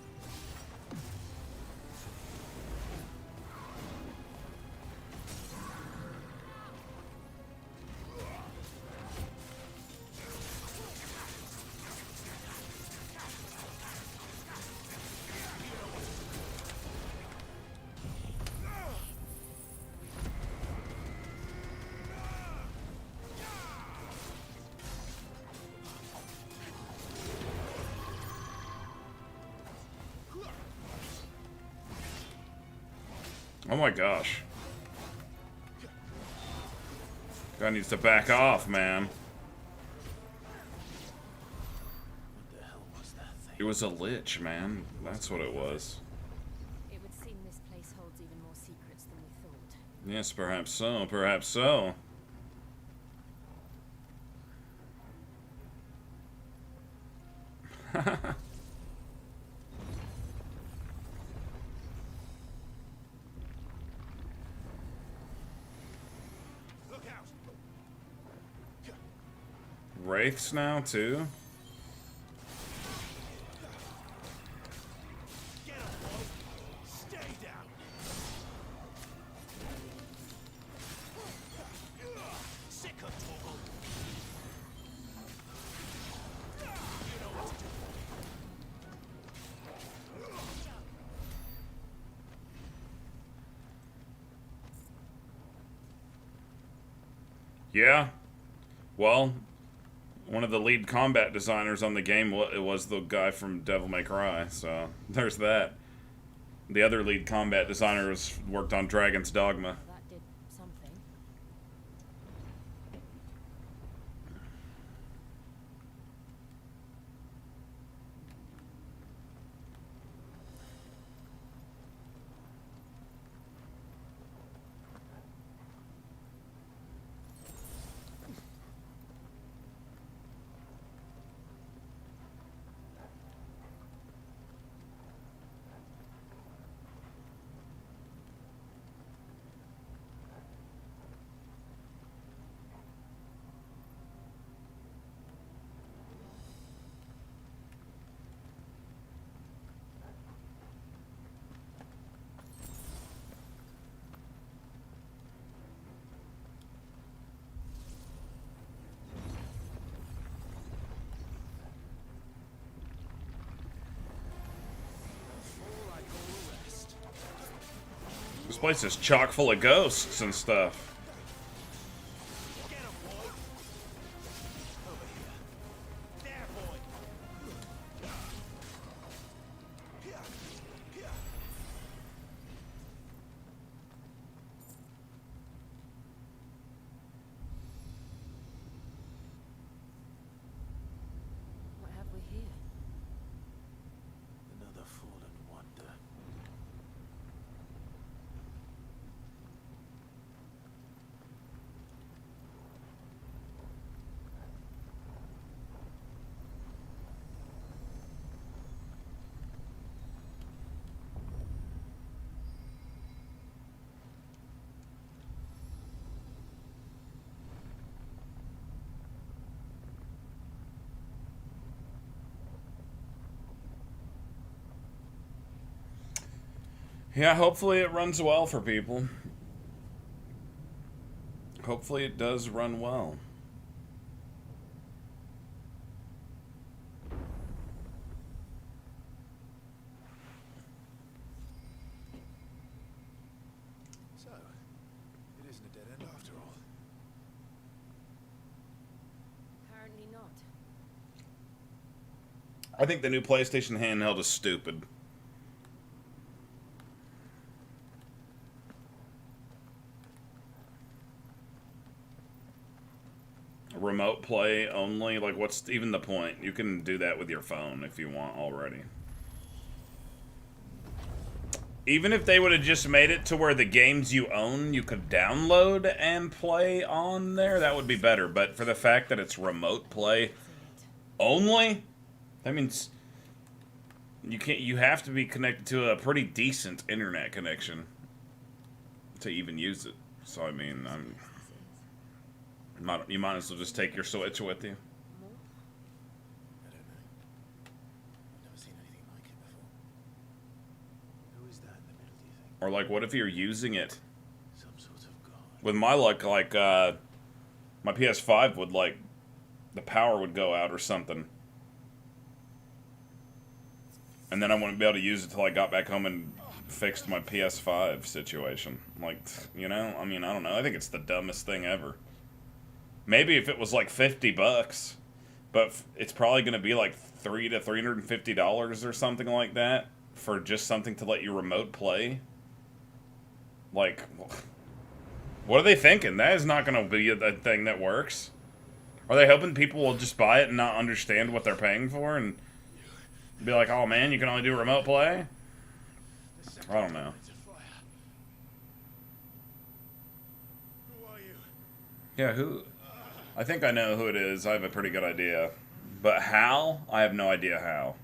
C: Oh my gosh. Guy needs to back off, man.
F: What the hell was that thing?
C: It was a lich, man. That's what it was.
D: It would seem this place holds even more secrets than we thought.
C: Yes, perhaps so. Perhaps so.
F: Look out!
C: Wraiths now, too?
F: Get him, boy. Stay down. Sick him, Torgal. You know what to do, boy.
C: Yeah. Well, one of the lead combat designers on the game was the guy from Devil May Cry, so there's that. The other lead combat designer worked on Dragon's Dogma.
D: That did something.
C: This place is chock full of ghosts and stuff.
F: Get him, boy. Over here. There, boy. Here. Here.
D: What have we here?
F: Another fallen
C: Yeah, hopefully it runs well for people. Hopefully it does run well.
F: So, it isn't a dead end after all.
K: Apparently not.
C: I think the new PlayStation handheld is stupid. Remote play only? Like, what's even the point? You can do that with your phone if you want already. Even if they would have just made it to where the games you own you could download and play on there, that would be better. But for the fact that it's remote play only, that means you have to be connected to a pretty decent internet connection to even use it. So I mean, you might as well just take your Switch with you.
F: I don't know. I've never seen anything like it before. Who is that in the middle, do you think?
C: Or like, what if you're using it?
F: Some sort of god.
C: With my luck, like, my PS5 would, like, the power would go out or something. And then I wouldn't be able to use it till I got back home and fixed my PS5 situation. Like, you know, I mean, I don't know. I think it's the dumbest thing ever. Maybe if it was like $50, but it's probably going to be like $300 to $350 or something like that for just something to let you remote play. Like, what are they thinking? That is not going to be a thing that works. Are they hoping people will just buy it and not understand what they're paying for and be like, oh man, you can only do remote play? I don't know.
F: Who are you?
C: Yeah, who? I think I know who it is. I have a pretty good idea. But how? I have no idea how.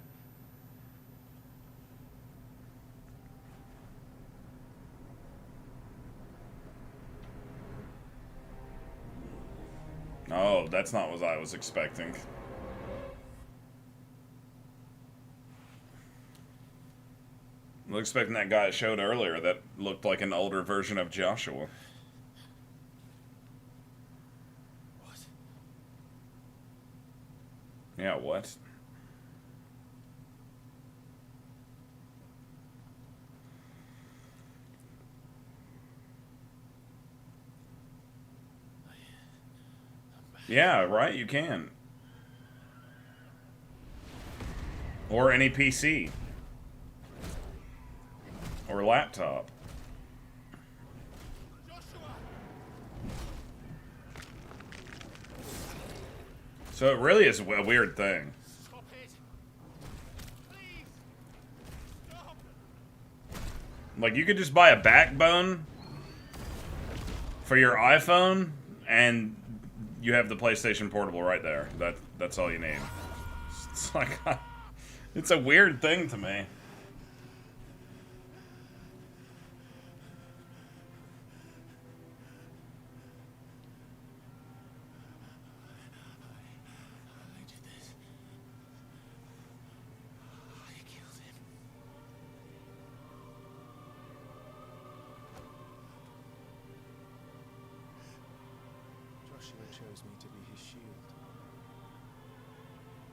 C: Oh, that's not what I was expecting. I was expecting that guy I showed earlier that looked like an older version of Joshua.
F: What?
C: Yeah, what? Yeah, right, you can. Or any PC. Or laptop. So it really is a weird thing.
F: Stop it! Please! Stop!
C: Like, you could just buy a backbone for your iPhone, and you have the PlayStation Portable right there. That's all you need. It's like, it's a weird thing to me.
F: I did this. I killed him. Joshua chose me to be his shield.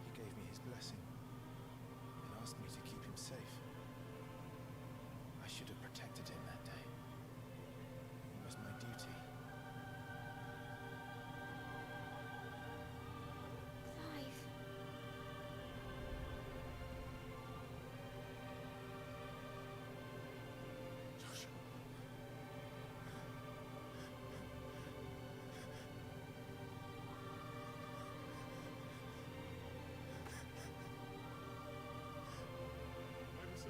F: He gave me his blessing and asked me to keep him safe. I should have protected him that day. It was my duty.
K: Clive.
F: Joshua. I was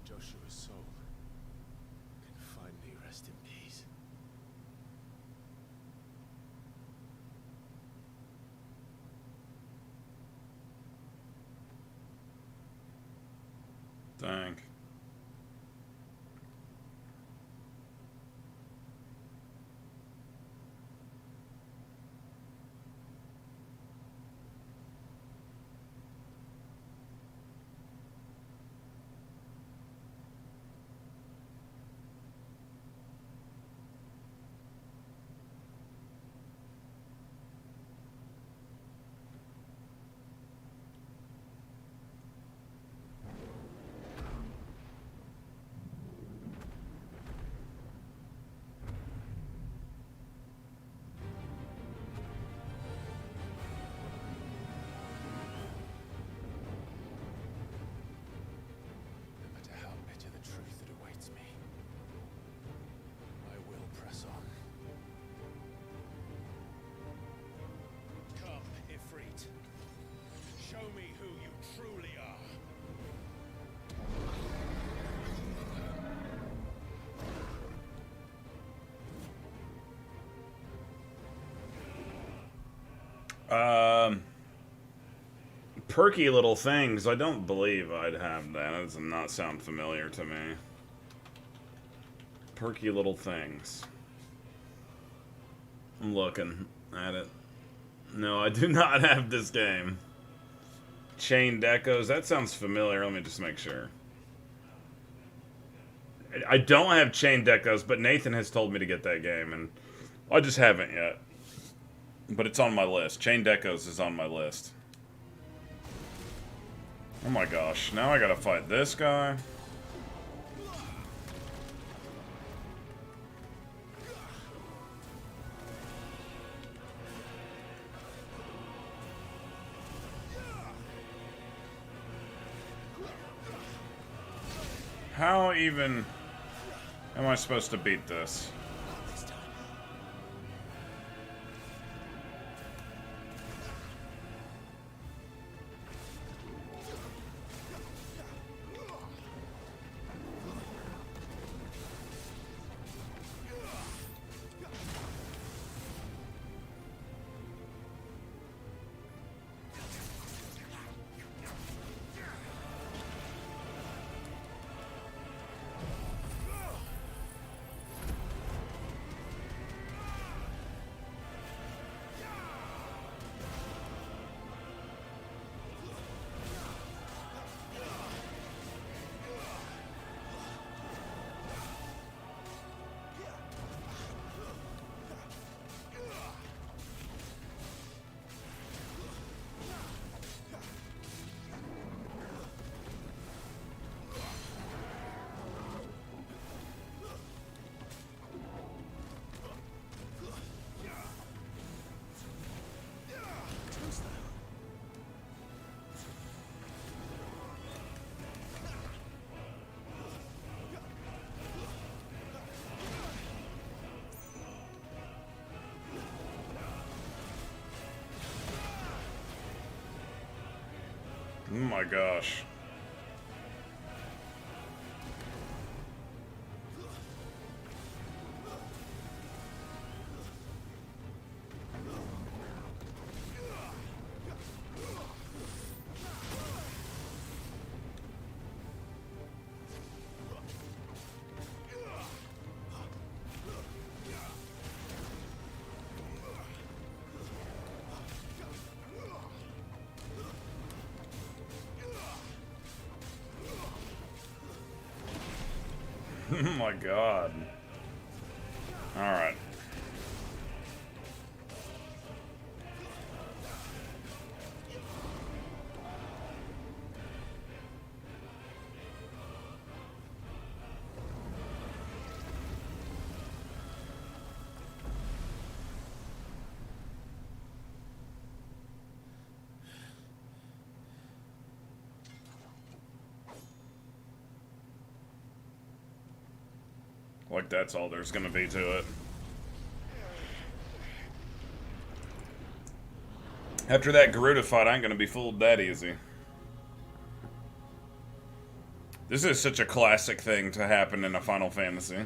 F: Joshua's soul can finally rest in peace.
C: Thank.
F: No matter how bitter the truth that awaits me, I will press on.
L: Come, Ifrit. Show me who you truly are.
C: Perky little things. I don't believe I'd have that. That does not sound familiar to me. Perky little things. I'm looking at it. No, I do not have this game. Chained Echoes. That sounds familiar. Let me just make sure. I don't have Chained Echoes, but Nathan has told me to get that game, and I just haven't yet. But it's on my list. Chained Echoes is on my list. Oh my gosh, now I gotta fight this guy. How even am I supposed to beat this? Oh my gosh. Oh my god. Alright. Like that's all there's gonna be to it. After that Garuda fight, I ain't gonna be fooled that easy. This is such a classic thing to happen in a Final Fantasy.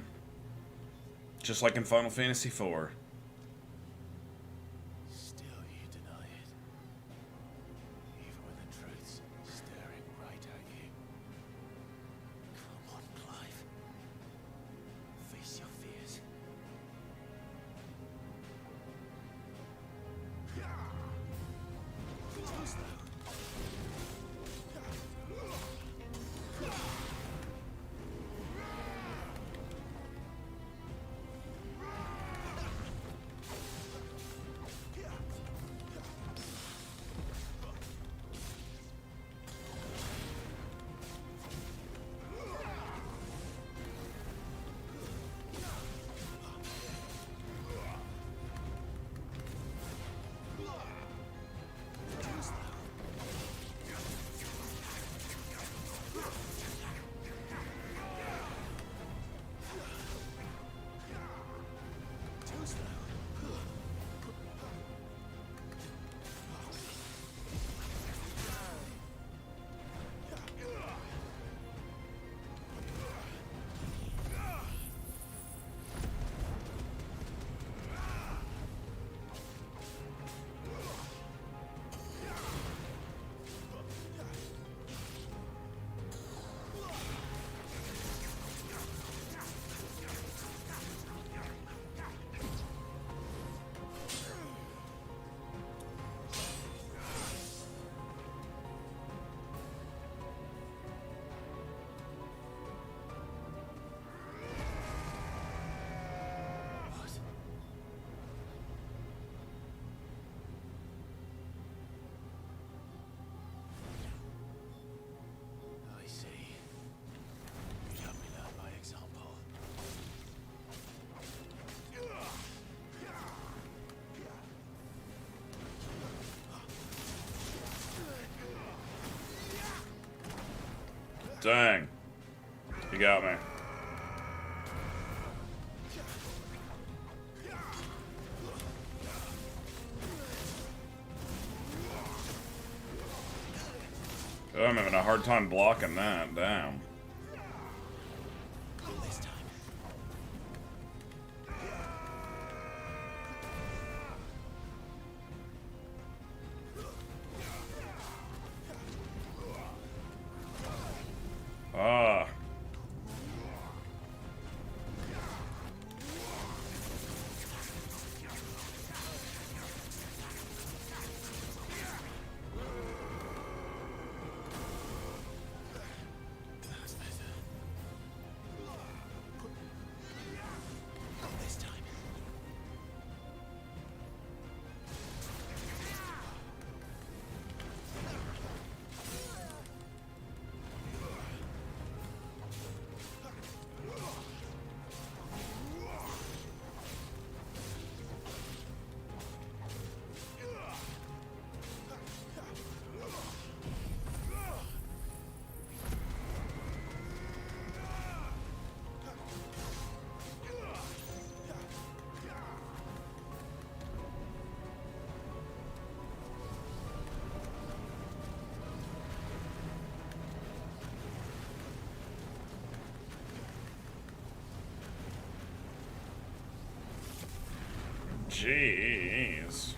C: Just like in Final Fantasy IV.
F: Still you deny it. Even when the truth's staring right at you. Come on, Clive. Face your fears. I see. You help me learn by example.
C: Dang. You got me. Oh, I'm having a hard time blocking that. Damn.
F: This time.
C: Ah.
F: That's better. This time.
C: Jeez.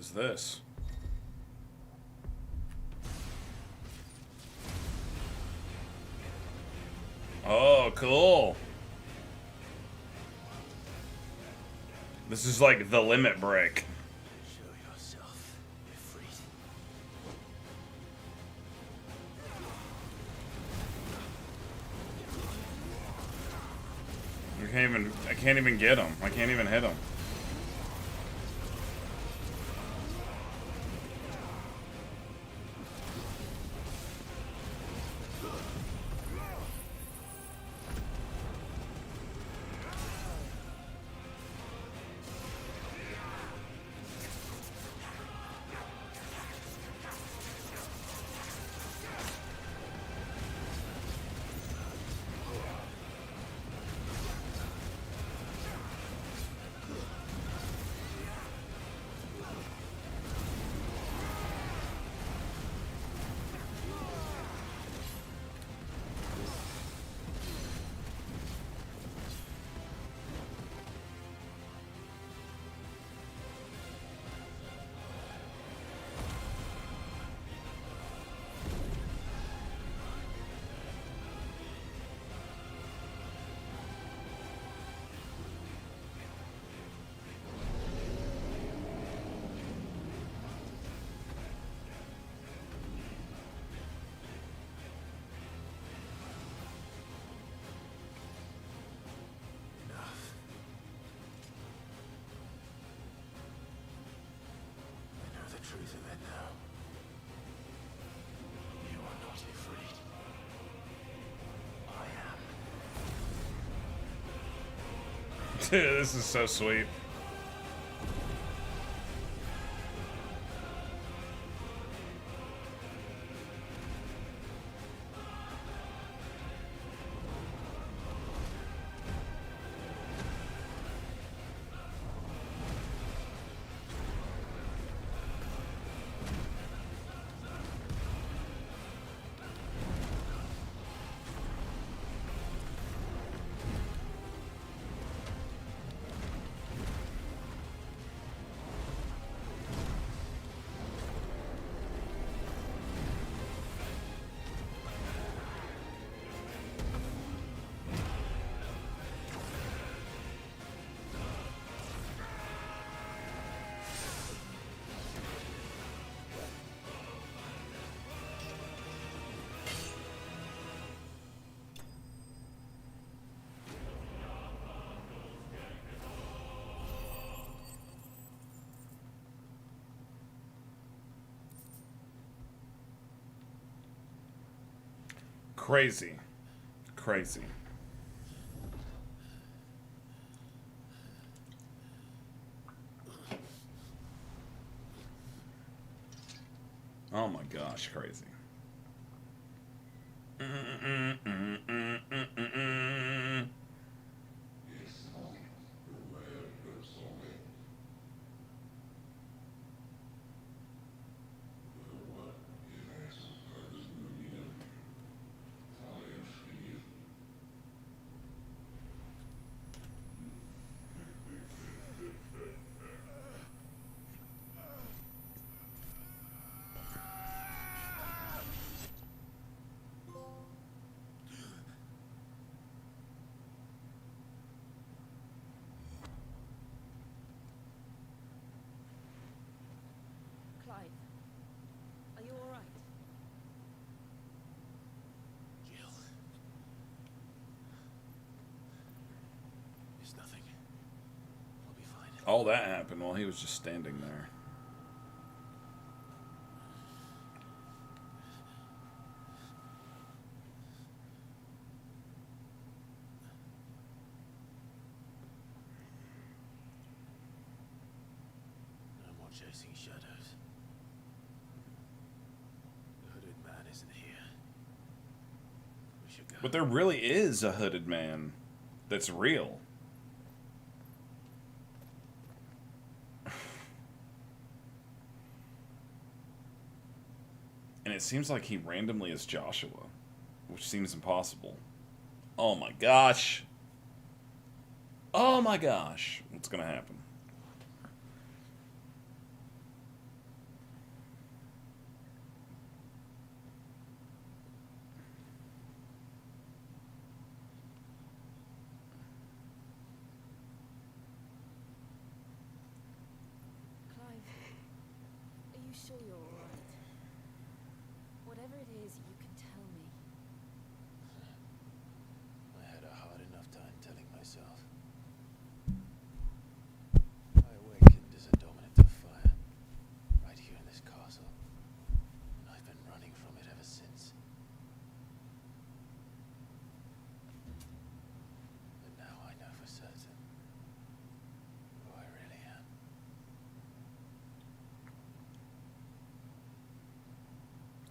C: is this? Oh, cool. This is like the limit break.
F: Show yourself, Ifrit.
C: I can't even get him. I can't even hit him.
F: Truth of it now. You are not Ifrit. I am.
C: Dude, this is so sweet. Crazy. Crazy. Oh my gosh, crazy.
D: Clive, are you all right?
F: Jill. It's nothing. I'll be fine.
C: All that happened while he was just standing there.
F: No more chasing shadows. The hooded man isn't here. We should go.
C: But there really is a hooded man that's real. And it seems like he randomly is Joshua, which seems impossible. Oh my gosh. Oh my gosh. What's gonna happen?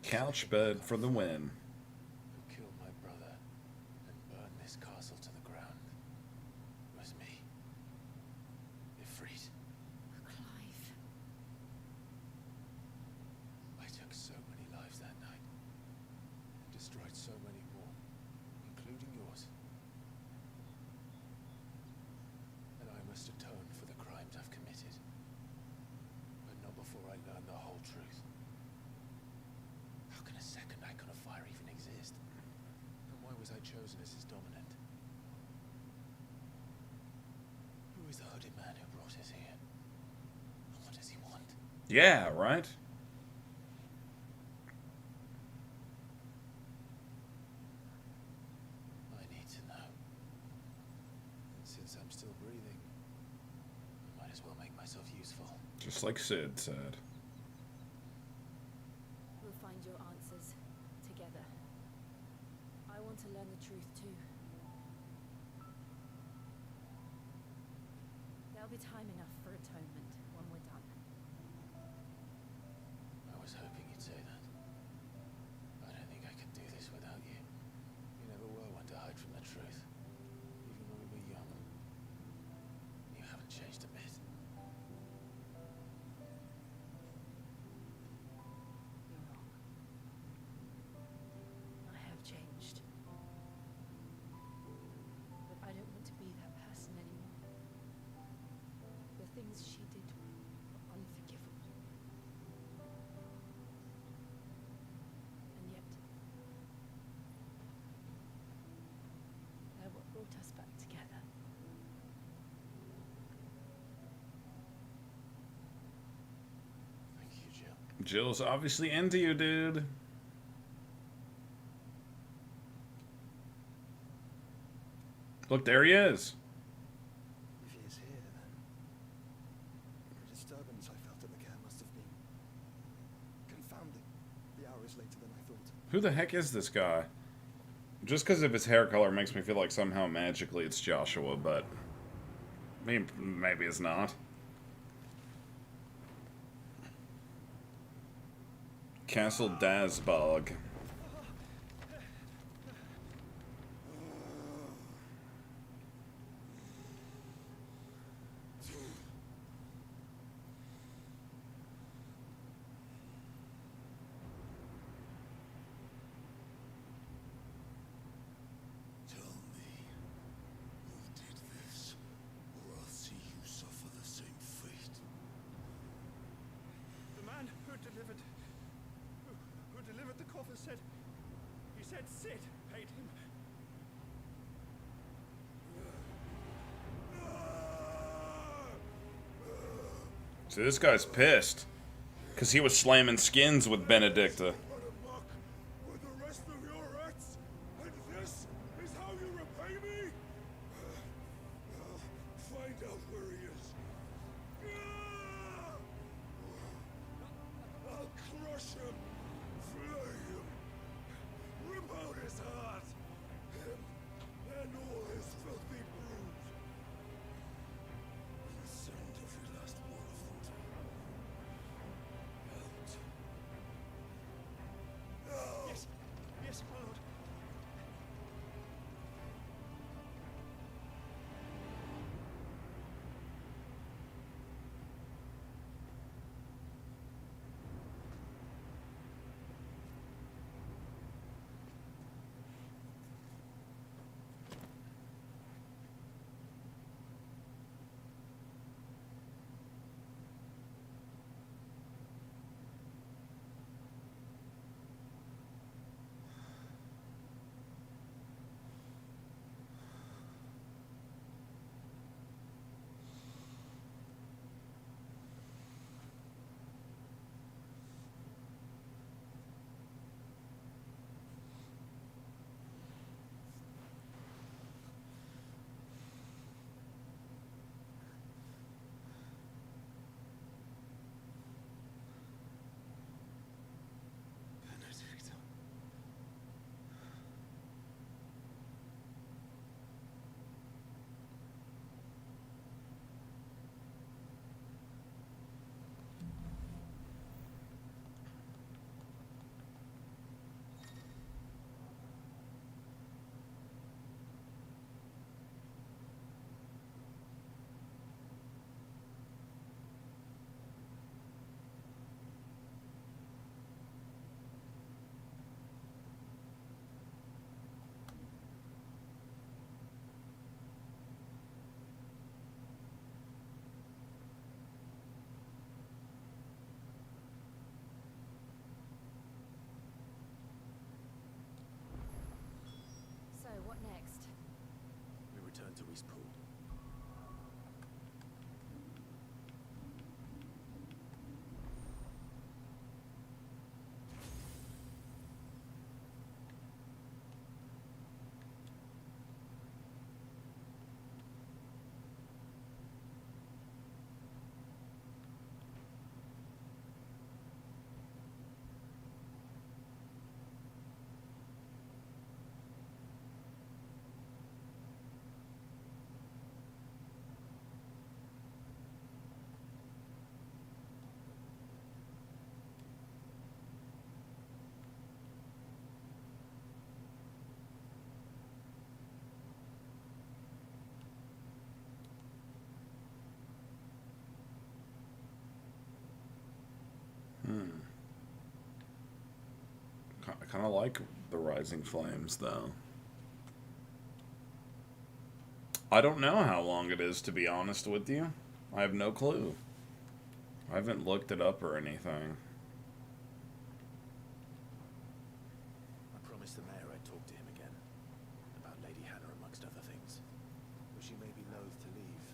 C: Couch bed for the win.
F: Who killed my brother and burned this castle to the ground was me. Ifrit.
D: Clive.
F: I took so many lives that night and destroyed so many more, including yours. And I must atone for the crimes I've committed. But not before I learn the whole truth. How can a second icon of fire even exist? And why was I chosen as his dominant? Who is the hooded man who brought us here? And what does he want?
C: Yeah, right?
F: I need to know. And since I'm still breathing, I might as well make myself useful.
C: Just like Sid said.
D: We'll find your answers together. I want to learn the truth too. There'll be time enough for atonement when we're done.
F: I was hoping you'd say that. I don't think I could do this without you. You never were one to hide from the truth, even when we were young. You haven't changed a bit.
D: You're wrong. I have changed. But I don't want to be that person anymore. The things she did were unforgivable. And yet, they're what brought us back together.
F: Thank you, Jill.
C: Jill's obviously into you, dude. Look, there he is.
E: If he is here, then the disturbance I felt at the camp must have been confounding. The hour is later than I thought.
C: Who the heck is this guy? Just because of his hair color makes me feel like somehow magically it's Joshua, but maybe it's not. Castle Dazbog.
G: Tell me, who did this, or I'll see you suffer the same fate.
E: The man who delivered the coffin said, he said Sid paid him.
C: So this guy's pissed. Because he was slamming skins with Benedicta.
G: Run amok with the rest of your acts, and this is how you repay me? I'll find out where he is. I'll crush him, flay him, rip out his heart, him and all his filthy brood. And send every last one of them out.
C: Kind of like the Rising Flames, though. I don't know how long it is, to be honest with you. I have no clue. I haven't looked it up or anything.
F: I promised the mayor I'd talk to him again. About Lady Hannah, amongst other things. But she may be loath to leave.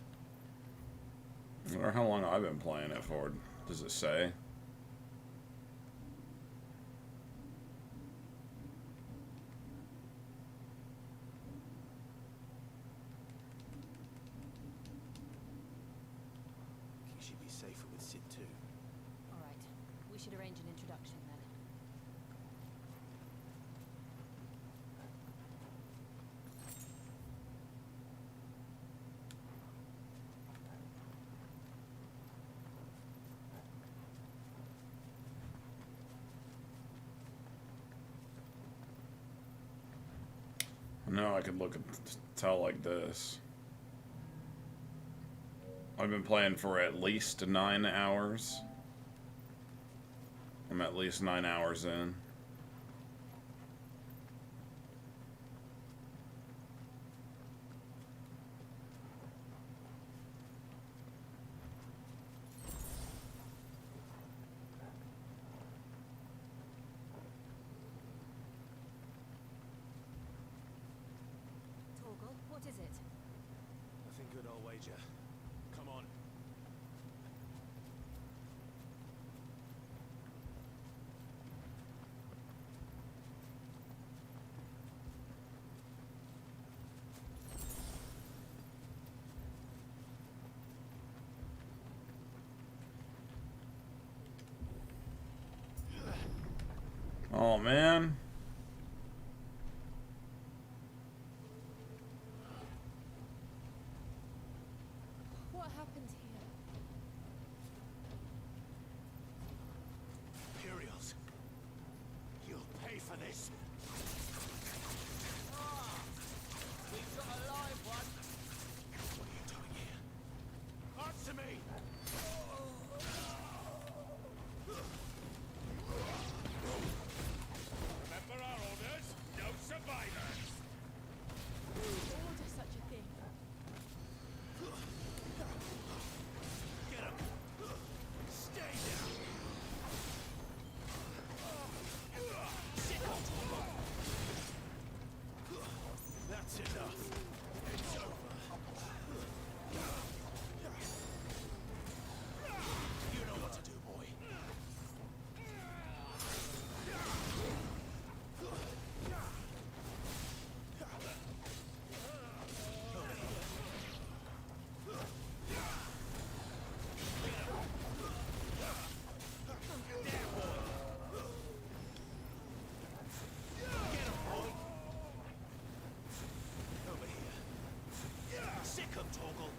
C: I wonder how long I've been playing it for. Does it say?
F: She'd be safer with Sid too.
D: All right. We should arrange an introduction then.
C: No, I could look at tell like this. I've been playing for at least 9 hours. I'm at least 9 hours in.
D: Torgal, what is it?
F: Nothing good, I'll wager. Come on.
C: Oh, man.
D: What happened here?
F: Imperials. You'll pay for this.
H: We've got a live one.
F: What are you doing here? Answer me!
A: Remember our orders? No survivors.
D: Order such a thing.
F: Get him! Stay down! That's enough. It's over. You know what to do, boy. Over here. Sick 'em, Torgal.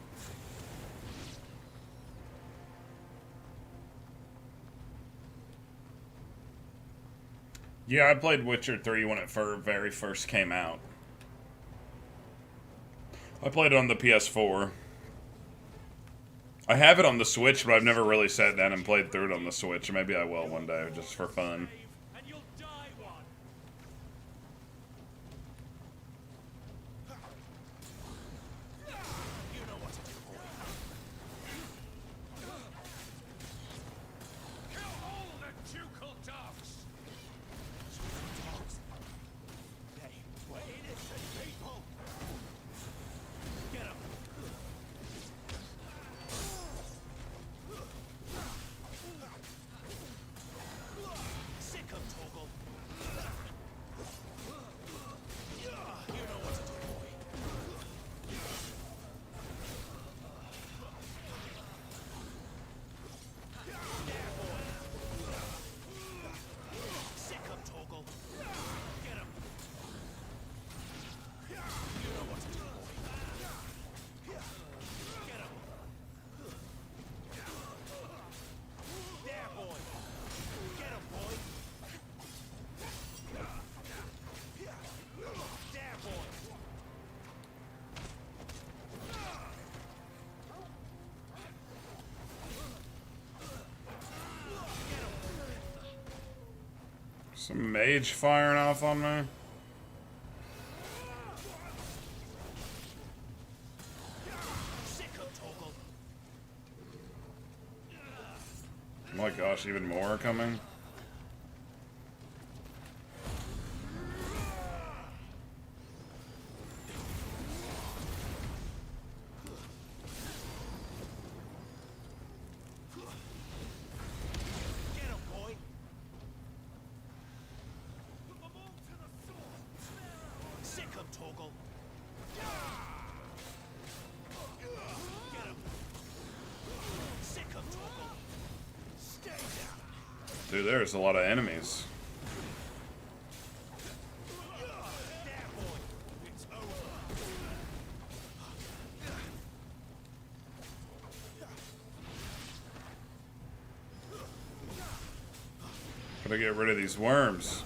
C: Yeah, I played Witcher 3 when it very first came out. I played it on the PS4. I have it on the Switch, but I've never really sat down and played through it on the Switch. Maybe I will one day, just for fun.
A: And you'll die one.
F: You know what to do, boy.
A: Kill all the ducal dogs.
F: Dogs. They were innocent people. Get 'em. Sick
C: Some mage firing off on me. Oh my gosh, even more are coming. Dude, there's a lot of enemies. Gotta get rid of these worms.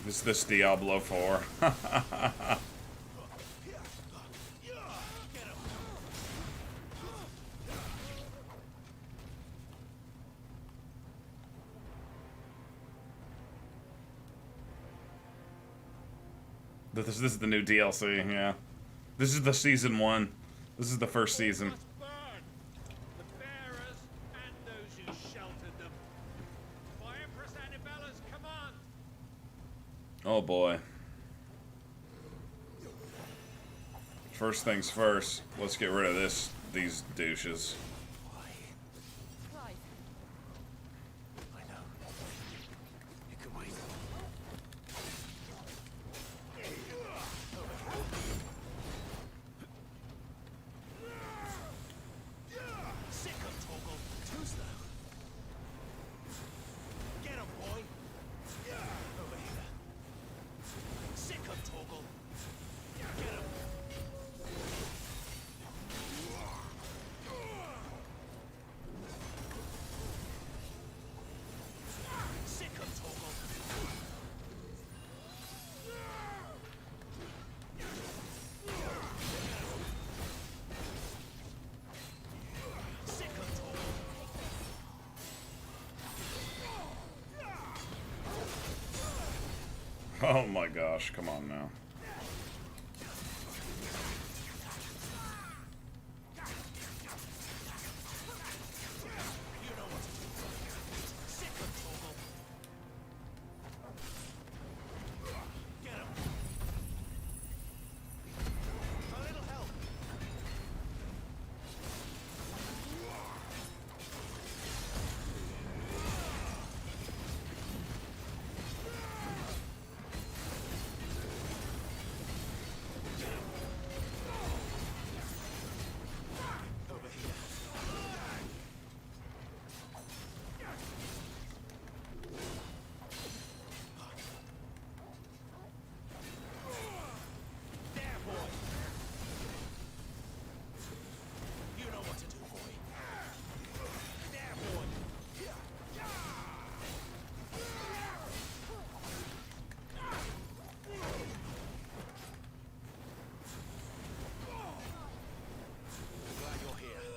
C: Is this Diablo 4? This is the new DLC, yeah. This is the season 1. This is the first season.
L: The bearers and those who sheltered them. By Empress Annibella's command.
C: Oh boy. First things first, let's get rid of these douches.
F: I know. You can wait. Too slow. Get him, boy. Over here. Sick of Toggle. Get him. Sick of Toggle. Sick of Toggle.
C: Oh my gosh, come on now.
L: Sick of Toggle. Get him. A little help.
F: Over here.
L: There, boy. You know what to do, boy. There, boy.
F: Glad you're here.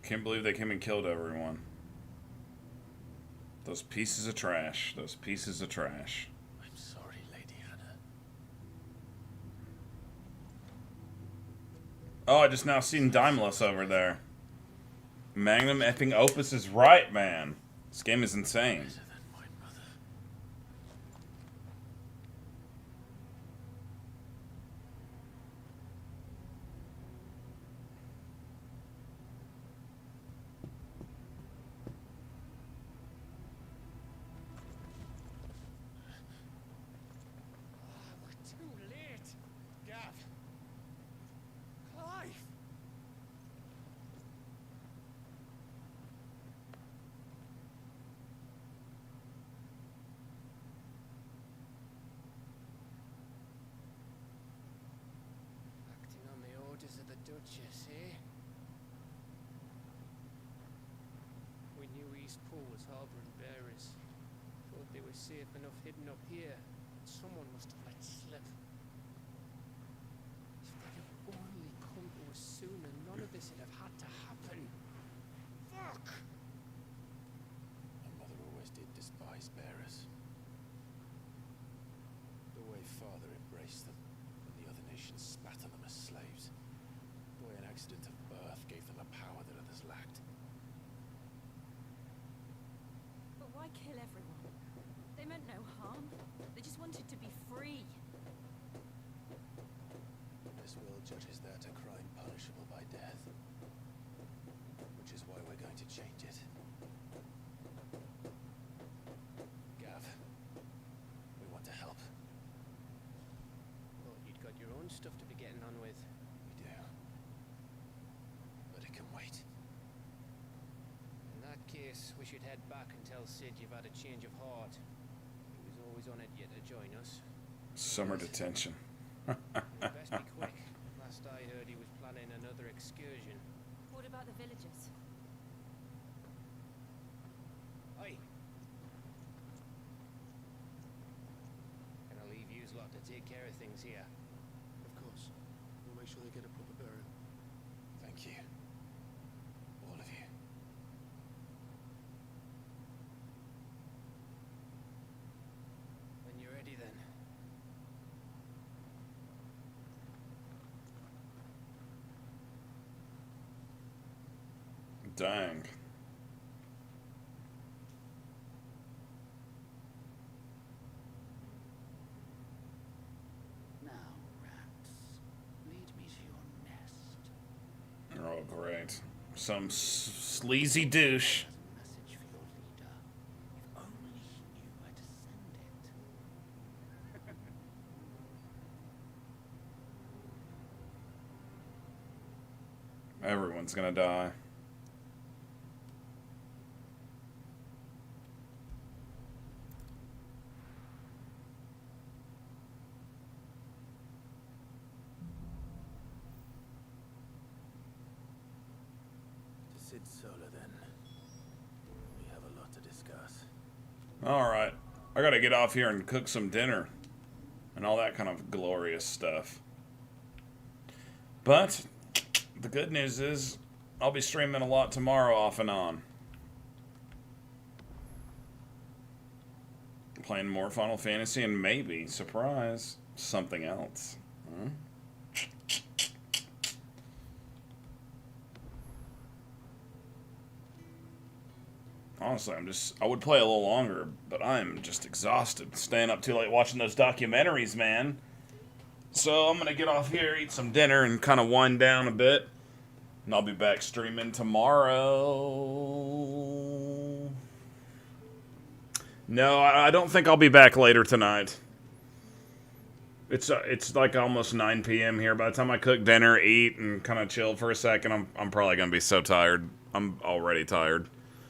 C: Can't believe they came and killed everyone. Those pieces of trash. Those pieces of trash.
F: I'm sorry, Lady Hannah.
C: Oh, I just now seen Daimless over there. Magnum effing Opus is right, man. This game is insane.
F: Better than my mother.
L: We're too late. Gav. Clive.
M: This pool was harboring bearers. Thought they were safe enough hidden up here. Someone must have let slip. If they'd have only come to us sooner, none of this would have had to happen. Fuck!
F: My mother always did despise bearers. The way father embraced them when the other nations spat on them as slaves. The way an accident of birth gave them a power that others lacked.
J: But why kill everyone? They meant no harm. They just wanted to be free.
F: This world judges that a crime punishable by death. Which is why we're going to change it. Gav, we want to help.
M: Thought you'd got your own stuff to be getting on with.
F: We do. But it can wait.
M: In that case, we should head back and tell Sid you've had a change of heart. He was always on it yet to join us.
C: Summer detention.
M: We'd best be quick. Last I heard, he was planning another excursion.
J: What about the villagers?
M: Aye. Can I leave yous lot to take care of things here?
E: Of course. We'll make sure they get a proper burial.
F: Thank you. All of you.
M: When you're ready, then.
C: Dang.
B: Now, rats, lead me to your nest.
C: Oh, great. Some sleazy douche.
B: Has a message for your leader. If only he knew where to send it.
C: Everyone's gonna die.
F: To Sid Solar, then. We have a lot to discuss.
C: Alright. I gotta get off here and cook some dinner. And all that kind of glorious stuff. But, the good news is, I'll be streaming a lot tomorrow off and on. Playing more Final Fantasy and maybe, surprise, something else. Huh? Honestly, I would play a little longer, but I'm just exhausted. Staying up too late watching those documentaries, man. So I'm going to get off here, eat some dinner, and kind of wind down a bit. And I'll be back streaming tomorrow. No, I don't think I'll be back later tonight. It's like almost 9 p.m. here. By the time I cook dinner, eat, and kind of chill for a second, I'm probably going to be so tired. I'm already tired.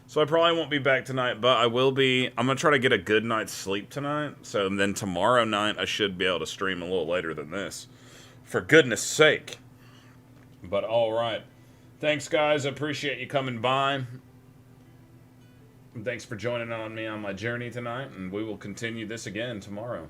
C: So I probably won't be back tonight, but I will be. I'm going to try to get a good night's sleep tonight. So then tomorrow night, I should be able to stream a little later than this. For goodness sake. But all right. Thanks, guys. I appreciate you coming by. And thanks for joining on me on my journey tonight. And we will continue this again tomorrow.